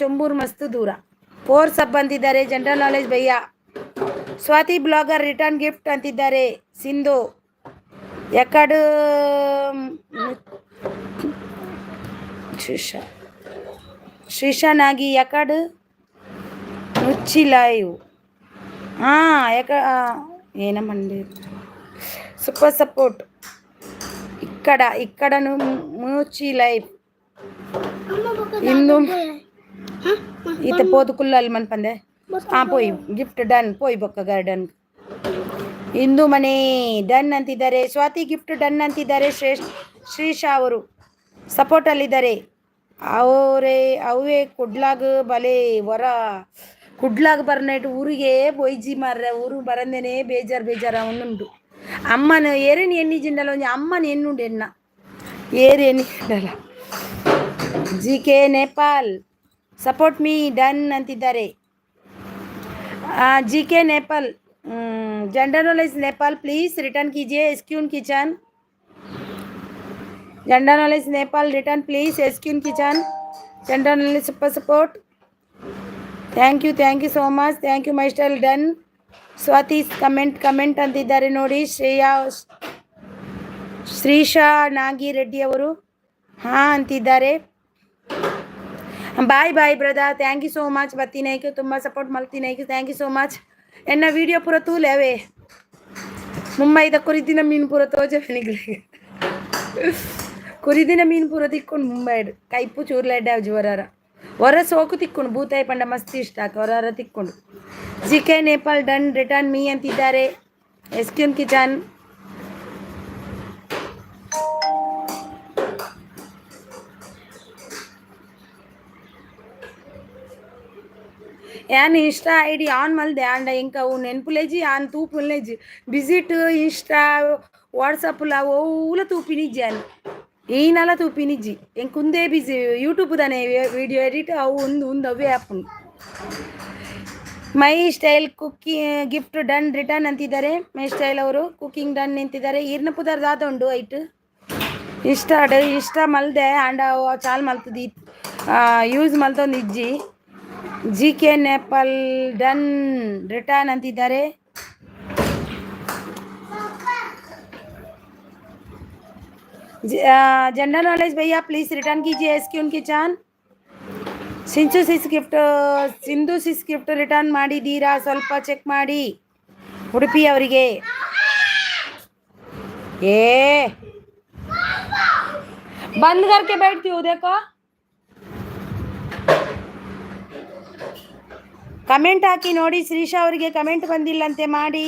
ಚೊಂಬೂರು ಮಸ್ತ್ ದೂರ. 4 ಸಬ್ ಅಂತಿದ್ದಾರೆ. ಜನರಲ್ ನಾಲೆಜ್ ಭಯ್ಯ. ಸ್ವಾತಿ ಬ್ಲಾಗರ್ ರಿಟರ್ನ್ ಗಿಫ್ಟ್ ಅಂತಿದ್ದಾರೆ. ಸಿಂಧು ಎಕಡು ಶ್ರೀಶಾ ನಾಗಿ ಎಕಡು ಮುಚ್ಚಿ ಲೈವ್ ಏನಮ್ಮಂడి ಸೂಪರ್ ಸಪೋರ್ಟ್ ఇక్కడను మూచి లైఫ్ ఇందు ఇత పోదుకుల్లాలి మన పందే పోయి ಗಿಫ್ಟ್ ಡನ್ ಪೋಯ್ ಬೊಕ್ಕ ಗಾರ್ಡನ್. ಇಂದು ಮನೆ ಡನ್ ಅಂತಿದ್ದಾರೆ. ಸ್ವಾತಿ ಗಿಫ್ಟ್ ಡನ್ ಅಂತಿದ್ದಾರೆ. ಶ್ರೀಶಾ ಅವರು ಸಪೋರ್ಟ್ ಅಲ್ಲಿದ್ದಾರೆ. ಅವೇ ಕುಡ್ಲಾಗ ಬಲೆ ಹೊರ ಕುಡ್ಲಾಗ ಬರ್ನೈಟ್ ಊರಿಗೆ ಬೊಯ್ಜಿ ಮಾರ್ರೆ ಊರು ಬರಂದೇನೆ ಬೇಜಾರ ಅವನುಂಡು. ಅಮ್ಮನ ಏರೇನು ಎಣ್ಣಿ ಜಿಂಡಲ್ಲ ಒಂಜಿ ಅಮ್ಮನ ಎನ್ನುಂಡು ಎನ್ನ ಏರೇನು ಜಿಂಡಲ್ಲ. GK Nepal support me done ಅಂತಿದ್ದಾರೆ. GK Nepal general knowledge Nepal please return कीजिए. एसक्यून kitchen general knowledge Nepal return please. एसक्यून kitchen general knowledge super support. Thank you so much. Thank you my style done. Swathi comment ಅಂತಿದ್ದಾರೆ ನೋಡಿ. ಶ್ರೀಶಾ ನಾಗಿ ರೆಡ್ಡಿ ಅವರು ಅಂತಿದ್ದಾರೆ. Bye brother. Thank you so much. ಬತ್ತೀನೈಕು ತುಂಬ support ಮಲ್ತೀನೈಕು. Thank you so much. ಎನ್ನ video ಪೂರ ತೂಲೇವೆ ಮುಂಬೈದ ಕುರಿದಿನ ಮೀನು ಪೂರ ತೋಜನಿಗೆ ಕುರಿದಿನ ಮೀನು ಪೂರ ತಿಕ್ಕೊಂಡು ಮುಂಬೈಡ್ ಕೈಪು ಚೂರ್ಲೆಡ್ಡೆ ಅವಜಿ ಹೊರ ಸೋಕು ತಿಕ್ಕೊಂಡು ಭೂತಾಯಿ ಪಂಡ ಮಸ್ತ್ ಇಷ್ಟ ಆಕ ಹೊರ ತಿಕ್ಕೊಂಡು. GK Nepal done return me ಅಂತಿದ್ದಾರೆ. ಎಸ್ಕ್ಯೂನ್ ಕಿಚನ್ ಯಾನ್ ಇನ್ಸ್ಟಾ ID ಆನ್ ಮಲ್ದೆ ಆಂಡ ಇಂಕ ಅವು ನೆನ್ಪುಲೇಜಿ ಆನ್ ತೂಪುಲೇಜಿ ವಿಸಿಟ್ ಇನ್ಸ್ಟಾ ವಾಟ್ಸಪ್ಲ ಓಲ ತೂಪಿನಿಜ್ಜಿ అని ఈనలా తూపినిజ్జి ఇంకుందే బిజీ యూట్యూబ్ దనే వీడియో ఎడిట్ అవు ఉంది అవే app my style gift done return ಅಂತಿದ್ದಾರೆ. ಮೈ ಸ್ಟೈಲ್ ಅವರು ಕುಕಿಂಗ್ ಡನ್ ನಿಂತಿದ್ದಾರೆ. ಈರ್ನ ಪುದರ್ ದಾದುಂಡು ಐಟ್ ಇಷ್ಟ ಮಲ್ದೆ ಆಂಡ ಚಾಲ್ ಮಲ್ತದಿ ಯೂಸ್ ಮಲ್ತೊಂದು ಇಜ್ಜಿ. GK ನೇಪಾಲ್ ಡನ್ ರಿಟರ್ನ್ ಅಂತಿದ್ದಾರೆ. जनरल नॉलेज भैया प्लीज रिटर्न कीजिए एसक्यू उनकी चान. ಸಿಂಧು ಸಿಸ್ ಗಿಫ್ಟ್ ರಿಟರ್ನ್ ಮಾಡಿದ್ದೀರಾ? ಸ್ವಲ್ಪ ಚೆಕ್ ಮಾಡಿ ಉಡುಪಿ ಅವರಿಗೆ. ಏ ಬಂದ್ ಕರ್ಕೆ बैठती हूँ देखो. ಕಮೆಂಟ್ ಹಾಕಿ ನೋಡಿ. ಶ್ರೀಶಾ ಅವರಿಗೆ ಕಮೆಂಟ್ ಬಂದಿಲ್ಲಂತೆ, ಮಾಡಿ.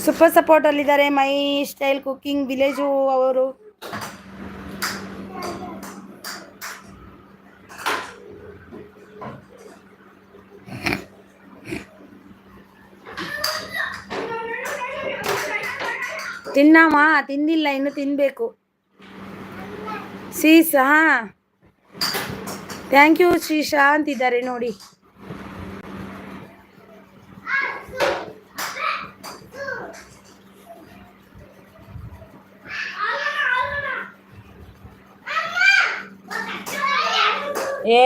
ಸೂಪರ್ ಸಪೋರ್ಟ್ ಅಲ್ಲಿದ್ದಾರೆ ಮೈ ಸ್ಟೈಲ್ ಕುಕಿಂಗ್ ವಿಲೇಜು ಅವರು. ತಿನ್ನಮ್ಮ, ತಿಂದಿಲ್ಲ, ಇನ್ನು ತಿನ್ಬೇಕು. ಸೀಸ್ ಹಾ ಥ್ಯಾಂಕ್ ಯು ಶ್ರೀಶಾ ಅಂತಿದ್ದಾರೆ ನೋಡಿ. ಏ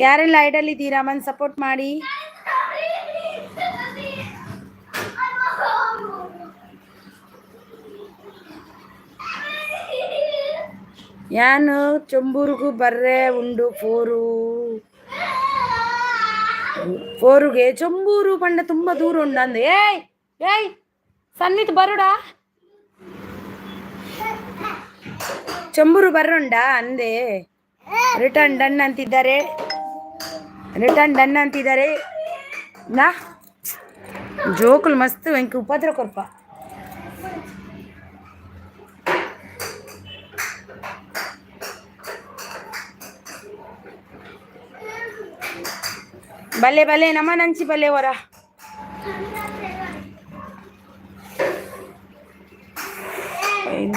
ಯಾರೆಲ್ಲ ಐಡಲ್ ಇದ್ದೀರಾ ಮನ್ ಸಪೋರ್ಟ್ ಮಾಡಿ. ಯಾನು ಚೊಂಬೂರಿಗೂ ಬರ್ರೆ ಉಂಡು ಫೋರುಗೆ ಚೊಂಬೂರು ಪಂಡ ತುಂಬ ದೂರ ಉಂಡು ಅಂದೆ. ಏಯ್ ಸನ್ನಿತ್ ಬರುಡಾ ಚೊಂಬೂರು ಬರೋಂಡ ಅಂದೆ. ರಿಟರ್ನ್ ಡನ್ ಅಂತಿದ್ದಾರೆ. ನಾ ಜೋಕುಲು ಮಸ್ತ್ ವೆಂಕಿ ಉಪದ್ರ ಕೊರ್ಪ. ಬಲ್ಲೆ ನಮ್ಮ ನಂಚಿ ಬಲ್ಲೆ ಹೊರ.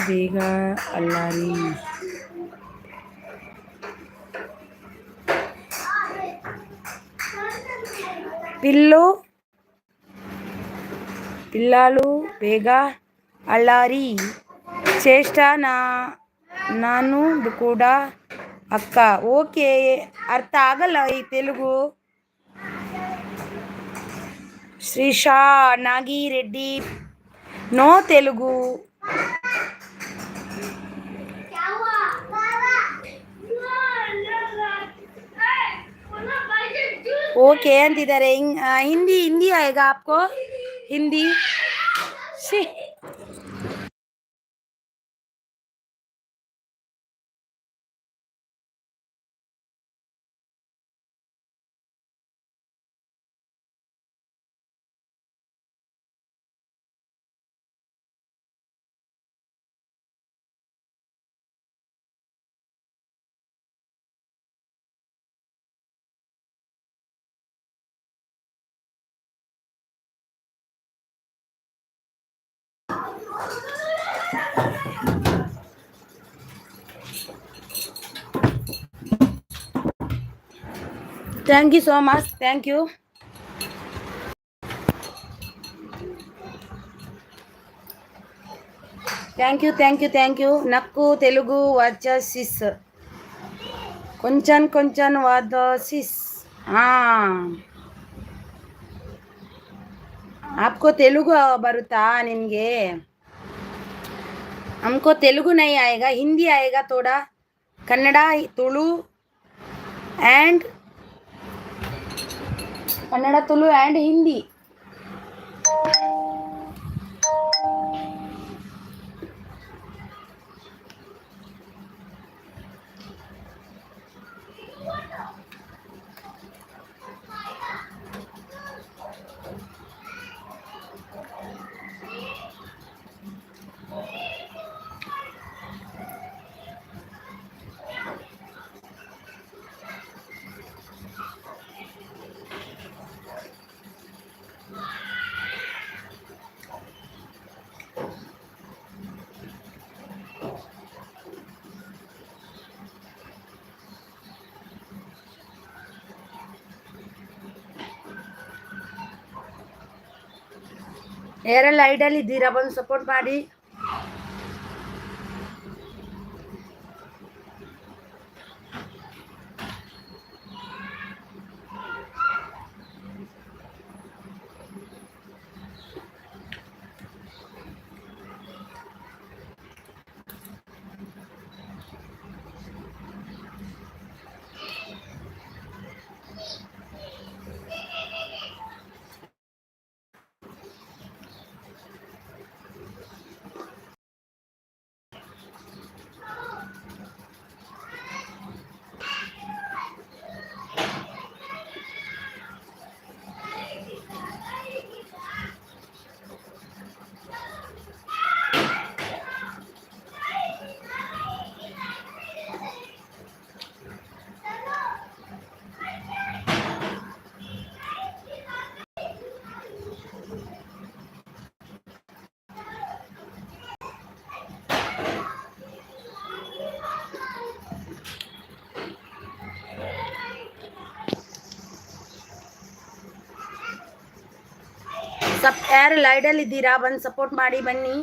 ಬೇಗ ಅಲ್ಲಾರಿ పిల్లలు ಬೇಗ ಅಳ್ಳಾರಿ ಚೇಷ್ಟ ನಾನು ಕೂಡ ಅಕ್ಕ. ಓಕೆ, ಅರ್ಥ ಆಗಲ್ಲ ಈ ತೆಲುಗು. ಶ್ರೀಶಾ ನಾಗಿ ರೆಡ್ಡಿ ನೋ ತೆಲುಗು. ओके अंतिदारे. हिंदी आएगा आपको? Hindi thank you so much. Thank you. నక్కు తెలుగు వచ్చేసిస్ కొంచెం వాదసిస్. आपको तेलुगु बरुता निनगे? हमको तेलुगु नहीं आएगा, हिंदी आएगा थोड़ा, कन्नड़ा, तुलु एंड हिंदी. ಯಾರೆಲ್ಲ ಐಡಲ್ ಇದ್ದೀರಾ ಬಂದು ಸಪೋರ್ಟ್ ಮಾಡಿ. ಯಾರೆಲ್ಲ ಐಡಲ್ ಇದ್ದೀರಾ ಬಂದು ಸಪೋರ್ಟ್ ಮಾಡಿ ಬನ್ನಿ.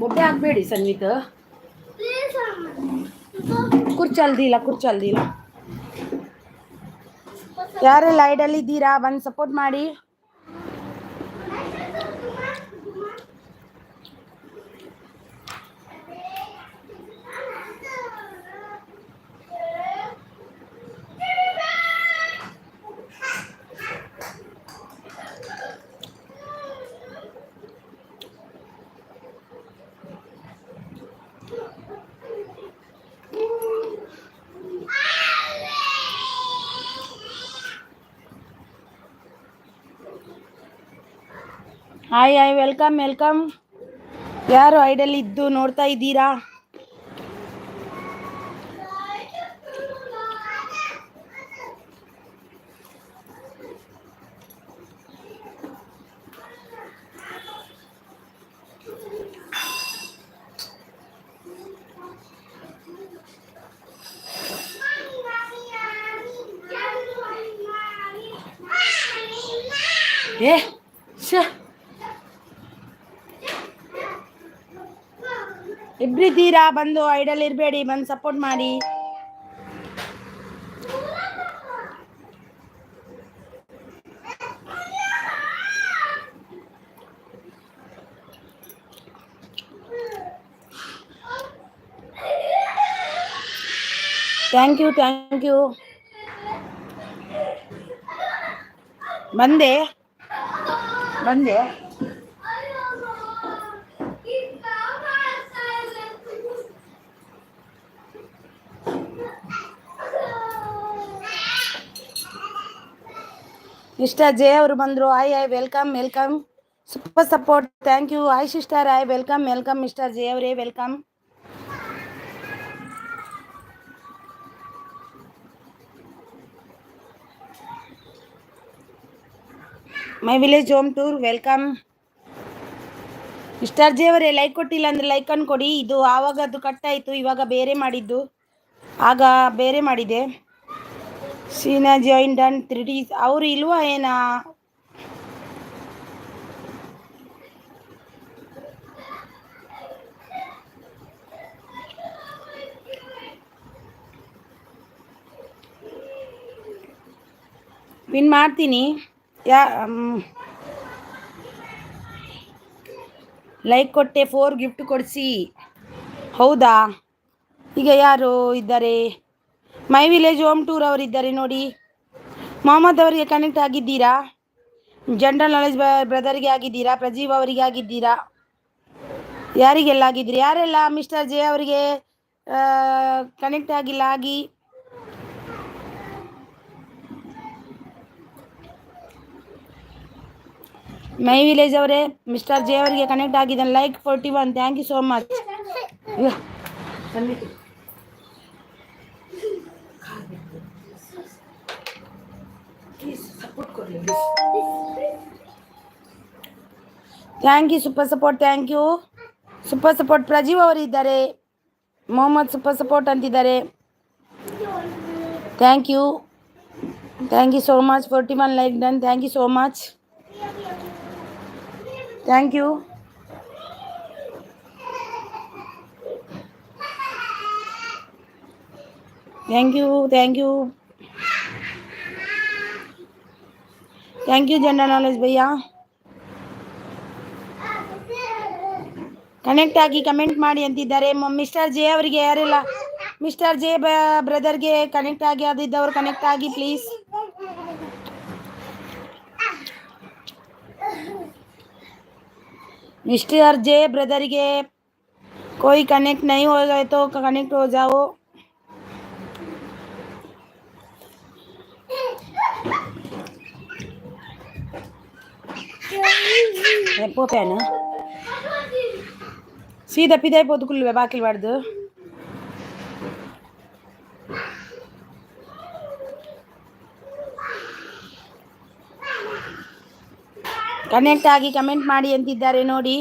ಬೊಬ್ಬೆ ಹಾಕ್ಬೇಡಿ ಸನ್ವಿತ್. ಕುರ್ಚಲ್ದಿಲ್ಲ. ಯಾರೆಲ್ಲ ಐಡಲ್ ಇದ್ದೀರಾ ಬಂದು ಸಪೋರ್ಟ್ ಮಾಡಿ. Hi welcome. ಯಾರು ಐಡಲ್ ಇದ್ದು ನೋಡ್ತಾ ಇದ್ದೀರಾ? ಇಬ್ರಿದ್ದೀರಾ ಬಂದು ಐಡಲ್ ಇರಬೇಡಿ, ಬಂದು ಸಪೋರ್ಟ್ ಮಾಡಿ. Thank you. ಬಂದೆ. ಸಿಸ್ಟರ್ ಜೆ ಅವರು ಬಂದರು. Hi welcome. Super support. Thank you. Hi sister. Hi welcome mister J ಅವರೇ, welcome. My village home tour, welcome. Mister J ಅವರೇ, ಲೈಕ್ ಕೊಟ್ಟಿಲ್ಲ ಅಂದರೆ ಲೈಕ್ ಅನ್ನು ಕೊಡಿ. ಇದು ಆವಾಗ ಅದು ಕಟ್ಟಾಯಿತು, ಇವಾಗ ಬೇರೆ ಮಾಡಿದ್ದು. ಆಗ ಬೇರೆ ಮಾಡಿದೆ. Sheena join done 3D. ಅವರು ಇಲ್ವಾ ಏನಾ? ಪಿನ್ ಮಾಡ್ತೀನಿ. ಲೈಕ್ ಕೊಟ್ಟೆ, 4 ಗಿಫ್ಟ್ ಕೊಡಿಸಿ. ಹೌದಾ? ಈಗ ಯಾರು ಇದ್ದಾರೆ? ಮೈ ವಿಲೇಜ್ ಹೋಮ್ ಟೂರ್ ಅವರಿದ್ದಾರೆ ನೋಡಿ. ಮೊಹಮ್ಮದ್ ಅವರಿಗೆ ಕನೆಕ್ಟ್ ಆಗಿದ್ದೀರಾ? ಜನರಲ್ ನಾಲೆಜ್ ಬ್ರದರ್ಗೆ ಆಗಿದ್ದೀರಾ? ಪ್ರಜೀವ್ ಅವರಿಗೆ ಆಗಿದ್ದೀರಾ? ಯಾರಿಗೆಲ್ಲ ಆಗಿದ್ದೀರಿ? ಯಾರೆಲ್ಲ ಮಿಸ್ಟರ್ ಜೆ ಅವರಿಗೆ ಕನೆಕ್ಟ್ ಆಗಿಲ್ಲ ಆಗಿ? ಮೈ ವಿಲೇಜ್ ಅವರೇ, ಮಿಸ್ಟರ್ ಜೆ ಅವರಿಗೆ ಕನೆಕ್ಟ್ ಆಗಿದ್ದಾನೆ. Like 41. Thank you so much. Thank you super support. Thank you super support. Prajeev ಅವರು ಇದ್ದಾರೆ. ಮೊಹಮ್ಮದ್ ಸೂಪರ್ ಸಪೋರ್ಟ್ ಅಂತಿದ್ದಾರೆ. Thank you so much. 41 like done. Thank you so much. Thank you. Thank you general knowledge ಭಯ್ಯ. Connect ಆಗಿ comment ಮಾಡಿ ಅಂತಿದ್ದಾರೆ. Mister J ಅವರಿಗೆ ಯಾರೆಲ್ಲ mister J ಬ್ರದರ್ಗೆ connect ಆಗಿ ಆದಿದ್ದವರು ಕನೆಕ್ಟ್ ಆಗಿ ಪ್ಲೀಸ್. मिस्टर जे ब्रदर के कोई कनेक्ट नहीं हो गए तो कनेक्ट हो जाओ. పోతాను సీదా పిదై పొదుకులు బాకిలు పడదు. ಕನೆಕ್ಟ್ ಆಗಿ ಕಮೆಂಟ್ ಮಾಡಿ ಅಂತಿದ್ದಾರೆ ನೋಡಿ.